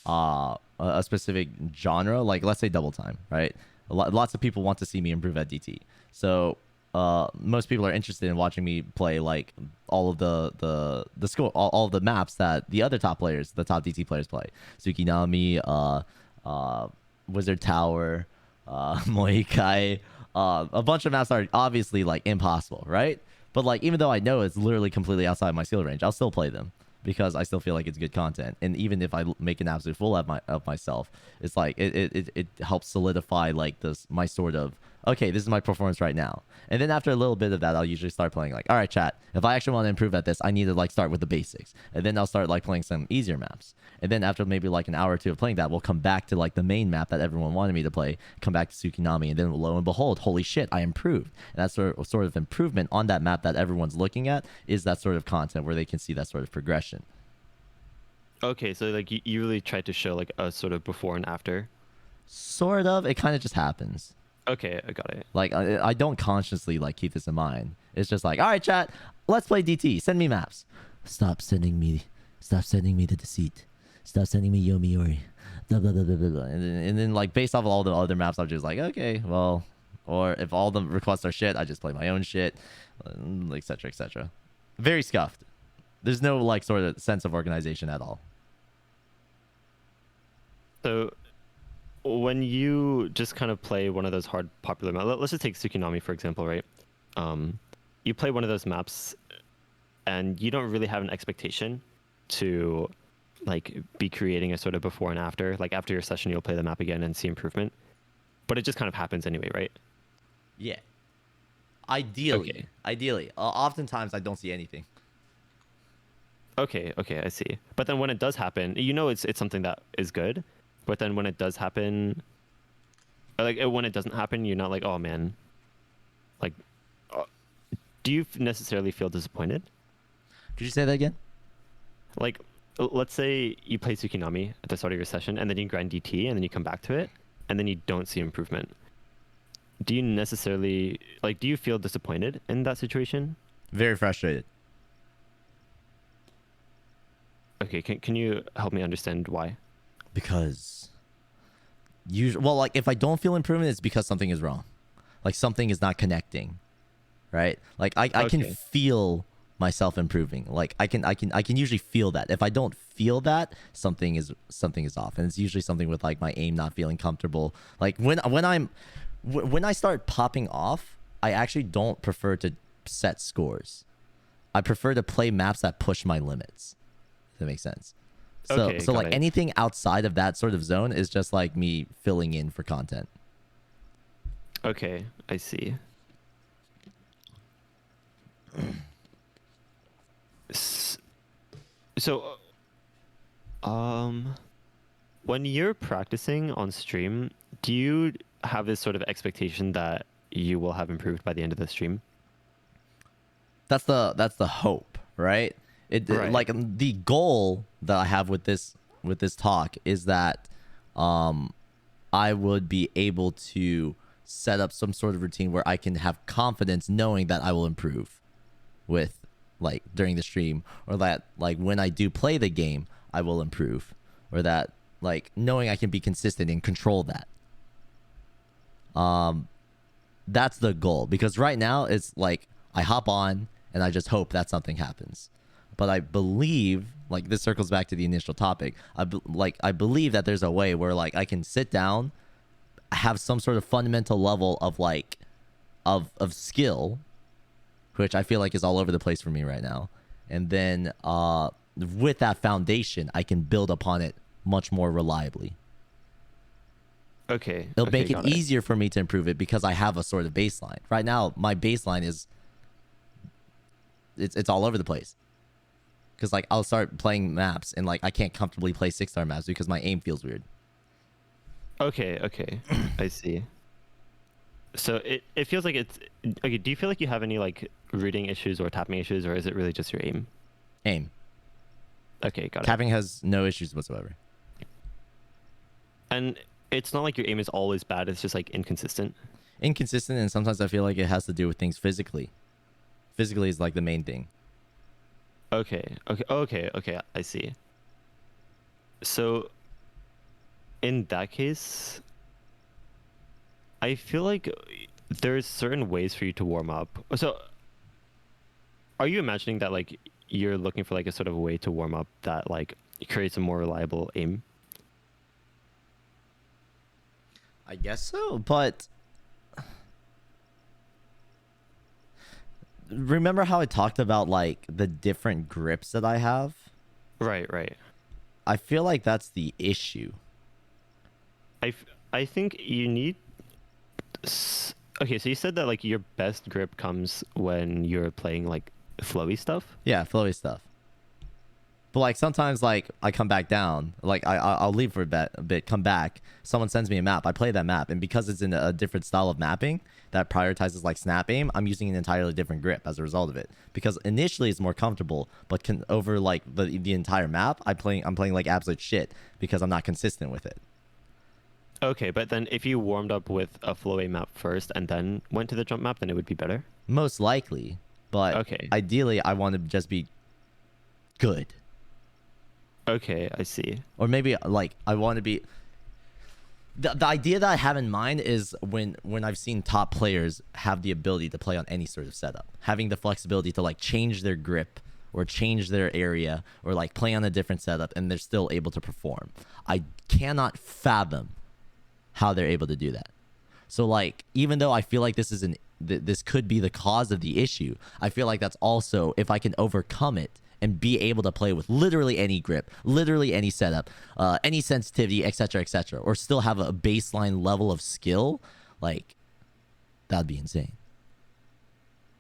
a specific genre, like let's say double time, right? Lots of people want to see me improve at DT. So most people are interested in watching me play like all of the score, all of the maps that the other top players, the top DT players play. Tsukinami, Wizard Tower, Moikai, a bunch of maps are obviously like impossible, right? But like even though I know it's literally completely outside my skill range, I'll still play them because I still feel like it's good content. And even if I make an absolute fool of myself, it's like it helps solidify like this my sort of okay, this is my performance right now. And then after a little bit of that, I'll usually start playing like, all right, chat, if I actually want to improve at this, I need to like start with the basics. And then I'll start like playing some easier maps. And then after maybe like an hour or two of playing that, we'll come back to like the main map that everyone wanted me to play, come back to Tsukinami, and then lo and behold, holy shit, I improved. And that sort of improvement on that map that everyone's looking at is that sort of content where they can see that sort of progression. Okay, so like you really tried to show like a sort of before and after. Sort of. It kind of just happens. Okay, I got it. Like I don't consciously like keep this in mind. It's just like, all right, chat, let's play DT. Send me maps. Stop sending me the deceit. Stop sending me Yomiuri. Blah blah blah blah blah. And then like based off of all the other maps, I'm just like, okay, well, Or if all the requests are shit, I just play my own shit, etc., etc. Very scuffed. There's no like sort of sense of organization at all. So when you just kind of play one of those hard popular maps, let's just take Tsukinami for example, right? You play one of those maps and you don't really have an expectation to like be creating a sort of before and after. Like after your session, you'll play the map again and see improvement. But it just kind of happens anyway, right? Yeah. Ideally. Okay. Ideally. Oftentimes I don't see anything. Okay, I see. But then when it does happen, you know it's something that is good. But then when it does happen, like when it doesn't happen, you're not like, oh man. Like, do you necessarily feel disappointed? Could you say that again? Like, let's say you play Tsukinami at the start of your session, and then you grind DT, and then you come back to it, and then you don't see improvement. Do you necessarily like? Do you feel disappointed in that situation? Very frustrated. Okay, can you help me understand why? Because well, like if I don't feel improvement, it's because something is wrong. Like something is not connecting, right? Like I can Okay. feel myself improving. Like I can usually feel that. If I don't feel that, something is off, and it's usually something with like my aim not feeling comfortable. Like when I start popping off, I actually don't prefer to set scores. I prefer to play maps that push my limits. If that makes sense. So Okay, so got like it. anything outside of that sort of zone is just like me filling in for content. Okay, I see. S- So, when you're practicing on stream, do you have this sort of expectation that you will have improved by the end of the stream? That's the hope, right? Right. Like the goal that I have with this talk is that I would be able to set up some sort of routine where I can have confidence knowing that I will improve with like during the stream, or that like when I do play the game I will improve, or that like knowing I can be consistent and control that. That's the goal, because right now it's like I hop on and I just hope that something happens. But I believe, like this circles back to the initial topic, I believe that there's a way where like I can sit down, have some sort of fundamental level of like of skill, which I feel like is all over the place for me right now, and then with that foundation I can build upon it much more reliably. Okay. It'll Okay, make it got easier for me to improve it because I have a sort of baseline. Right now, my baseline is it's all over the place. Because like I'll start playing maps and like I can't comfortably play 6-star maps because my aim feels weird. Okay. I see. So it feels like it's okay. Do you feel like you have any like reading issues or tapping issues, or is it really just your aim? Aim. Okay, got it. Tapping has no issues whatsoever. And it's not like your aim is always bad. It's just like inconsistent. Inconsistent, and sometimes I feel like it has to do with things physically. Physically is like the main thing. Okay. I see. So, in that case, I feel like there's certain ways for you to warm up. So, are you imagining that like you're looking for like a sort of way to warm up that like creates a more reliable aim? I guess so, but remember how I talked about like the different grips that I have? Right. I feel like that's the issue. I think you need. Okay, so you said that like your best grip comes when you're playing like flowy stuff. Yeah, flowy stuff. But like sometimes like I come back down, like I'll leave for a bit, come back. Someone sends me a map, I play that map, and because it's in a different style of mapping that prioritizes like snap aim, I'm using an entirely different grip as a result of it. Because initially it's more comfortable, but can over like the entire map, I'm playing like absolute shit because I'm not consistent with it. Okay, but then if you warmed up with a flowy map first and then went to the jump map, then it would be better. Most likely, but Okay. ideally I want to just be good. Okay, I see. Or maybe like I want to be the idea that I have in mind is when I've seen top players have the ability to play on any sort of setup, having the flexibility to like change their grip or change their area or like play on a different setup and they're still able to perform. I cannot fathom how they're able to do that. So like, even though I feel like this could be the cause of the issue, I feel like that's also, if I can overcome it and be able to play with literally any grip, literally any setup, any sensitivity, etc., or still have a baseline level of skill, like, that'd be insane.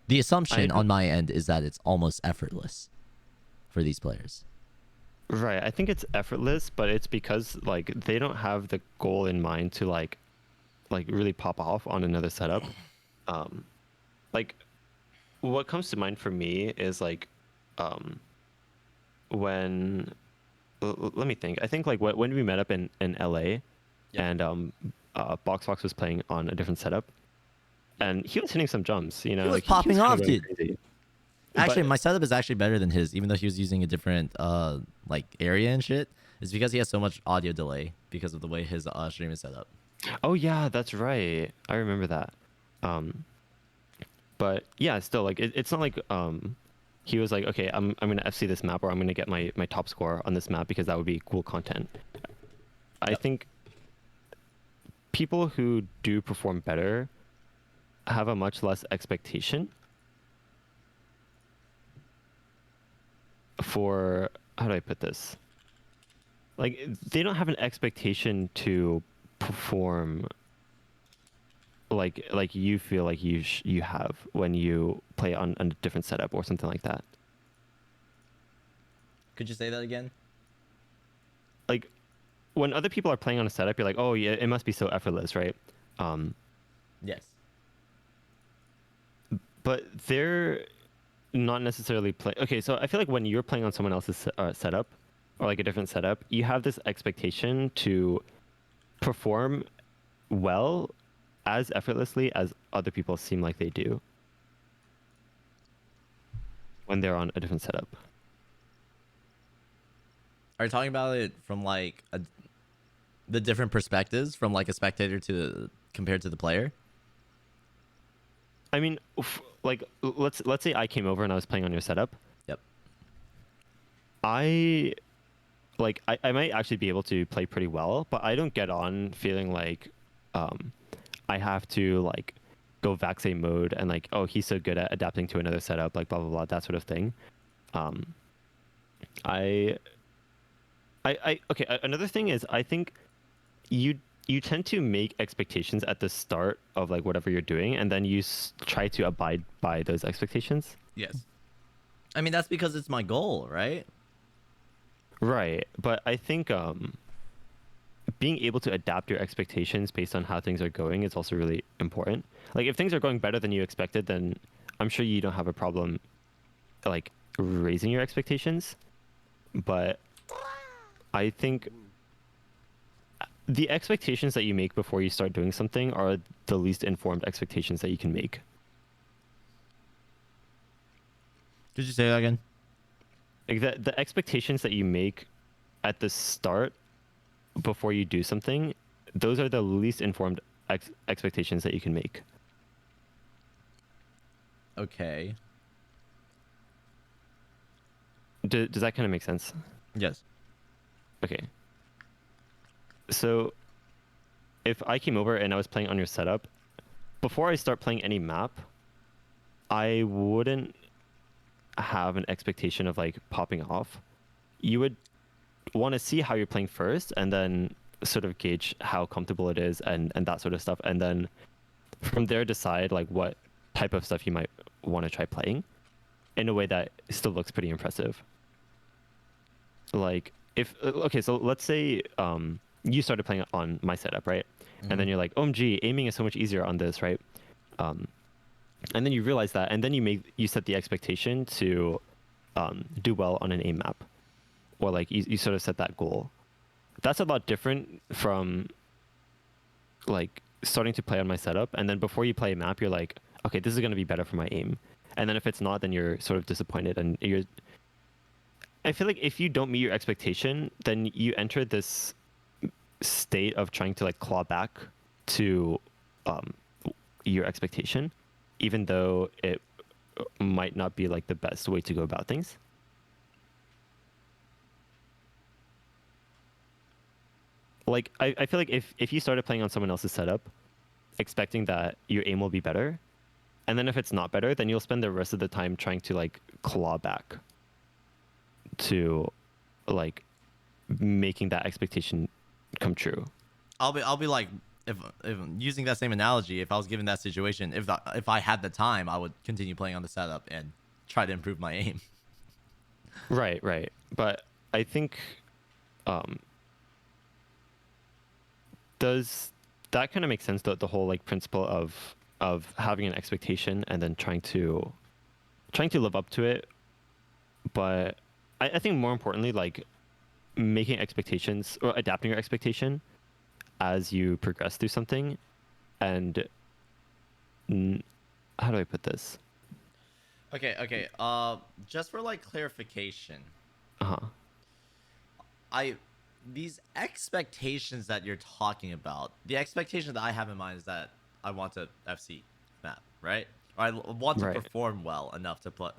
The assumption on my end is that it's almost effortless for these players. Right. I think it's effortless, but it's because like they don't have the goal in mind to like really pop off on another setup. Like what comes to mind for me is like when let me think. I think like when we met up in LA, and Box Fox was playing on a different setup, and he was hitting some jumps. You know, He was like, popping kinda off, going dude. crazy. Actually, But- my setup is actually better than his, even though he was using a different like area and shit. It's because he has so much audio delay because of the way his stream is set up. Oh yeah, that's right. I remember that. But yeah, still like it's not like he was like, okay, I'm gonna FC this map or I'm gonna get my top score on this map because that would be cool content. I think people who do perform better have a much less expectation for, how do I put this? Like they don't have an expectation to perform like you feel like you have when you play on a different setup or something like that. Could you say that again? Like when other people are playing on a setup, you're like, oh yeah, it must be so effortless, right? Yes. But they're not necessarily play. Okay, so I feel like when you're playing on someone else's setup or like a different setup, you have this expectation to perform well as effortlessly as other people seem like they do when they're on a different setup. Are you talking about it from like the different perspectives from like a spectator to compared to the player? I mean, like let's say I came over and I was playing on your setup. Yep. I might actually be able to play pretty well, but I don't get on feeling like I have to like go Vaxe mode and like, oh, he's so good at adapting to another setup, like blah blah blah, that sort of thing. Okay. Another thing is, I think you tend to make expectations at the start of like whatever you're doing, and then you try to abide by those expectations. Yes. I mean, that's because it's my goal, right? Right, but I think being able to adapt your expectations based on how things are going is also really important. Like if things are going better than you expected, then I'm sure you don't have a problem like raising your expectations. But I think the expectations that you make before you start doing something are the least informed expectations that you can make. Could you say that again? Like the expectations that you make at the start before you do something, those are the least informed expectations that you can make. Okay. Does that kind of make sense? Yes. Okay. So if I came over and I was playing on your setup, before I start playing any map, I wouldn't have an expectation of like popping off. You would want to see how you're playing first and then sort of gauge how comfortable it is and that sort of stuff. And then from there decide like what type of stuff you might want to try playing in a way that still looks pretty impressive. Like if, okay, so let's say you started playing on my setup, right? And then you're like, OMG, aiming is so much easier on this, right? And then you realize that, and then you set the expectation to do well on an aim map, or like you sort of set that goal. That's a lot different from like starting to play on my setup, and then before you play a map, you're like, okay, this is going to be better for my aim, and then if it's not, then you're sort of disappointed, and I feel like if you don't meet your expectation, then you enter this state of trying to like claw back to um, your expectation, even though it might not be like the best way to go about things. Like I feel like if you started playing on someone else's setup, expecting that your aim will be better, and then if it's not better, then you'll spend the rest of the time trying to like claw back to like making that expectation come true. I'll be like, if using that same analogy, if I was given that situation, if I had the time, I would continue playing on the setup and try to improve my aim. Right. But I think does that kind of make sense, the whole like principle of having an expectation and then trying to live up to it, but I think more importantly, like making expectations or adapting your expectation as you progress through something. And how do I put this? Okay. Just for like clarification, Uh-huh. These expectations that you're talking about, the expectation that I have in mind is that I want to FC map, right? Or I want to Right. perform well enough to play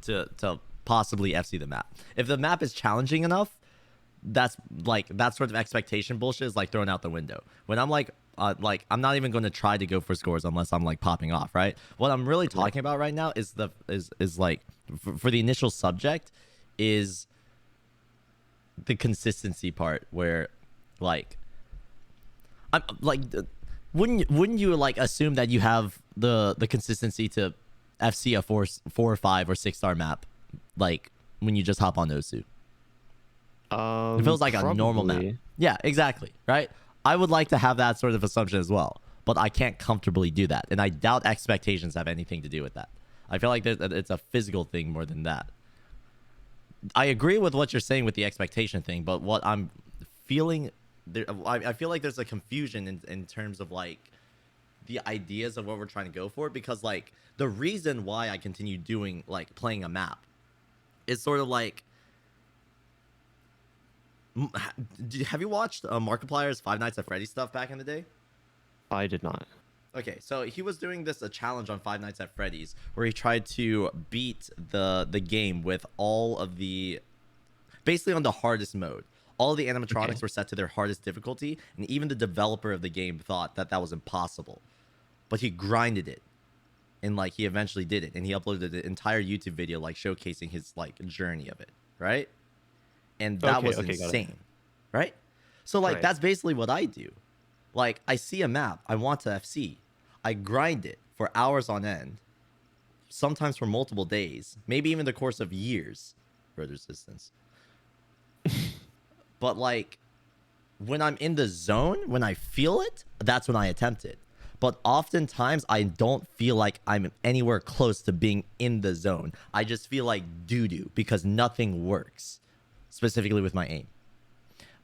to possibly FC the map. If the map is challenging enough, that's like that sort of expectation bullshit is like thrown out the window. When I'm like I'm not even going to try to go for scores unless I'm like popping off, right? What I'm really talking about right now is like for the initial subject is the consistency part, where like I'm like wouldn't you like assume that you have the consistency to FC a 4 or 5 or 6-star map, like when you just hop on Osu? It feels like a normal map. Probably. Yeah, exactly. Right. I would like to have that sort of assumption as well, but I can't comfortably do that, and I doubt expectations have anything to do with that. I feel like it's a physical thing more than that. I agree with what you're saying with the expectation thing, but what I'm feeling there, I feel like there's a confusion in terms of like the ideas of what we're trying to go for, because like the reason why I continue doing like playing a map is sort of like, have you watched Markiplier's Five Nights at Freddy's stuff back in the day? I did not. Okay, so he was doing a challenge on Five Nights at Freddy's where he tried to beat the game with all of the, basically on the hardest mode. All of the animatronics were set to their hardest difficulty, and even the developer of the game thought that was impossible. But he grinded it, and like he eventually did it, and he uploaded an entire YouTube video like showcasing his like journey of it, right? And that was insane, right? So like that's basically what I do. Like, I see a map, I want to FC. I grind it for hours on end, sometimes for multiple days, maybe even the course of years. Road resistance. But, like, when I'm in the zone, when I feel it, that's when I attempt it. But oftentimes, I don't feel like I'm anywhere close to being in the zone. I just feel like doo-doo because nothing works, specifically with my aim.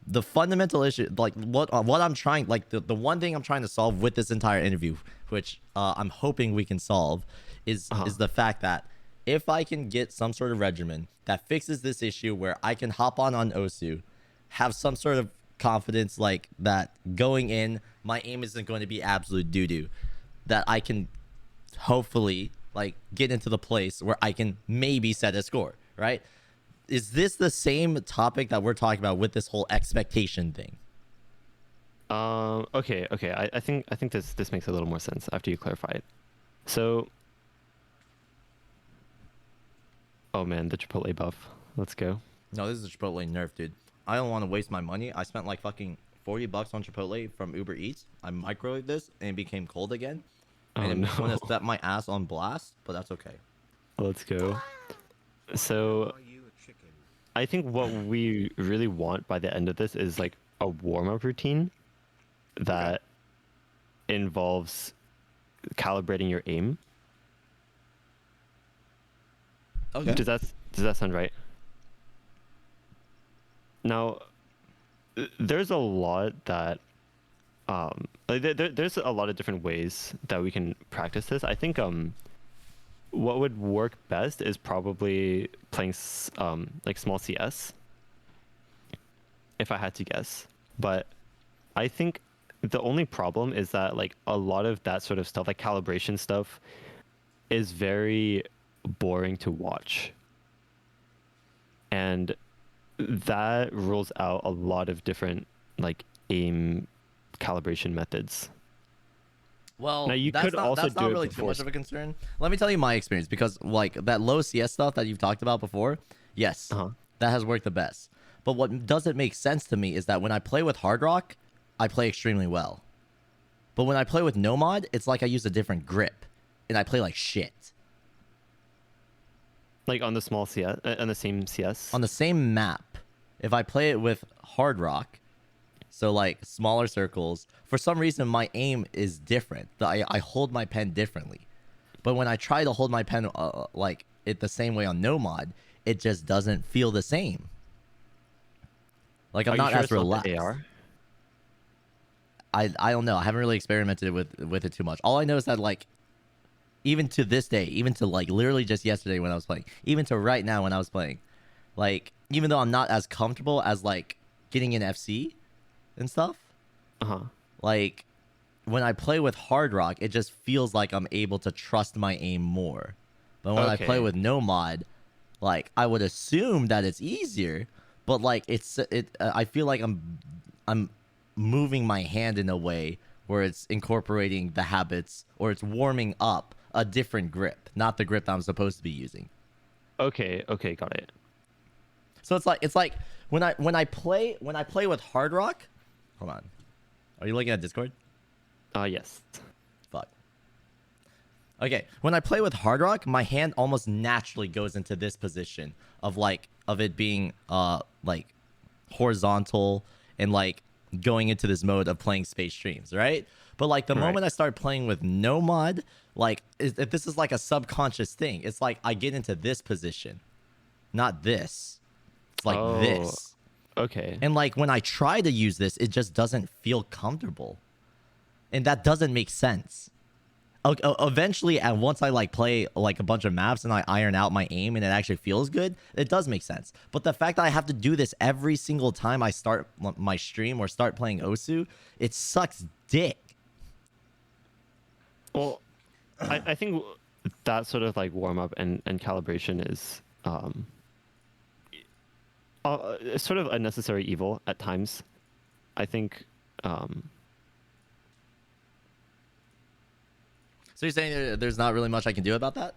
The fundamental issue, like what I'm trying, like the one thing I'm trying to solve with this entire interview, which I'm hoping we can solve, is the fact that if I can get some sort of regimen that fixes this issue where I can hop on Osu, have some sort of confidence like that going in, my aim isn't going to be absolute doo-doo, that I can hopefully like get into the place where I can maybe set a score, right? Is this the same topic that we're talking about with this whole expectation thing? Okay. I think this makes a little more sense after you clarify it. So, oh man, the Chipotle buff. Let's go. No, this is a Chipotle nerf, dude. I don't want to waste my money. I spent like fucking $40 on Chipotle from Uber Eats. I microwaved this and it became cold again. And Oh I'm going no. to set my ass on blast, but that's okay. Let's go. So, Are you a chicken? I think what we really want by the end of this is like a warm-up routine that involves calibrating your aim. Okay. Does that sound right? Now, there's a lot that there's a lot of different ways that we can practice this. I think what would work best is probably playing like small CS, if I had to guess. But I think the only problem is that like a lot of that sort of stuff, like calibration stuff, is very boring to watch. And that rules out a lot of different like aim calibration methods. Well, Now you could also that's do not it really too before much of a concern. Let me tell you my experience, because like that low CS stuff that you've talked about before, yes, Uh-huh. that has worked the best. But what doesn't make sense to me is that when I play with Hard Rock, I play extremely well. But when I play with Nomad, it's like I use a different grip, and I play like shit. Like on the small CS, on the same CS. On the same map, if I play it with Hard Rock, so like smaller circles, for some reason my aim is different. I hold my pen differently. But when I try to hold my pen like it the same way on Nomad, it just doesn't feel the same. Like I'm Are you not sure as it's not relaxed. the AR? I don't know. I haven't really experimented with it too much. All I know is that like even to this day, even to like literally just yesterday when I was playing, even to right now when I was playing, like even though I'm not as comfortable as like getting an FC and stuff, Uh-huh. like when I play with Hard Rock, it just feels like I'm able to trust my aim more. But when I play Okay. with Nomad, like I would assume that it's easier, but like I feel like I'm moving my hand in a way where it's incorporating the habits, or it's warming up a different grip, not the grip that I'm supposed to be using. Okay, got it. So it's like when I play with Hard Rock. Hold on, are you looking at Discord? Yes. Fuck. Okay, when I play with Hard Rock, my hand almost naturally goes into this position of it being like horizontal and like going into this mode of playing space streams, right? But like the Right. moment I start playing with Nomad, like if this is like a subconscious thing, it's like I get into this position, not this. It's like Oh. this. Okay. And like when I try to use this, it just doesn't feel comfortable. And that doesn't make sense. Eventually, and once I like play like a bunch of maps and I iron out my aim and it actually feels good, it does make sense. But the fact that I have to do this every single time I start my stream or start playing Osu, it sucks dick. Well, I think that sort of like warm up and calibration is sort of a necessary evil at times. I think So you're saying there's not really much I can do about that?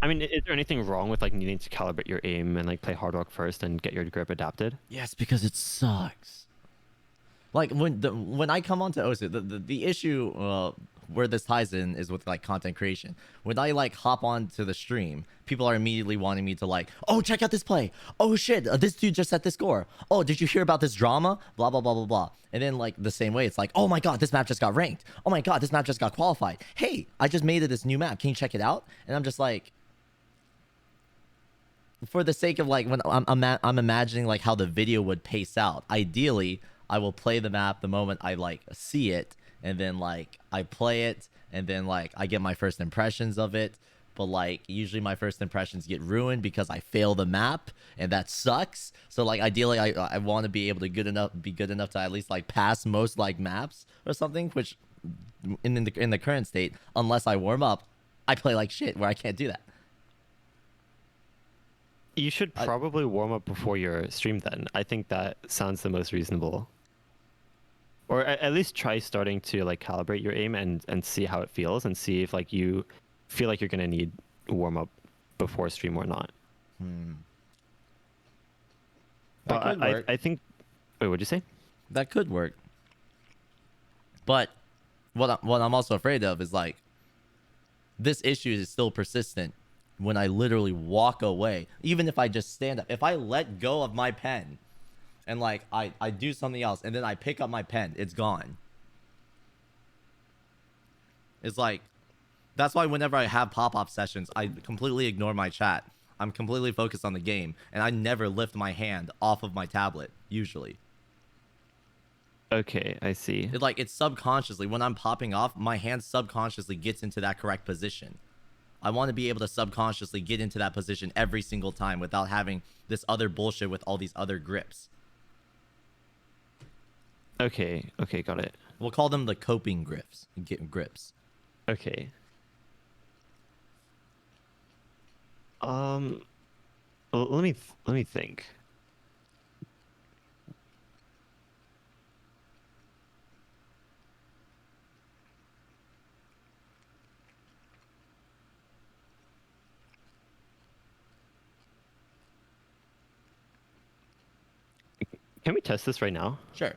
I mean, is there anything wrong with like needing to calibrate your aim and like play Hard Rock first and get your grip adapted? Yes, because it sucks. Like when I come onto Osu, the issue where this ties in is with like content creation. When I like hop onto the stream, people are immediately wanting me to like, oh, check out this play. Oh shit, this dude just set this score. Oh, did you hear about this drama? Blah blah blah blah blah. And then like the same way, it's like, oh my god, this map just got ranked. Oh my god, this map just got qualified. Hey, I just made it this new map. Can you check it out? And I'm just like, for the sake of like when I'm imagining like how the video would pace out. Ideally, I will play the map the moment I like see it, and then like I play it, and then like I get my first impressions of it. But like usually my first impressions get ruined because I fail the map, and that sucks. So like ideally I want to be able to be good enough to at least like pass most like maps or something, which in the current state, unless I warm up, I play like shit where I can't do that. You should probably warm up before your stream then. I think that sounds the most reasonable. Or at least try starting to like calibrate your aim and see how it feels and see if like you feel like you're gonna need warm up before stream or not. That could work. I think. Wait, what'd you say? That could work. But what I'm also afraid of is like this issue is still persistent when I literally walk away. Even if I just stand up, if I let go of my pen and like I do something else and then I pick up my pen, it's gone. It's like, that's why whenever I have pop-up sessions, I completely ignore my chat. I'm completely focused on the game, and I never lift my hand off of my tablet, usually. Okay, I see. It's subconsciously, when I'm popping off, my hand subconsciously gets into that correct position. I want to be able to subconsciously get into that position every single time without having this other bullshit with all these other grips. Okay, okay, got it. We'll call them the coping grips. Okay. Um, let me think. Can we test this right now? Sure.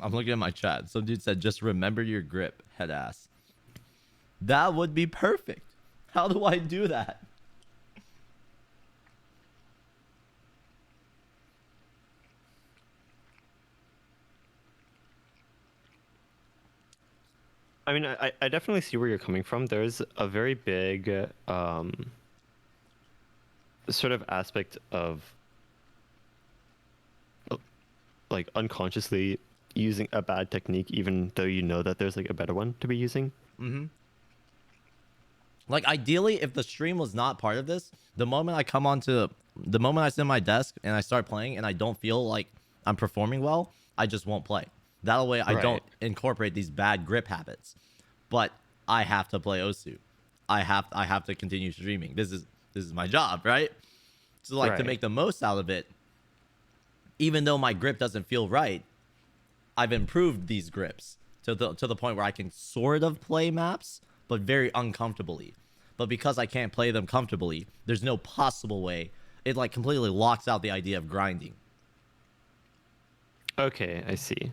I'm looking at my chat. Some dude said, just remember your grip, head ass. That would be perfect. How do I do that? I mean, I definitely see where you're coming from. There's a very big sort of aspect of like unconsciously using a bad technique, even though you know that there's like a better one to be using. Mm-hmm. Like, ideally, if the stream was not part of this, the moment I sit at my desk and I start playing and I don't feel like I'm performing well, I just won't play. That way, I don't Right. incorporate these bad grip habits. But I have to play Osu. I have to continue streaming. This is my job, right? So, like, to Right. make the most out of it, even though my grip doesn't feel right, I've improved these grips to the point where I can sort of play maps, but very uncomfortably. But because I can't play them comfortably, there's no possible way. It like completely locks out the idea of grinding. Okay, I see.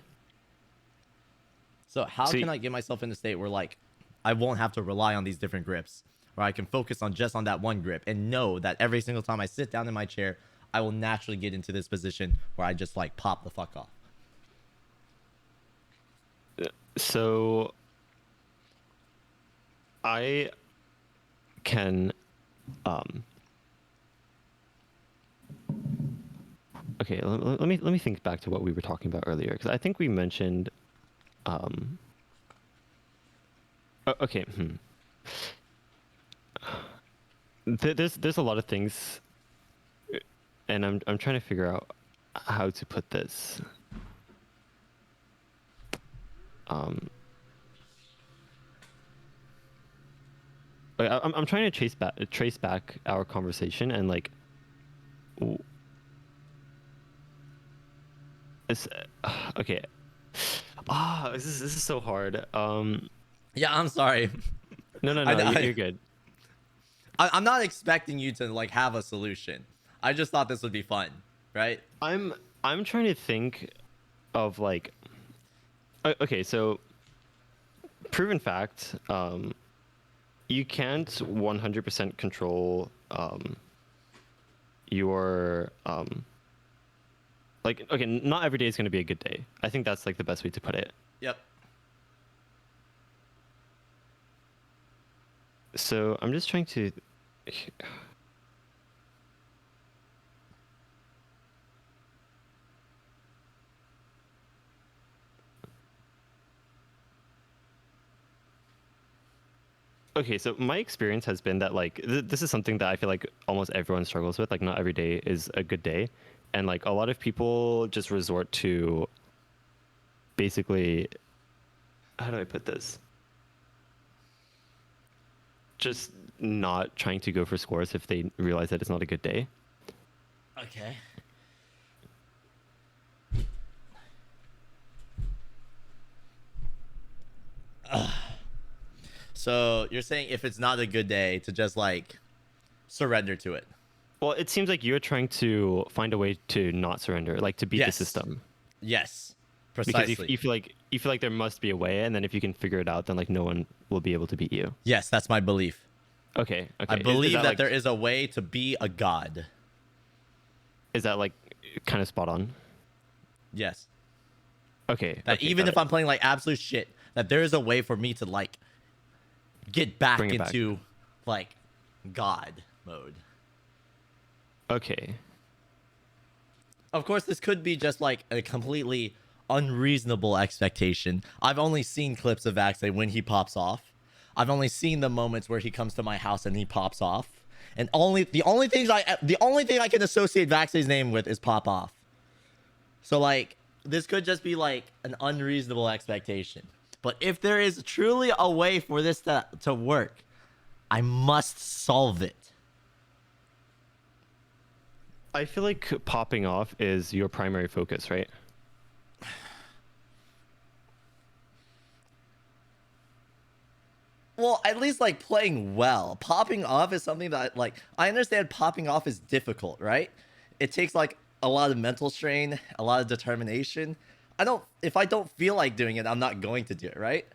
So how So can I get myself in a state where like I won't have to rely on these different grips, where I can focus on just on that one grip and know that every single time I sit down in my chair, I will naturally get into this position where I just like pop the fuck off. so I can okay, let me think back to what we were talking about earlier, because I think we mentioned okay, there's a lot of things, and I'm trying to figure out how to put this. I'm trying to trace back our conversation, and like w- it's okay. This is so hard. Yeah, I'm sorry. No, no, I, no, I, you're good. I'm not expecting you to like have a solution. I just thought this would be fun, right? I'm trying to think of like okay, so proven fact, you can't 100% control your like okay, not every day is going to be a good day. I think that's like the best way to put it. Yep. So I'm just trying to okay, so my experience has been that like this is something that I feel like almost everyone struggles with. Like not every day is a good day, and like a lot of people just resort to basically, how do I put this? Just not trying to go for scores if they realize that it's not a good day. Okay. So you're saying if it's not a good day to just like surrender to it. Well, it seems like you're trying to find a way to not surrender, like to beat the Yes. system. Yes. Because Precisely. you feel like there must be a way, and then if you can figure it out, then like no one will be able to beat you. Yes, that's my belief. Okay, okay. I believe that like, there is a way to be a god. Is that like kind of spot on? Yes. Okay. That okay, even got if it. I'm playing like absolute shit, that there is a way for me to like get back Bring it back. into like god mode. Okay. Of course, this could be just like a completely unreasonable expectation. I've only seen clips of Axe when he pops off. I've only seen the moments where he comes to my house and he pops off. And the only thing I can associate Vax's name with is pop off. So like this could just be like an unreasonable expectation. But if there is truly a way for this to work, I must solve it. I feel like popping off is your primary focus, right? Well, at least like playing well. Popping off is something that like I understand popping off is difficult, right? It takes like a lot of mental strain, a lot of determination. If I don't feel like doing it, I'm not going to do it, right?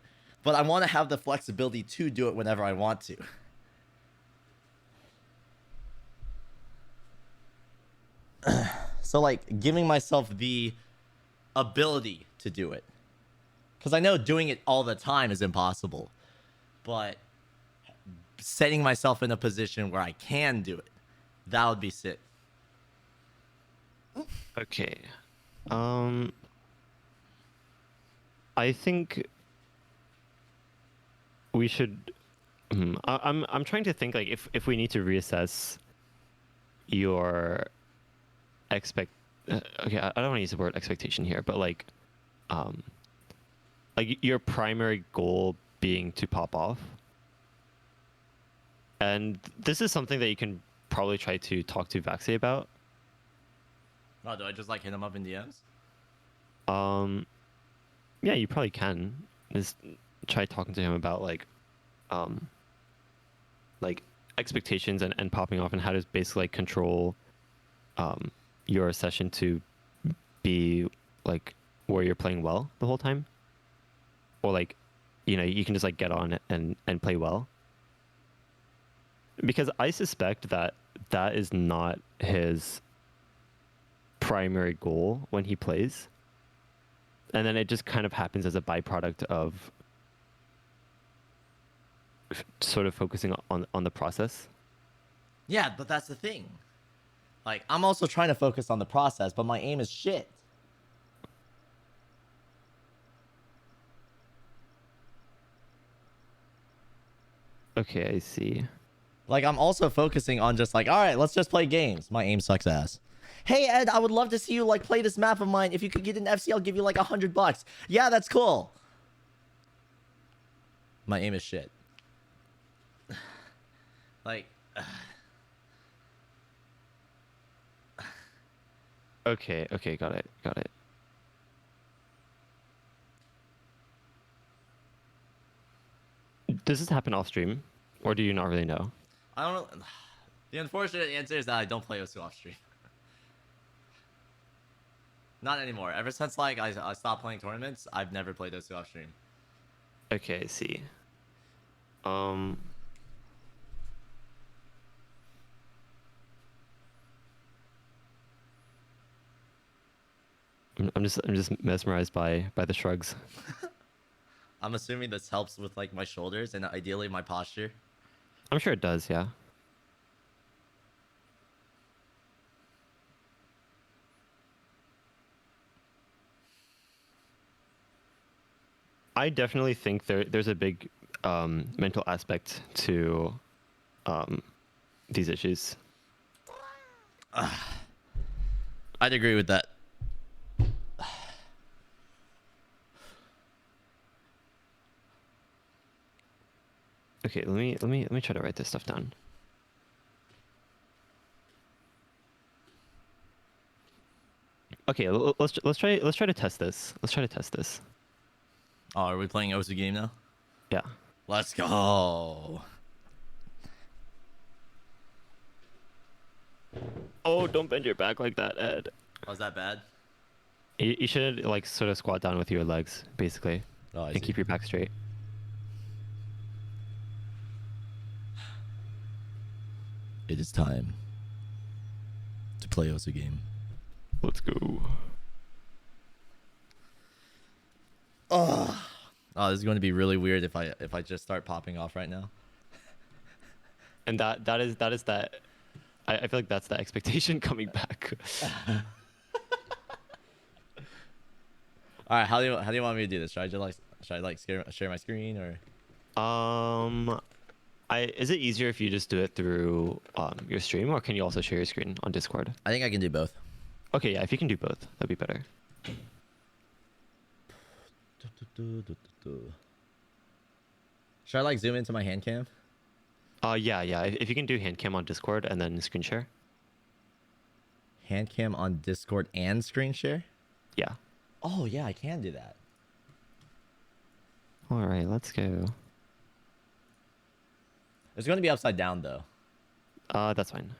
But I want to have the flexibility to do it whenever I want to. So like giving myself the ability to do it. Cuz I know doing it all the time is impossible. But setting myself in a position where I can do it, that would be sick. Okay. I think we should. I'm trying to think like if we need to reassess your okay, I don't want to use the word expectation here, but like your primary goal being to pop off. And this is something that you can probably try to talk to Vaxi about. Oh, do I just like hit him up in DMs? Yeah, you probably can. Just try talking to him about like expectations and popping off and how to basically like control your session to be like where you're playing well the whole time. Or like, you can just like get on and play well. Because I suspect that that is not his primary goal when he plays. And then it just kind of happens as a byproduct of sort of focusing on the process. Yeah, but that's the thing. Like, I'm also trying to focus on the process, but my aim is shit. Okay, I see. Like, I'm also focusing on just like, all right, let's just play games. My aim sucks ass. Hey, Ed, I would love to see you like play this map of mine. If you could get an FC, I'll give you like $100. Yeah, that's cool. My aim is shit. Like, Okay, got it. Does this happen off stream? Or do you not really know? I don't know. The unfortunate answer is that I don't play Osu off stream. Not anymore. Ever since like I stopped playing tournaments, I've never played Osu off stream. Okay, I see. I'm just mesmerized by the shrugs. I'm assuming this helps with like my shoulders and ideally my posture. I'm sure it does, yeah. I definitely think there's a big mental aspect to these issues. I'd agree with that. Okay, let me try to write this stuff down. Okay, let's try to test this. Let's try to test this. Oh, are we playing Osu game now? Yeah. Let's go. Oh, don't bend your back like that, Ed. Was that bad? You should like sort of squat down with your legs, basically, Oh, I and see. keep your back straight. It is time to play Osu game. Let's go. Oh, this is going to be really weird if I just start popping off right now. And that is that. I feel like that's the expectation coming back. All right, how do you want me to do this? Should I share my screen or? Is it easier if you just do it through your stream, or can you also share your screen on Discord? I think I can do both. Okay, yeah, if you can do both, that'd be better. Should I like zoom into my hand cam? Yeah. If you can do hand cam on Discord and then screen share. Hand cam on Discord and screen share? Yeah. Oh yeah, I can do that. All right, let's go. It's going to be upside down though. That's fine.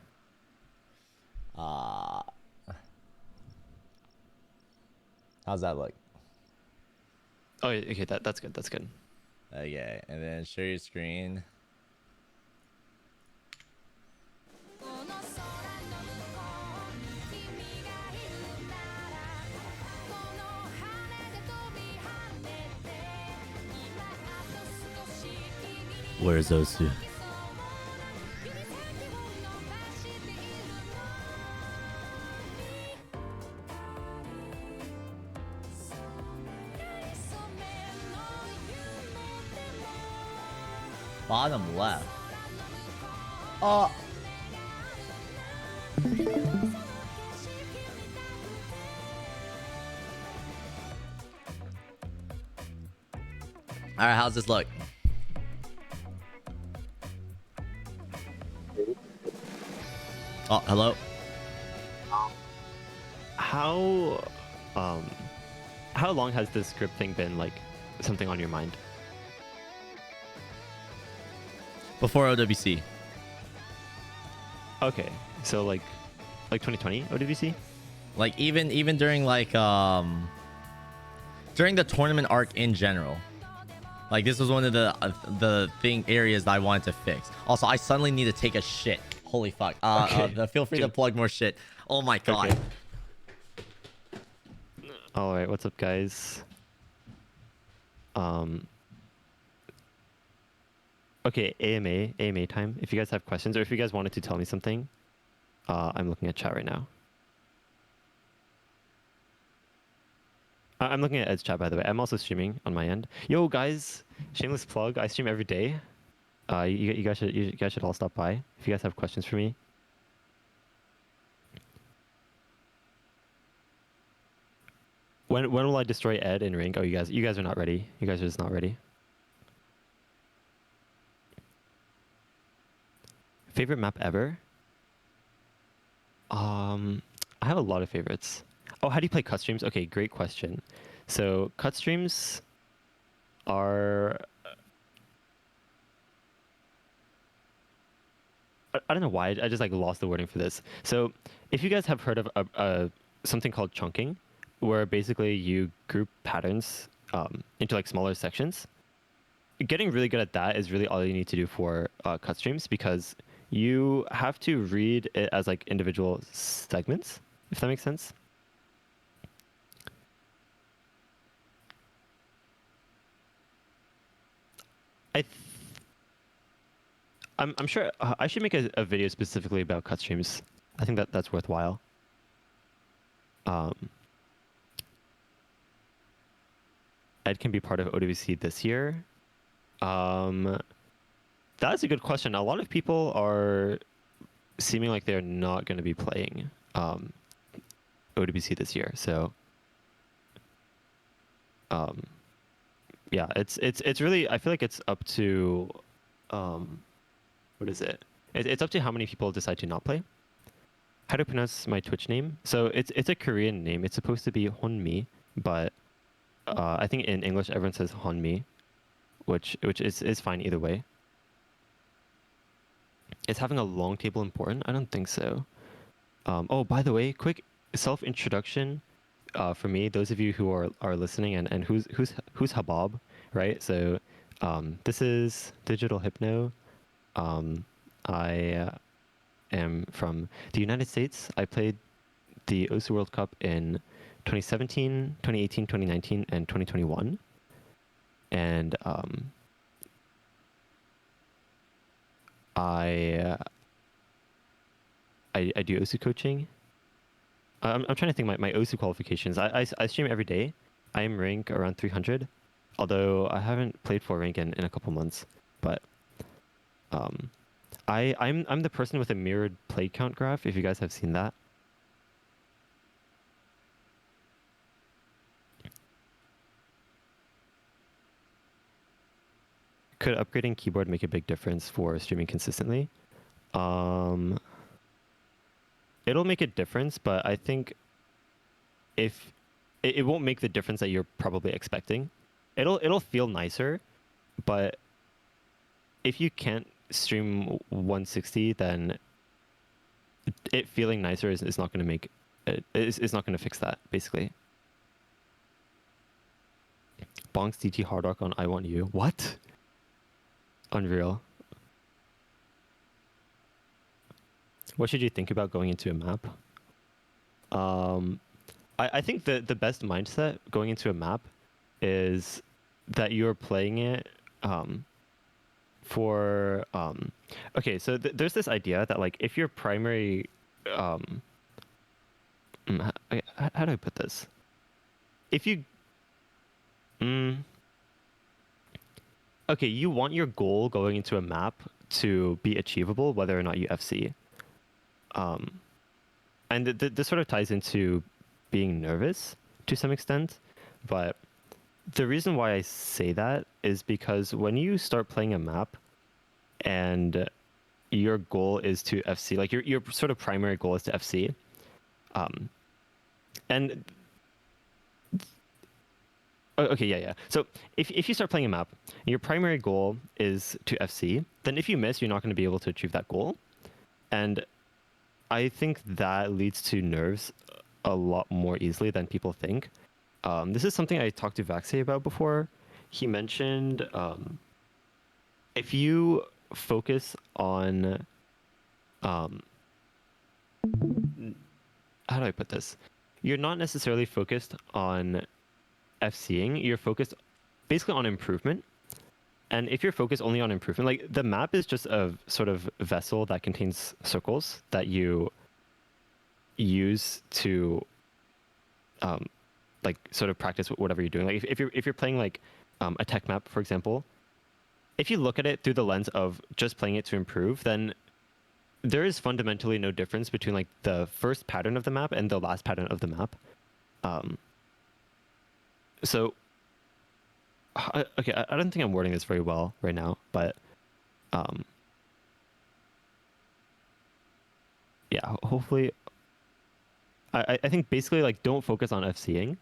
How's that look? Oh, okay, that's good. That's good. Okay, and then share your screen. Where's Osu? Bottom left. Oh. All right, how's this look? Oh, hello. How long has this script thing been like something on your mind? Before OWC. Okay, so like 2020 OWC? Like even during like during the tournament arc in general. Like this was one of the areas that I wanted to fix. Also, I suddenly need to take a shit. Holy fuck. Okay. Feel free to plug more shit. Oh my god. Okay. All right, what's up, guys? Okay, AMA time. If you guys have questions or if you guys wanted to tell me something, I'm looking at chat right now. I'm looking at Ed's chat, by the way. I'm also streaming on my end. Yo, guys, shameless plug. I stream every day. You guys should all stop by if you guys have questions for me. When will I destroy Ed in rank? Oh, you guys are not ready. You guys are just not ready. Favorite map ever? I have a lot of favorites. Oh, how do you play cut streams? Okay, great question. So cut streams are I don't know why I just like lost the wording for this. So if you guys have heard of something called chunking, where basically you group patterns into like smaller sections, getting really good at that is really all you need to do for cut streams, because you have to read it as like individual segments, if that makes sense. I'm sure I should make a video specifically about cut streams. I think that's worthwhile. Ed can be part of OWC this year. That's a good question. A lot of people are seeming like they're not going to be playing OWC this year. So, yeah, it's really, I feel like it's up to what is it? It's up to how many people decide to not play. How to pronounce my Twitch name? So it's a Korean name. It's supposed to be Honmi, but I think in English everyone says Honmi, which is fine either way. Is having a long table important? I don't think so. Oh, by the way, quick self-introduction for me. Those of you who are listening and who's Habab, right? So this is Digital Hypno. I am from the United States. I played the OSU World Cup in 2017, 2018, 2019, and 2021. And I do OSU coaching. I'm trying to think my OSU qualifications. I stream every day. I am rank around 300. Although I haven't played 4 rank in a couple months, but I'm the person with a mirrored play count graph. If you guys have seen that. Could upgrading keyboard make a big difference for streaming consistently? It'll make a difference, but I think if it won't make the difference that you're probably expecting. It'll feel nicer, but if you can't stream 160, then it feeling nicer is not going to make it's not going to fix that, basically. Bonks DT Hard Rock on I Want You. What? Unreal. What should you think about going into a map? I think the best mindset going into a map is that you're playing it for okay, so there's this idea that like if your primary how do I put this? If you okay, you want your goal going into a map to be achievable whether or not you FC. And this sort of ties into being nervous to some extent, but the reason why I say that is because when you start playing a map and your goal is to FC, like your sort of primary goal is to FC, and okay, yeah. So if you start playing a map and your primary goal is to FC, then if you miss, you're not going to be able to achieve that goal, and I think that leads to nerves a lot more easily than people think. This is something I talked to Vaxay about before. He mentioned if you focus on how do I put this? You're not necessarily focused on FCing. You're focused basically on improvement. And if you're focused only on improvement, like the map is just a sort of vessel that contains circles that you use to like sort of practice whatever you're doing. Like if you're playing like a tech map, for example, if you look at it through the lens of just playing it to improve, then there is fundamentally no difference between like the first pattern of the map and the last pattern of the map. So okay, I don't think I'm wording this very well right now, but yeah, hopefully I think basically like don't focus on FCing.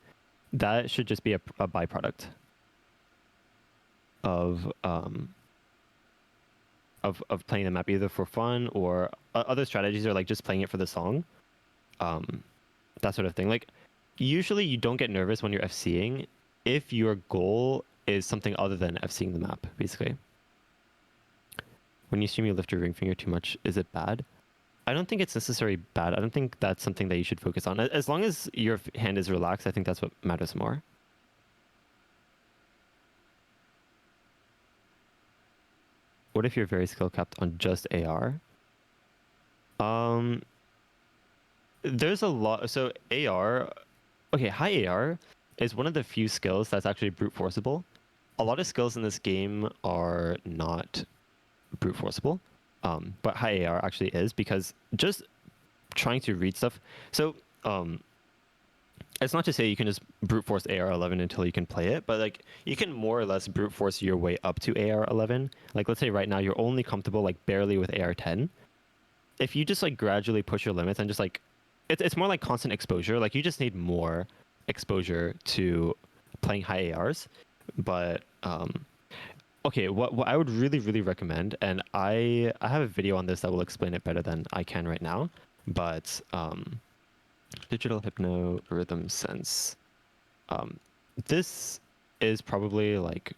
That should just be a byproduct of playing the map either for fun or other strategies, or like just playing it for the song, that sort of thing. Like usually you don't get nervous when you're FCing if your goal is something other than FCing the map, basically. When you stream, you lift your ring finger too much. Is it bad? I don't think it's necessarily bad. I don't think that's something that you should focus on. As long as your hand is relaxed, I think that's what matters more. What if you're very skill capped on just AR? There's a lot. So AR, okay, high AR is one of the few skills that's actually brute forceable. A lot of skills in this game are not brute forceable, but high AR actually is, because just trying to read stuff. So it's not to say you can just brute force AR 11 until you can play it, but like you can more or less brute force your way up to AR 11. Like let's say right now you're only comfortable like barely with AR 10. If you just like gradually push your limits and just like it's more like constant exposure. Like you just need more exposure to playing high ARs. But okay, what I would really recommend, and I have a video on this that will explain it better than I can right now, but digital hypno rhythm sense. This is probably like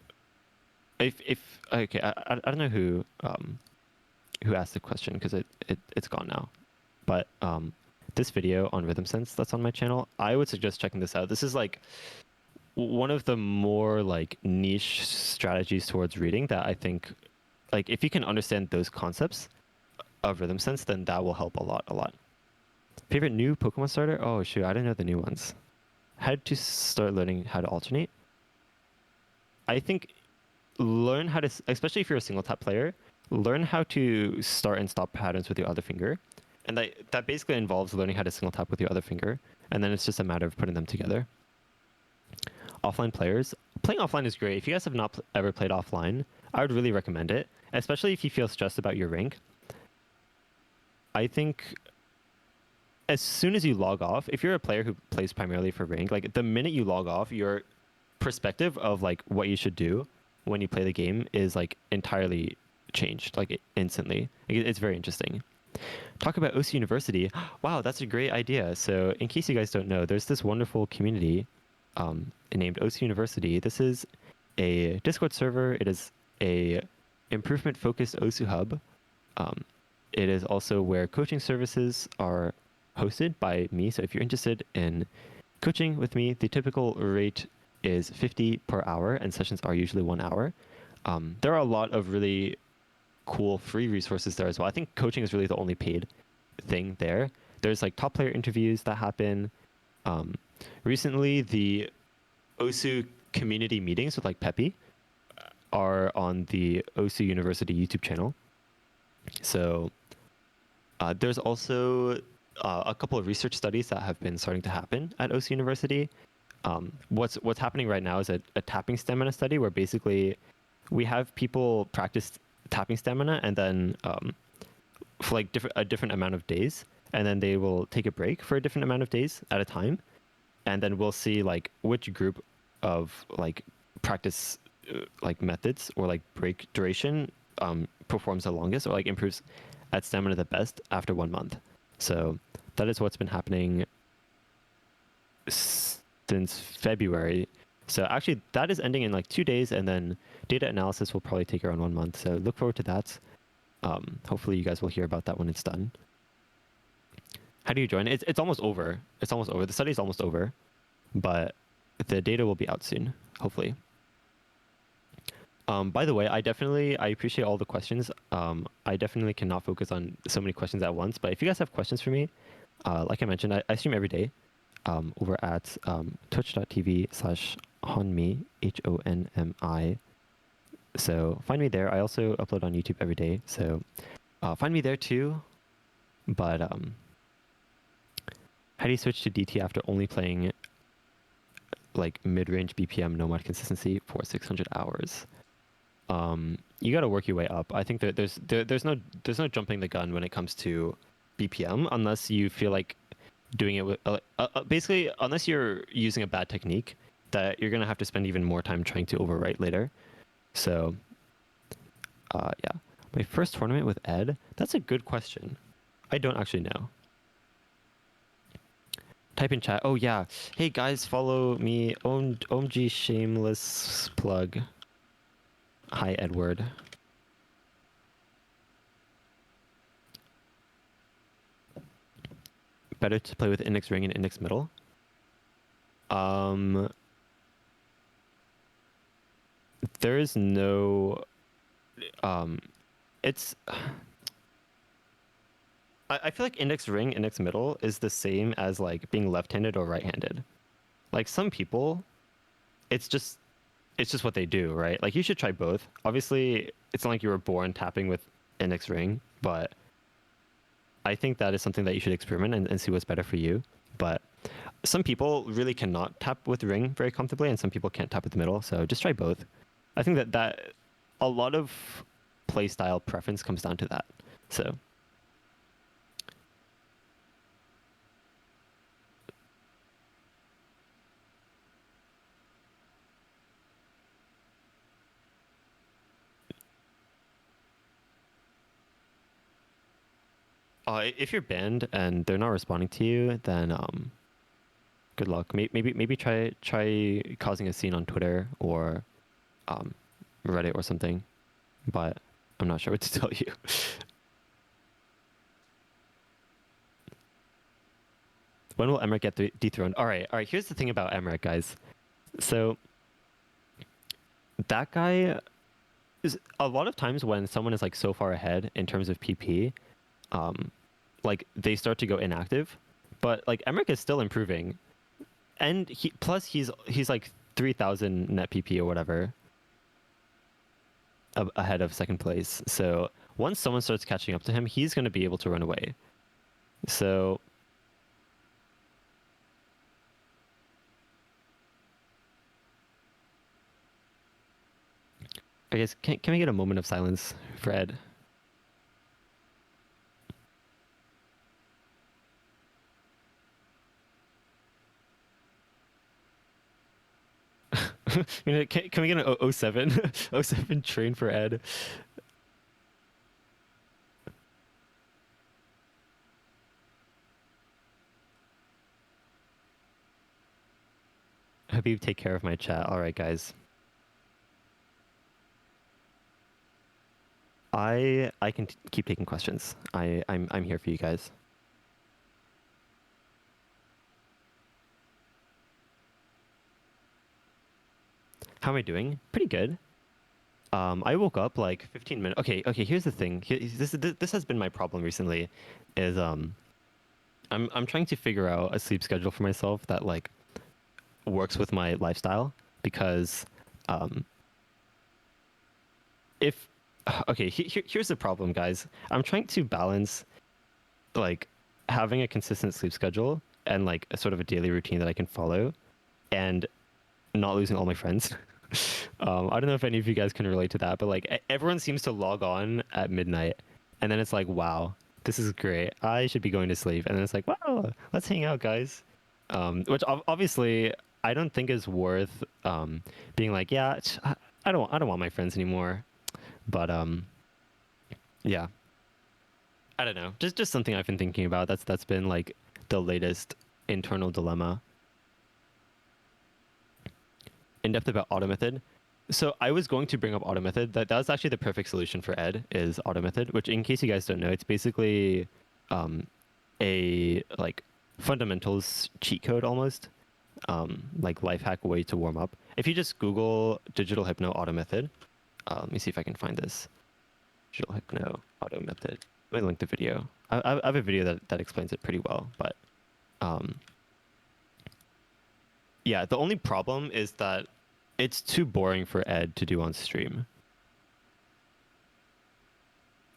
if okay, I don't know who asked the question because it's gone now, but this video on rhythm sense that's on my channel, I would suggest checking this out. This is like one of the more like niche strategies towards reading that I think, like if you can understand those concepts of rhythm sense, then that will help a lot. Favorite new Pokemon starter? Oh shoot, I didn't know the new ones. How to start learning how to alternate? I think learn how to, especially if you're a single tap player, learn how to start and stop patterns with your other finger. And that basically involves learning how to single tap with your other finger. And then it's just a matter of putting them together. Offline players, playing offline is great. If you guys have not ever played offline, I would really recommend it, especially if you feel stressed about your rank. I think as soon as you log off, if you're a player who plays primarily for rank, like the minute you log off, your perspective of like what you should do when you play the game is like entirely changed, like instantly. It's very interesting. Talk about OC University. Wow, that's a great idea. So in case you guys don't know, there's this wonderful community named OC University. This is a Discord server. It is a improvement-focused OSU hub. It is also where coaching services are hosted by me. So if you're interested in coaching with me, the typical rate is 50 per hour, and sessions are usually 1 hour. There are a lot of really cool free resources there as well. I think coaching is really the only paid thing there. There's like top player interviews that happen. Recently, the OSU community meetings with like Peppy are on the OSU University YouTube channel. So there's also a couple of research studies that have been starting to happen at OSU University. What's happening right now is a tapping stamina study where basically we have people practice tapping stamina and then for like a different amount of days, and then they will take a break for a different amount of days at a time, and then we'll see like which group of like practice like methods or like break duration performs the longest or like improves at stamina the best after 1 month. So that is what's been happening since February. So actually that is ending in like 2 days, and then data analysis will probably take around 1 month. So look forward to that. Hopefully you guys will hear about that when it's done. How do you join? It's almost over. It's almost over. The study is almost over, but the data will be out soon, hopefully. By the way, I appreciate all the questions. I definitely cannot focus on so many questions at once, but if you guys have questions for me, like I mentioned, I stream every day over at twitch.tv/honmi, HONMI. So find me there. I also upload on YouTube every day, so find me there too. But how do you switch to DT after only playing like mid-range BPM nomad consistency for 600 hours? You got to work your way up. I think that there's no jumping the gun when it comes to BPM unless you feel like doing it with basically unless you're using a bad technique that you're gonna have to spend even more time trying to overwrite later. So yeah, my first tournament with Ed, that's a good question. I don't actually know. Type in chat. Oh yeah, hey guys, follow me. OMG shameless plug. Hi Edward. Better to play with index ring and index middle. There is no it's I feel like index ring, index middle is the same as like being left-handed or right-handed. Like some people, it's just what they do, right? Like you should try both. Obviously, it's not like you were born tapping with index ring, but I think that is something that you should experiment and see what's better for you. But some people really cannot tap with ring very comfortably, and some people can't tap with the middle. So just try both. I think that a lot of play style preference comes down to that. So. If you're banned and they're not responding to you, then good luck. Maybe try causing a scene on Twitter or Reddit or something, but I'm not sure what to tell you. When will Emmerich get dethroned? All right. Here's the thing about Emmerich, guys. So that guy is a lot of times when someone is like so far ahead in terms of PP. Like they start to go inactive, but like Emmerich is still improving, and he's like 3,000 net PP or whatever. ahead of second place. So once someone starts catching up to him, he's going to be able to run away. So I guess can we get a moment of silence, Fred? Can we get an 07 07 train for Ed? Habib, take care of my chat. All right, guys. I can keep taking questions. I'm here for you guys. How am I doing? Pretty good. I woke up like 15 minutes. Okay. Here's the thing. This has been my problem recently, is I'm trying to figure out a sleep schedule for myself that like works with my lifestyle because if okay here's the problem, guys. I'm trying to balance like having a consistent sleep schedule and like a sort of a daily routine that I can follow and not losing all my friends. I don't know if any of you guys can relate to that, but like everyone seems to log on at midnight, and then it's like, wow, this is great. I should be going to sleep, and then it's like, wow, let's hang out, guys. Which obviously I don't think is worth being like, yeah, I don't want my friends anymore. But yeah, I don't know. Just something I've been thinking about. That's been like the latest internal dilemma. In depth about auto method. So I was going to bring up auto method. That's actually the perfect solution for Ed is auto method, which in case you guys don't know, it's basically a like fundamentals cheat code almost, like life hack way to warm up. If you just Google digital hypno auto method, let me see if I can find this. Digital hypno auto method. Let me link the video. I have a video that explains it pretty well, but yeah, the only problem is that it's too boring for Ed to do on stream.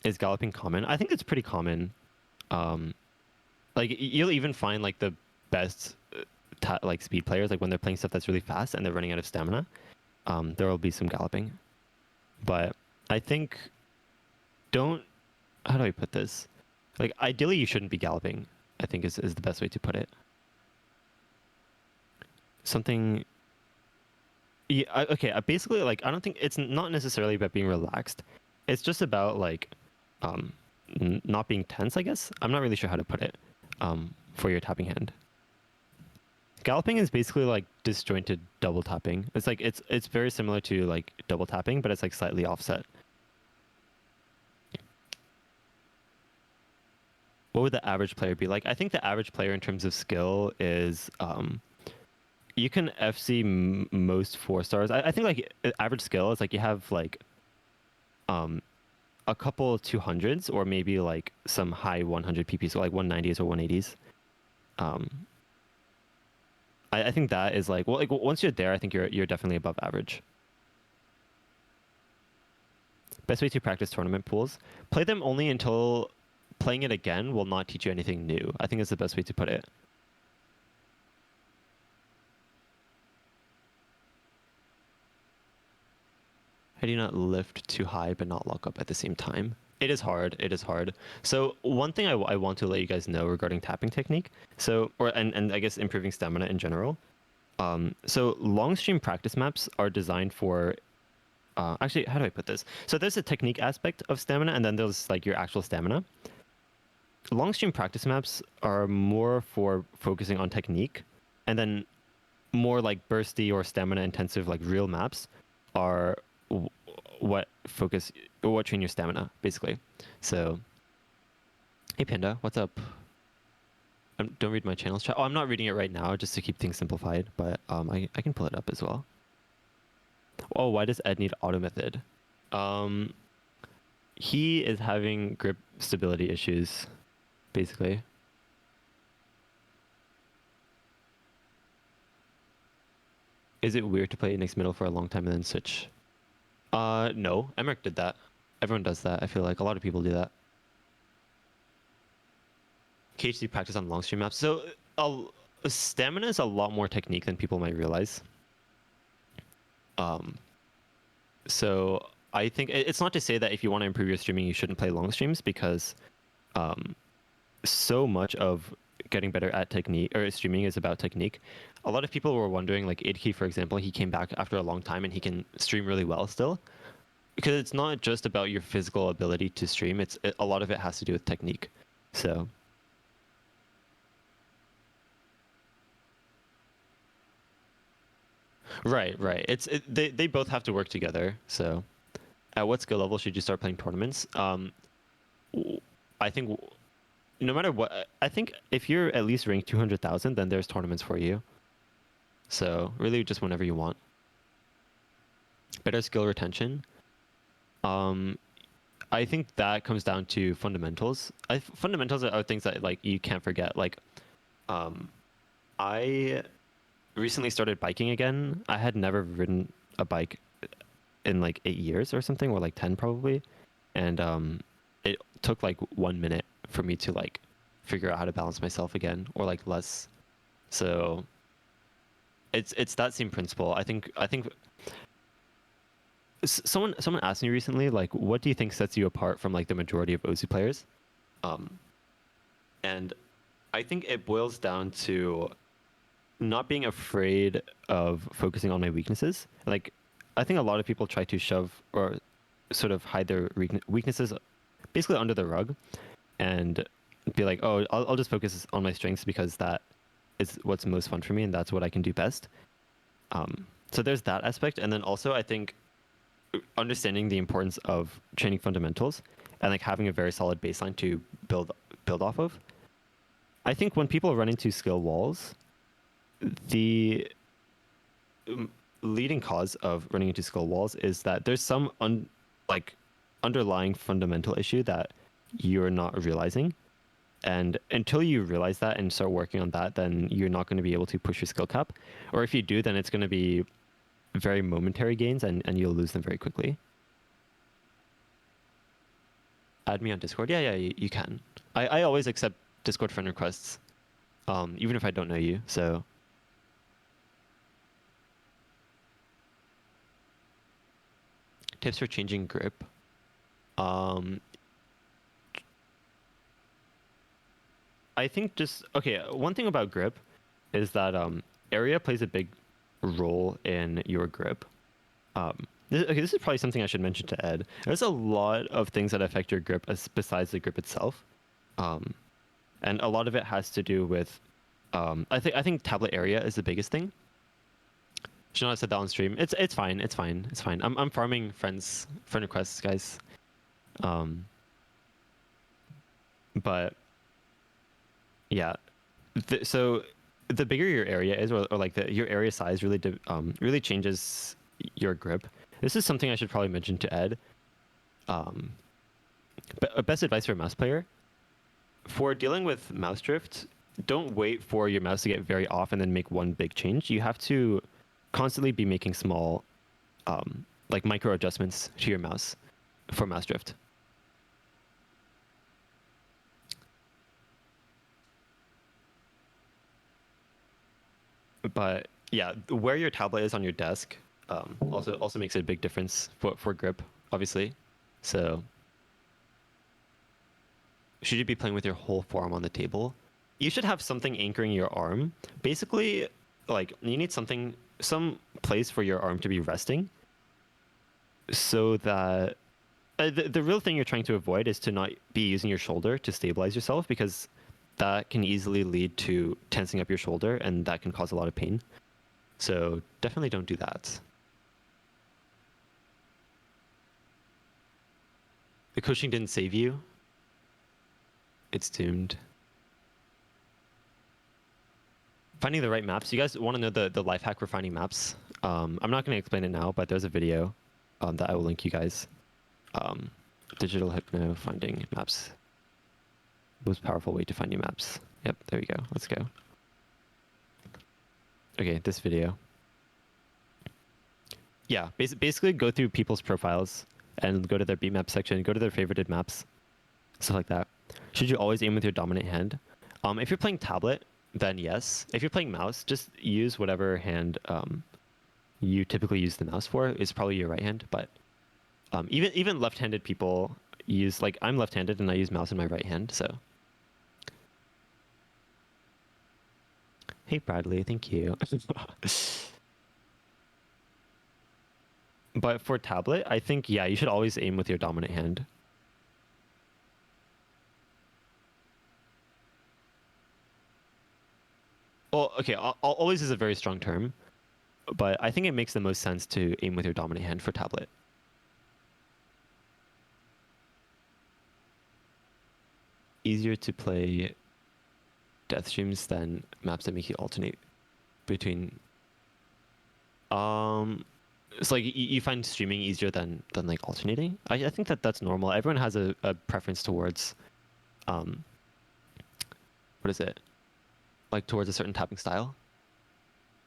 Is galloping common? I think it's pretty common. Like you'll even find like the best like speed players, like when they're playing stuff that's really fast and they're running out of stamina, there will be some galloping. But I think don't. How do I put this? Like ideally, you shouldn't be galloping. I think is the best way to put it. Something. Yeah, okay. Basically, like I don't think it's not necessarily about being relaxed. It's just about like, not being tense. I guess I'm not really sure how to put it. For your tapping hand. Galloping is basically like disjointed double tapping. It's like it's very similar to like double tapping, but it's like slightly offset. What would the average player be like? I think the average player in terms of skill is you can FC most 4 stars. I think like average skill is like you have like a couple 200s or maybe like some high 100 PP, so like 190s or 180s. I think that is like, well, like once you're there, I think you're definitely above average. Best way to practice tournament pools: play them only until playing it again will not teach you anything new. I think that's the best way to put it. How do you not lift too high but not lock up at the same time? It is hard. It is hard. So one thing I want to let you guys know regarding tapping technique, and I guess improving stamina in general. So long stream practice maps are designed for. Actually, how do I put this? So there's a technique aspect of stamina, and then there's like your actual stamina. Long stream practice maps are more for focusing on technique, and then more like bursty or stamina intensive like real maps are what train your stamina basically. So hey Panda, what's up? Don't read my channel's chat. Oh, I'm not reading it right now just to keep things simplified, but I can pull it up as well. Oh, why does Ed need auto method? He is having grip stability issues basically. Is it weird to play Inix middle for a long time and then switch? No, Emmerich did that. Everyone does that. I feel like a lot of people do that. KHC practice on long stream maps. So stamina is a lot more technique than people might realize. Um, so I think it's not to say that if you want to improve your streaming, you shouldn't play long streams, because um, so much of getting better at technique or streaming is about technique. A lot of people were wondering, like Idki, for example, he came back after a long time and he can stream really well still, because it's not just about your physical ability to stream. A lot of it has to do with technique. So right. They both have to work together. So at what skill level should you start playing tournaments? I think no matter what, I think if you're at least ranked 200,000, then there's tournaments for you. So really just whenever you want. Better skill retention. I think that comes down to fundamentals. Fundamentals are things that like you can't forget. Like, I recently started biking again. I had never ridden a bike in like 8 years or something, or like 10 probably, and it took like 1 minute for me to like figure out how to balance myself again, or like less. So it's that same principle. I think someone asked me recently, like, what do you think sets you apart from like the majority of OSU players? And I think it boils down to not being afraid of focusing on my weaknesses. Like, I think a lot of people try to shove or sort of hide their weaknesses basically under the rug, and be like, oh, I'll just focus on my strengths because that is what's most fun for me and that's what I can do best. So there's that aspect, and then also I think understanding the importance of training fundamentals and like having a very solid baseline to build off of. I think when people run into skill walls, the leading cause of running into skill walls is that there's some underlying fundamental issue that you're not realizing. And until you realize that and start working on that, then you're not going to be able to push your skill cap. Or if you do, then it's going to be very momentary gains, and you'll lose them very quickly. Add me on Discord. Yeah, you can. I always accept Discord friend requests, even if I don't know you. So tips for changing grip. I think just okay. One thing about grip is that area plays a big role in your grip. This is probably something I should mention to Ed. There's a lot of things that affect your grip besides the grip itself, and a lot of it has to do with. I think tablet area is the biggest thing. Should not have said that on stream. It's fine. It's fine. It's fine. I'm farming friend requests, guys. But yeah, so the bigger your area is, or like your area size really really changes your grip. This is something I should probably mention to Ed. Best advice for a mouse player: for dealing with mouse drift, don't wait for your mouse to get very off and then make one big change. You have to constantly be making small, like micro adjustments to your mouse for mouse drift. But yeah, where your tablet is on your desk also makes a big difference for grip, obviously. So should you be playing with your whole forearm on the table? You should have something anchoring your arm. Basically, like you need some place for your arm to be resting, so that the real thing you're trying to avoid is to not be using your shoulder to stabilize yourself, because that can easily lead to tensing up your shoulder, and that can cause a lot of pain. So definitely don't do that. The coaching didn't save you. It's doomed. Finding the right maps. You guys want to know the life hack for finding maps? I'm not going to explain it now, but there's a video that I will link you guys. Digital hypno finding maps. Most powerful way to find new maps. Yep, there we go. Let's go. Okay, this video. yeah, basically go through people's profiles and go to their beat map section, go to their favorited maps, stuff like that. Should you always aim with your dominant hand? If you're playing tablet, then yes. If you're playing mouse, just use whatever hand you typically use the mouse for. It's probably your right hand, but even left-handed people use, like, I'm left-handed and I use mouse in my right hand, so. Hey Bradley, thank you. But for tablet, I think, yeah, you should always aim with your dominant hand. Well, okay, always is a very strong term, but I think it makes the most sense to aim with your dominant hand for tablet. Easier to play death streams than maps that make you alternate between. So like you find streaming easier than like alternating. I think that's normal. Everyone has a preference towards, what is it? Like towards a certain tapping style.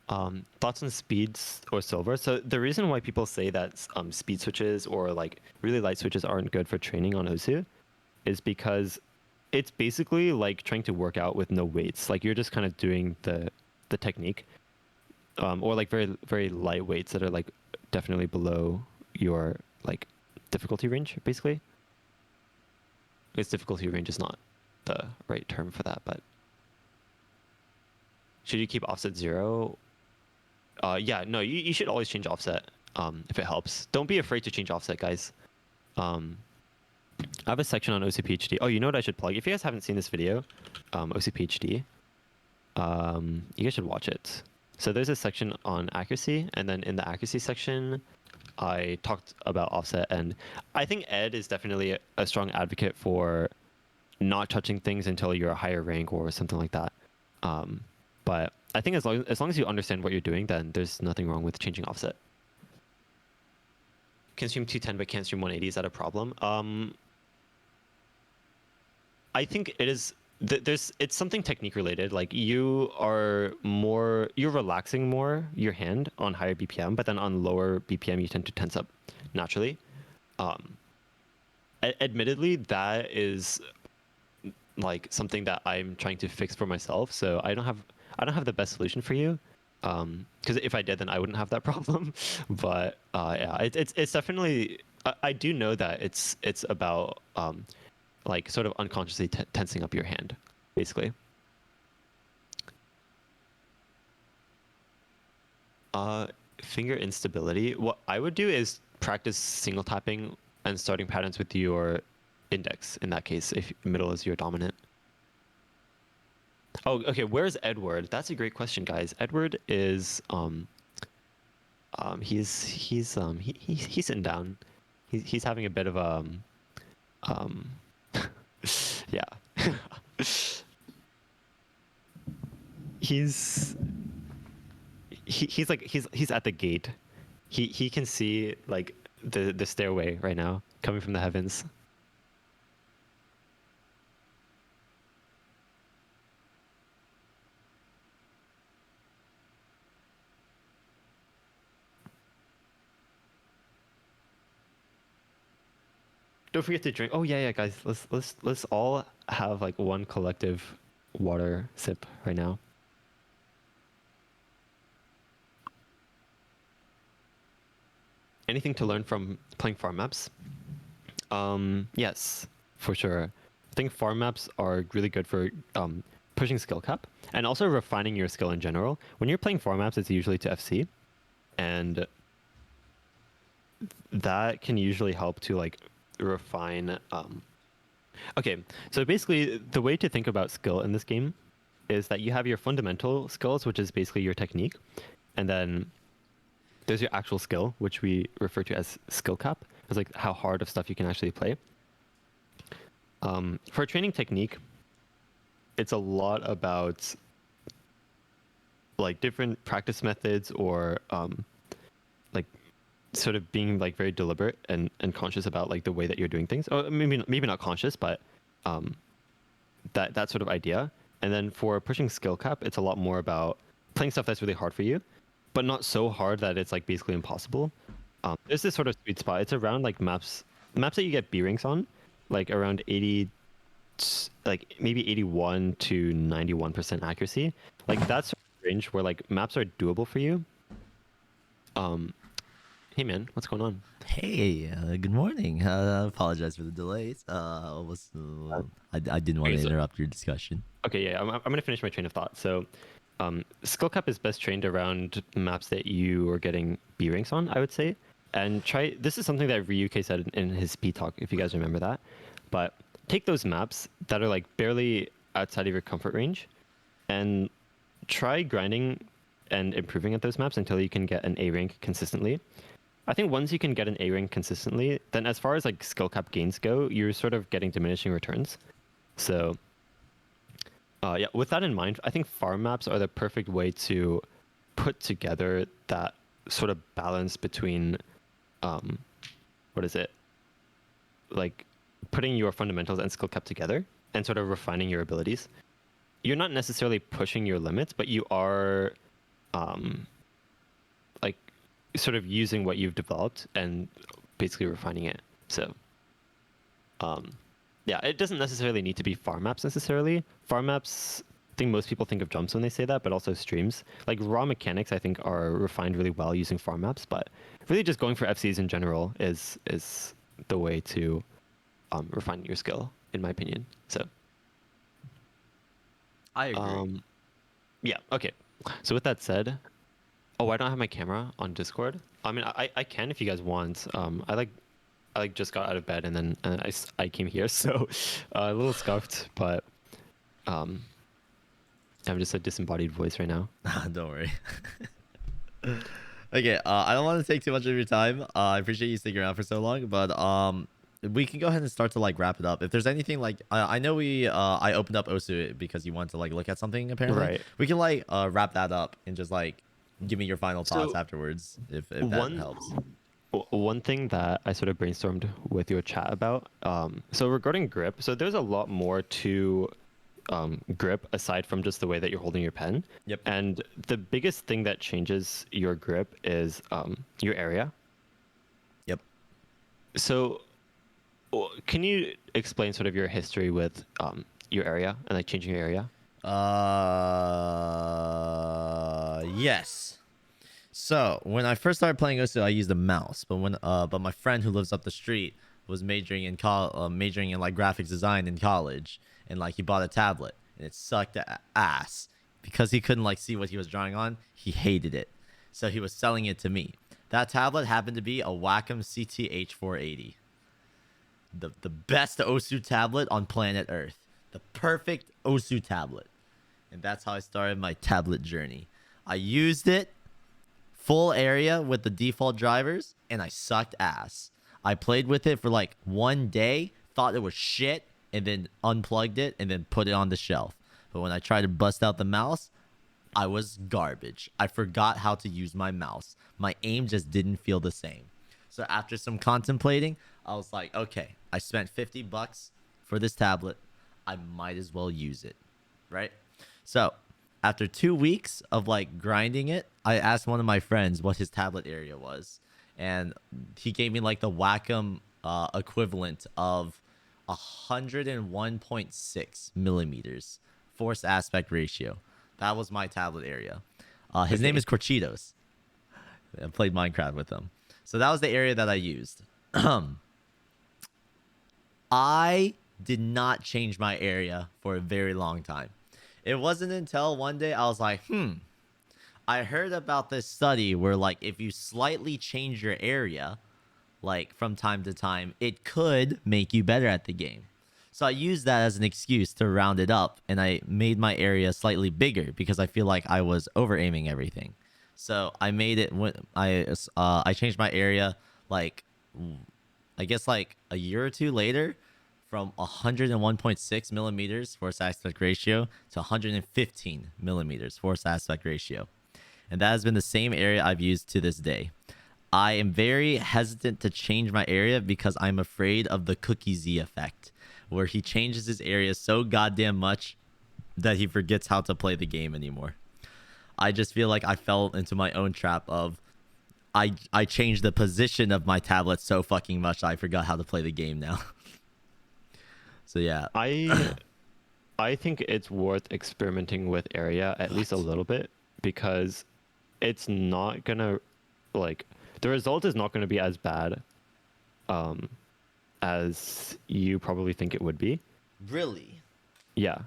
Thoughts on speeds or silver? So the reason why people say that speed switches or like really light switches aren't good for training on Osu is because it's basically like trying to work out with no weights. Like you're just kind of doing the technique, or like very very light weights that are like definitely below your like difficulty range. Basically, its difficulty range is not the right term for that, but should you keep offset 0? Yeah, no, you should always change offset if it helps. Don't be afraid to change offset, guys. I have a section on OCPHD. Oh, you know what I should plug? If you guys haven't seen this video, OCPHD, you guys should watch it. So there's a section on accuracy, and then in the accuracy section, I talked about offset, and I think Ed is definitely a strong advocate for not touching things until you're a higher rank or something like that. But I think as long as you understand what you're doing, then there's nothing wrong with changing offset. Can stream 210 but can't stream 180. Is that a problem? I think it is. It's something technique related. Like you're relaxing more your hand on higher BPM, but then on lower BPM you tend to tense up naturally. Admittedly, that is like something that I'm trying to fix for myself. So I don't have the best solution for you. Because if I did, then I wouldn't have that problem. But yeah, it's definitely. I do know that it's about like sort of unconsciously tensing up your hand, basically. Finger instability. What I would do is practice single tapping and starting patterns with your index. In that case, if middle is your dominant. Oh, okay. Where's Edward? That's a great question, guys. Edward is he's sitting down. He's having a bit of yeah. he's at the gate. He can see like the stairway right now coming from the heavens. Don't forget to drink. Oh yeah, guys. Let's all have like one collective water sip right now. Anything to learn from playing farm maps? Yes, for sure. I think farm maps are really good for pushing skill cap and also refining your skill in general. When you're playing farm maps, it's usually to FC, and that can usually help to like refine. Okay, so basically the way to think about skill in this game is that you have your fundamental skills, which is basically your technique, and then there's your actual skill, which we refer to as skill cap. It's like how hard of stuff you can actually play. For training technique, it's a lot about like different practice methods or like sort of being like very deliberate and conscious about like the way that you're doing things. Or maybe not conscious, but that sort of idea. And then for pushing skill cap, it's a lot more about playing stuff that's really hard for you, but not so hard that it's like basically impossible. There's this sort of sweet spot. It's around like maps that you get B ranks on, like around 80, like maybe 81 to 91% accuracy. Like that's sort of range where like maps are doable for you. Hey man, what's going on? Hey, good morning. I apologize for the delays. I didn't want Okay, to so- interrupt your discussion. Okay, yeah, I'm gonna finish my train of thought. So, skill cap is best trained around maps that you are getting B ranks on, I would say. And try. This is something that Ryuk said in his speed talk, if you guys remember that. But take those maps that are like barely outside of your comfort range, and try grinding and improving at those maps until you can get an A rank consistently. I think once you can get an A rank consistently, then as far as like skill cap gains go, you're sort of getting diminishing returns. So yeah, with that in mind, I think farm maps are the perfect way to put together that sort of balance between, what is it? Like putting your fundamentals and skill cap together and sort of refining your abilities. You're not necessarily pushing your limits, but you are, like, sort of using what you've developed and basically refining it. So, yeah, it doesn't necessarily need to be farm maps necessarily. Farm maps, I think most people think of jumps when they say that, but also streams. Like raw mechanics, I think are refined really well using farm maps, but really just going for FCs in general is the way to refine your skill, in my opinion. So, I agree. yeah, okay. So with that said, oh, I don't have my camera on Discord. I mean, I can if you guys want. I like just got out of bed and then I came here, so a little scuffed, but um, I'm just a disembodied voice right now. Don't worry. Okay, I don't want to take too much of your time. I appreciate you sticking around for so long, but we can go ahead and start to like wrap it up. If there's anything like I know I opened up Osu because you wanted to like look at something apparently. Right. We can like wrap that up and just like give me your final thoughts So, afterwards if that One helps. one thing that I sort of brainstormed with your chat about, so regarding grip, so there's a lot more to grip aside from just the way that you're holding your pen. Yep. And the biggest thing that changes your grip is your area. Yep. So, can you explain sort of your history with your area and like changing your area? Yes. So when I first started playing Osu, I used a mouse, but my friend who lives up the street was majoring in like graphics design in college, and like he bought a tablet, and it sucked ass because he couldn't like see what he was drawing on. He hated it, so he was selling it to me. That tablet happened to be a Wacom CTH480, the best Osu tablet on planet Earth, the perfect Osu tablet, and that's how I started my tablet journey. I used it full area with the default drivers, and I sucked ass. I played with it for like one day, thought it was shit, and then unplugged it and then put it on the shelf. But when I tried to bust out the mouse, I was garbage. I forgot how to use my mouse. My aim just didn't feel the same. So after some contemplating, I was like, okay, I spent $50 for this tablet. I might as well use it, right? So after 2 weeks of like grinding it, I asked one of my friends what his tablet area was, and he gave me like the Wacom equivalent of 101.6 millimeters force aspect ratio. That was my tablet area. His name is Corchitos. I played Minecraft with him. So that was the area that I used. I did not change my area for a very long time. It wasn't until one day I was like, I heard about this study where like if you slightly change your area, like from time to time, it could make you better at the game. So I used that as an excuse to round it up, and I made my area slightly bigger because I feel like I was over aiming everything. So I made it when I changed my area like I guess like a year or two later from 101.6 millimeters force aspect ratio to 115 millimeters force aspect ratio. And that has been the same area I've used to this day. I am very hesitant to change my area because I'm afraid of the Cookie Z effect, where he changes his area so goddamn much that he forgets how to play the game anymore. I just feel like I fell into my own trap of I changed the position of my tablet so fucking much I forgot how to play the game now. So yeah. I think it's worth experimenting with area at least a little bit, because it's not gonna, like, the result is not gonna be as bad as you probably think it would be. Really? Yeah.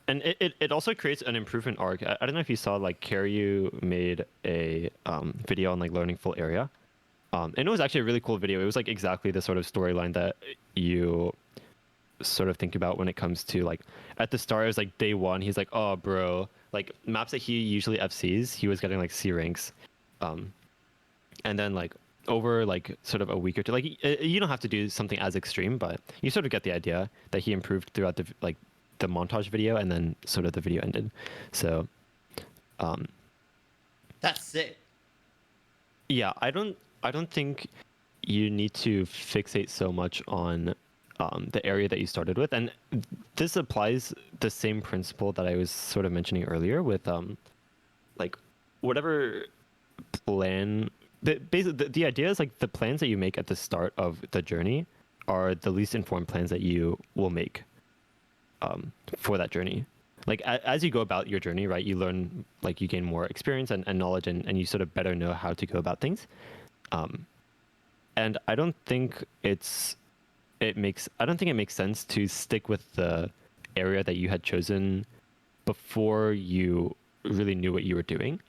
And it also creates an improvement arc. I don't know if you saw, like, Karyu made a video on like learning full area. And it was actually a really cool video. It was like exactly the sort of storyline that you sort of think about when it comes to, like, at the start it was like day one, he's like, oh bro, like maps that he usually FCs, he was getting like C ranks. And then like over like sort of a week or two, like you don't have to do something as extreme, but you sort of get the idea that he improved throughout the like the montage video, and then sort of the video ended. So That's it. yeah, I don't think you need to fixate so much on the area that you started with, and this applies the same principle that I was sort of mentioning earlier with like whatever plan. Basically, the idea is like the plans that you make at the start of the journey are the least informed plans that you will make for that journey. Like as you go about your journey, right, you learn, like you gain more experience and knowledge, and you sort of better know how to go about things. And I don't think it makes sense to stick with the area that you had chosen before you really knew what you were doing.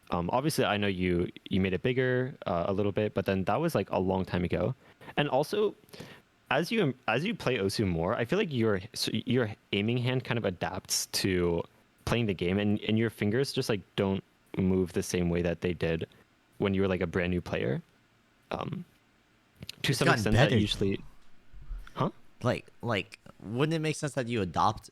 Obviously, I know you made it bigger a little bit, but then that was like a long time ago. And also, as you play Osu more, I feel like your aiming hand kind of adapts to playing the game, and your fingers just like don't move the same way that they did when you were like a brand new player. To some gotten extent, better. that usually, huh? Like wouldn't it make sense that you adopt?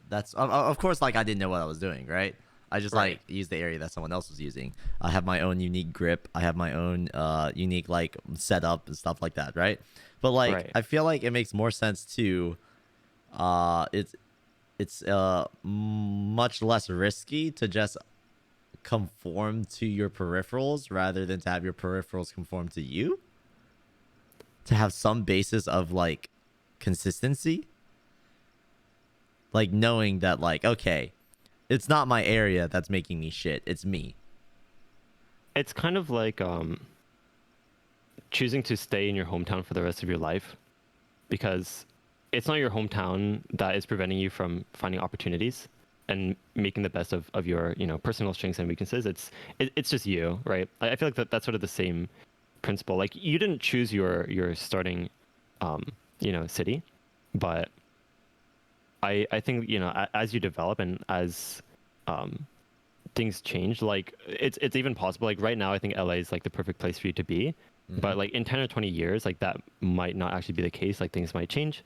That's of course, like I didn't know what I was doing, right? I just Right. like used the area that someone else was using. I have my own unique grip. I have my own unique like setup and stuff like that, right? But like Right. I feel like it makes more sense to it's much less risky to just conform to your peripherals rather than to have your peripherals conform to you. To have some basis of like consistency, like knowing that like, okay, it's not my area that's making me shit, it's me. It's kind of like choosing to stay in your hometown for the rest of your life, because it's not your hometown that is preventing you from finding opportunities and making the best of your, you know, personal strengths and weaknesses. It's just you, right? I feel like that's sort of the same principle. Like you didn't choose your starting you know, city, but I think, you know, as you develop and as things change, like it's even possible, like right now I think LA is like the perfect place for you to be. But like in 10 or 20 years, like that might not actually be the case. Like things might change,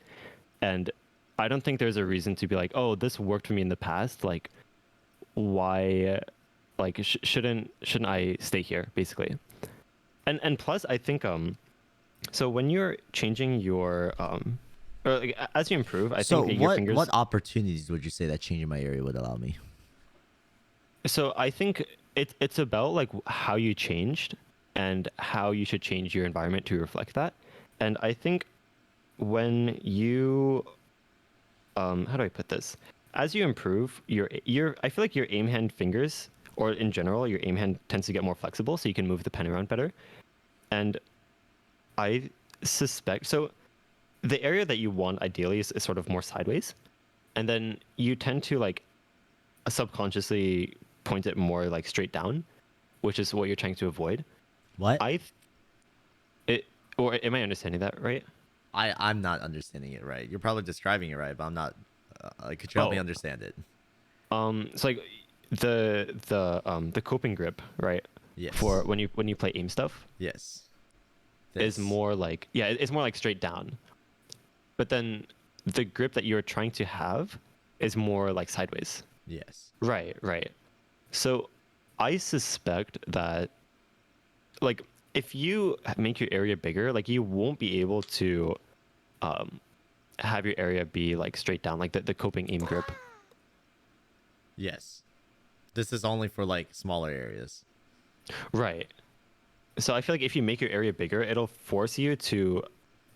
and I don't think there's a reason to be like, oh, this worked for me in the past, like why, like shouldn't I stay here, basically. And plus I think so when you're changing your or like, as you improve, I So think that your what fingers. what opportunities would you say that changing my area would allow me? So I think it's about like how you changed and how you should change your environment to reflect that. And I think when you how do I put this? As you improve, your I feel like your aim hand fingers, or in general, your aim hand tends to get more flexible, so you can move the pen around better. And I suspect so the area that you want ideally is sort of more sideways, and then you tend to like subconsciously point it more like straight down, which is what you're trying to avoid. What? I it or am I understanding that right? I'm not understanding it right. You're probably describing it right, but I'm not. Could you help me Oh, understand it? it's like the coping grip, right? Yes. For when you play aim stuff Yes. is This. more like, yeah, it's more like straight down. But then the grip that you're trying to have is more like sideways. Yes. Right, right. So I suspect that, like, if you make your area bigger, like you won't be able to have your area be like straight down, like the coping aim grip. Yes. This is only for like smaller areas. Right. So I feel like if you make your area bigger, it'll force you to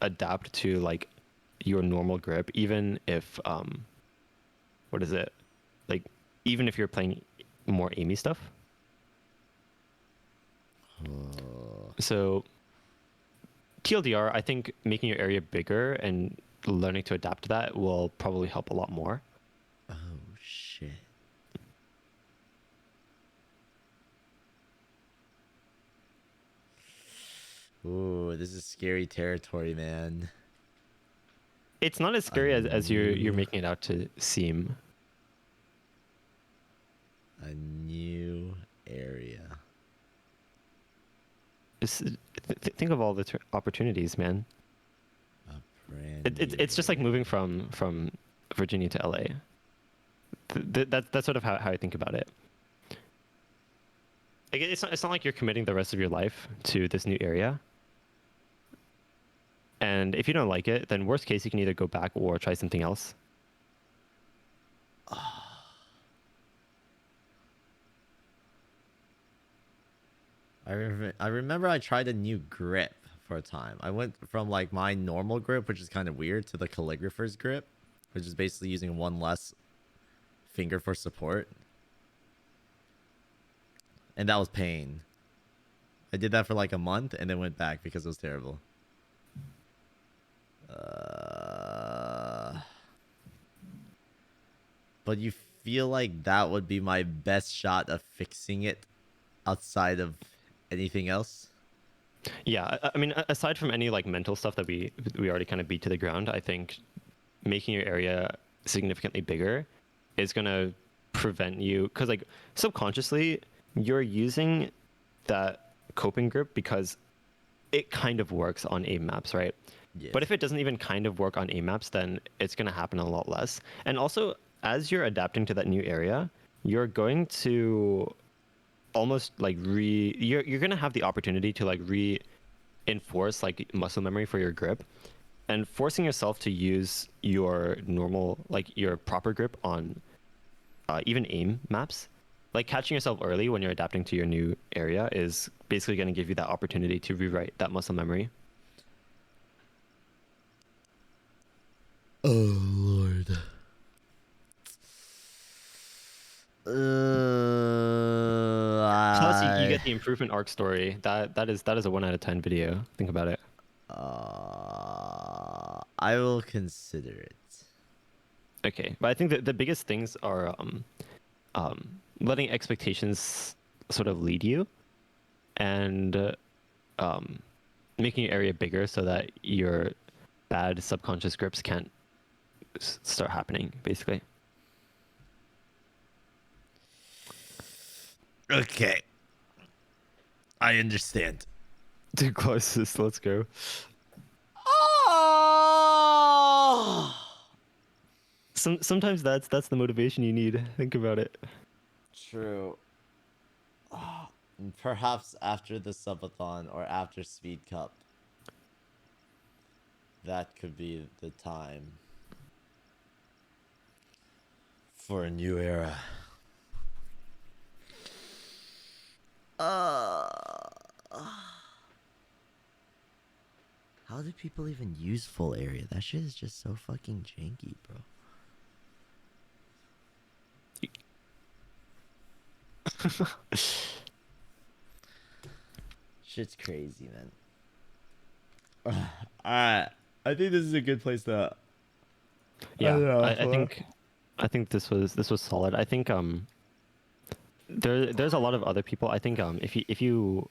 adapt to like your normal grip, even if what is it? Like even if you're playing more aimy stuff. So TLDR, I think making your area bigger and learning to adapt to that will probably help a lot more. Oh shit. Ooh, this is scary territory, man. It's not as scary as you're making it out to seem. A new area. Just think of all the opportunities, man. A brand It's just like moving from Virginia to LA. That's sort of how I think about it. Like, it's not like you're committing the rest of your life to this new area. And if you don't like it, then worst case you can either go back or try something else. I remember I tried a new grip for a time. I went from like my normal grip, which is kind of weird, to the calligrapher's grip, which is basically using one less finger for support. And that was pain. I did that for like a month and then went back because it was terrible. But you feel like that would be my best shot of fixing it outside of anything else? Yeah, I mean, aside from any like mental stuff that we already kind of beat to the ground, I think making your area significantly bigger is gonna prevent you, because like subconsciously you're using that coping grip because it kind of works on aim maps, right? Yes. But if it doesn't even kind of work on aim maps, then it's gonna happen a lot less. And also, as you're adapting to that new area, you're going to almost like you're gonna have the opportunity to like reinforce like muscle memory for your grip, and forcing yourself to use your normal, like your proper grip on even aim maps, like catching yourself early when you're adapting to your new area is basically going to give you that opportunity to rewrite that muscle memory. Oh Lord. Plus, you get the improvement arc story. That is a 1 out of 10 video. Think about it. I will consider it. Okay, but I think that the biggest things are letting expectations sort of lead you, and making your area bigger so that your bad subconscious grips can't start happening, basically. Okay. I understand. Too closest. Let's go. Oh! Sometimes that's the motivation you need. Think about it. True. Perhaps after the subathon or after Speed Cup. That could be the time for a new era. How do people even use full area? That shit is just so fucking janky, bro. Shit's crazy, man. Alright. I think this is a good place to. Yeah, I think this was solid. I think there's a lot of other people. I think if you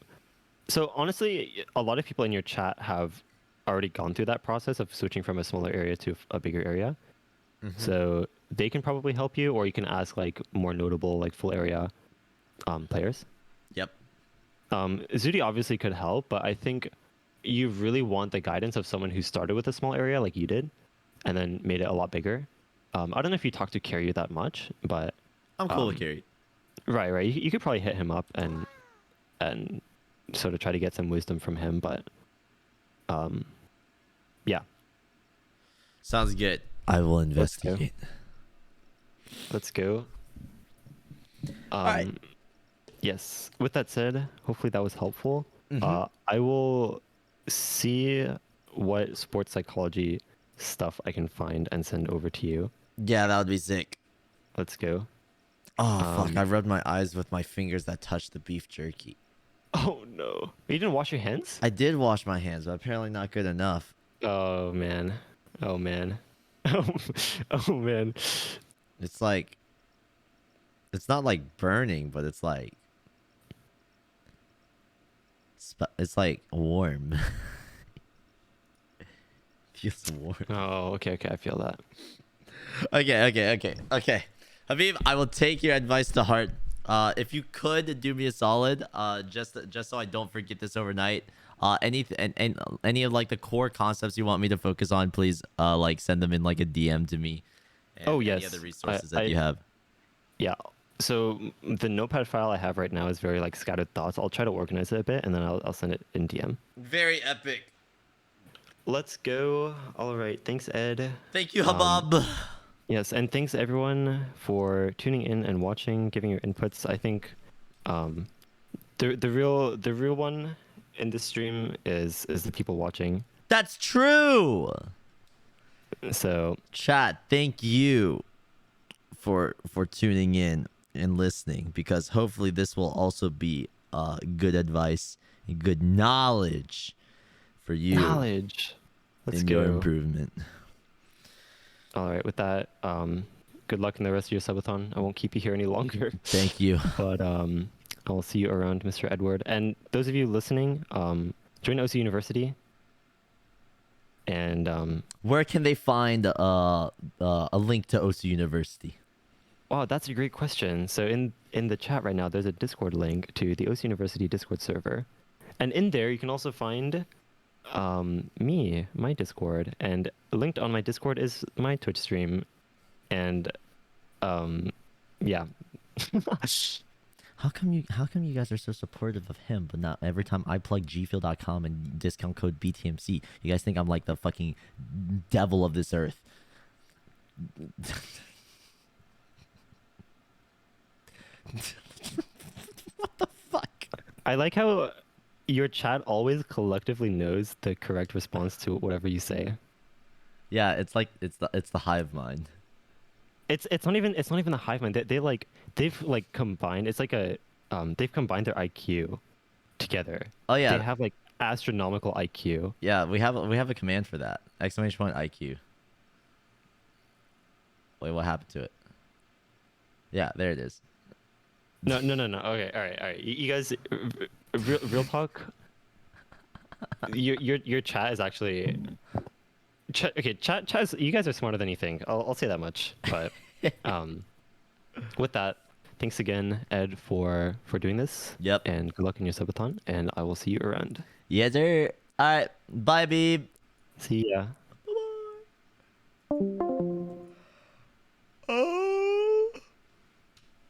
so honestly, a lot of people in your chat have already gone through that process of switching from a smaller area to a bigger area. So they can probably help you, or you can ask like more notable like full area players. Yep. Zudi obviously could help, but I think you really want the guidance of someone who started with a small area like you did, and then made it a lot bigger. I don't know if you talk to Carrie that much, but I'm cool with Carrie. right. You could probably hit him up and sort of try to get some wisdom from him, but yeah. Sounds good. I will investigate. Let's go. right. Yes. With that said, hopefully that was helpful. Mhm. I will see what sports psychology stuff I can find and send over to you. Yeah, that would be sick. Let's go. Oh fuck! I rubbed my eyes with my fingers that touched the beef jerky. Oh no. You didn't wash your hands? I did wash my hands, but apparently not good enough. Oh man. Oh man. Oh, oh man. It's like, it's not like burning, but it's like, it's like warm. Feels warm. Oh, okay, okay, I feel that. Okay. Habib, I will take your advice to heart. If you could do me a solid, just so I don't forget this overnight. And any of like the core concepts you want me to focus on, please like send them in like a DM to me. And Oh, any yes. other resources that you have. Yeah. So the notepad file I have right now is very like scattered thoughts. I'll try to organize it a bit and then I'll send it in DM. Very epic. Let's go. All right. Thanks, Ed. Thank you, Habab. Yes, and thanks everyone for tuning in and watching, giving your inputs. I think the real one in this stream is the people watching. That's true. So Chat, thank you for tuning in and listening, because hopefully this will also be good advice and good knowledge for you knowledge. Let's in go. your improvement. All right. With that, good luck in the rest of your subathon. I won't keep you here any longer. Thank you. But I'll see you around, Mr. Edward. And those of you listening, join OC University. And Where can they find a link to OC University? wow, that's a great question. So in the chat right now, there's a Discord link to the OC University Discord server, and in there you can also find my Discord, and linked on my Discord is my Twitch stream, and yeah. How come you guys are so supportive of him, but not every time I plug gfuel.com and discount code BTMC, you guys think I'm like the fucking devil of this earth? What the fuck? I like how your chat always collectively knows the correct response to whatever you say. Yeah, it's like it's the hive mind. It's not even the hive mind. They've like combined. It's like a they've combined their IQ together. Oh yeah, They have like astronomical IQ. yeah. We have a command for that. Exclamation point IQ. Wait, what happened to it? Yeah, there it is. No. Okay, all right. You guys, real talk. Your chat is actually. Okay, chat is, you guys are smarter than you think. I'll say that much. But with that, thanks again, Ed, for doing this. Yep. And good luck in your subathon. And I will see you around. Yes, sir. All right. Bye, Beeb. See ya.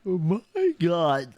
Oh my god.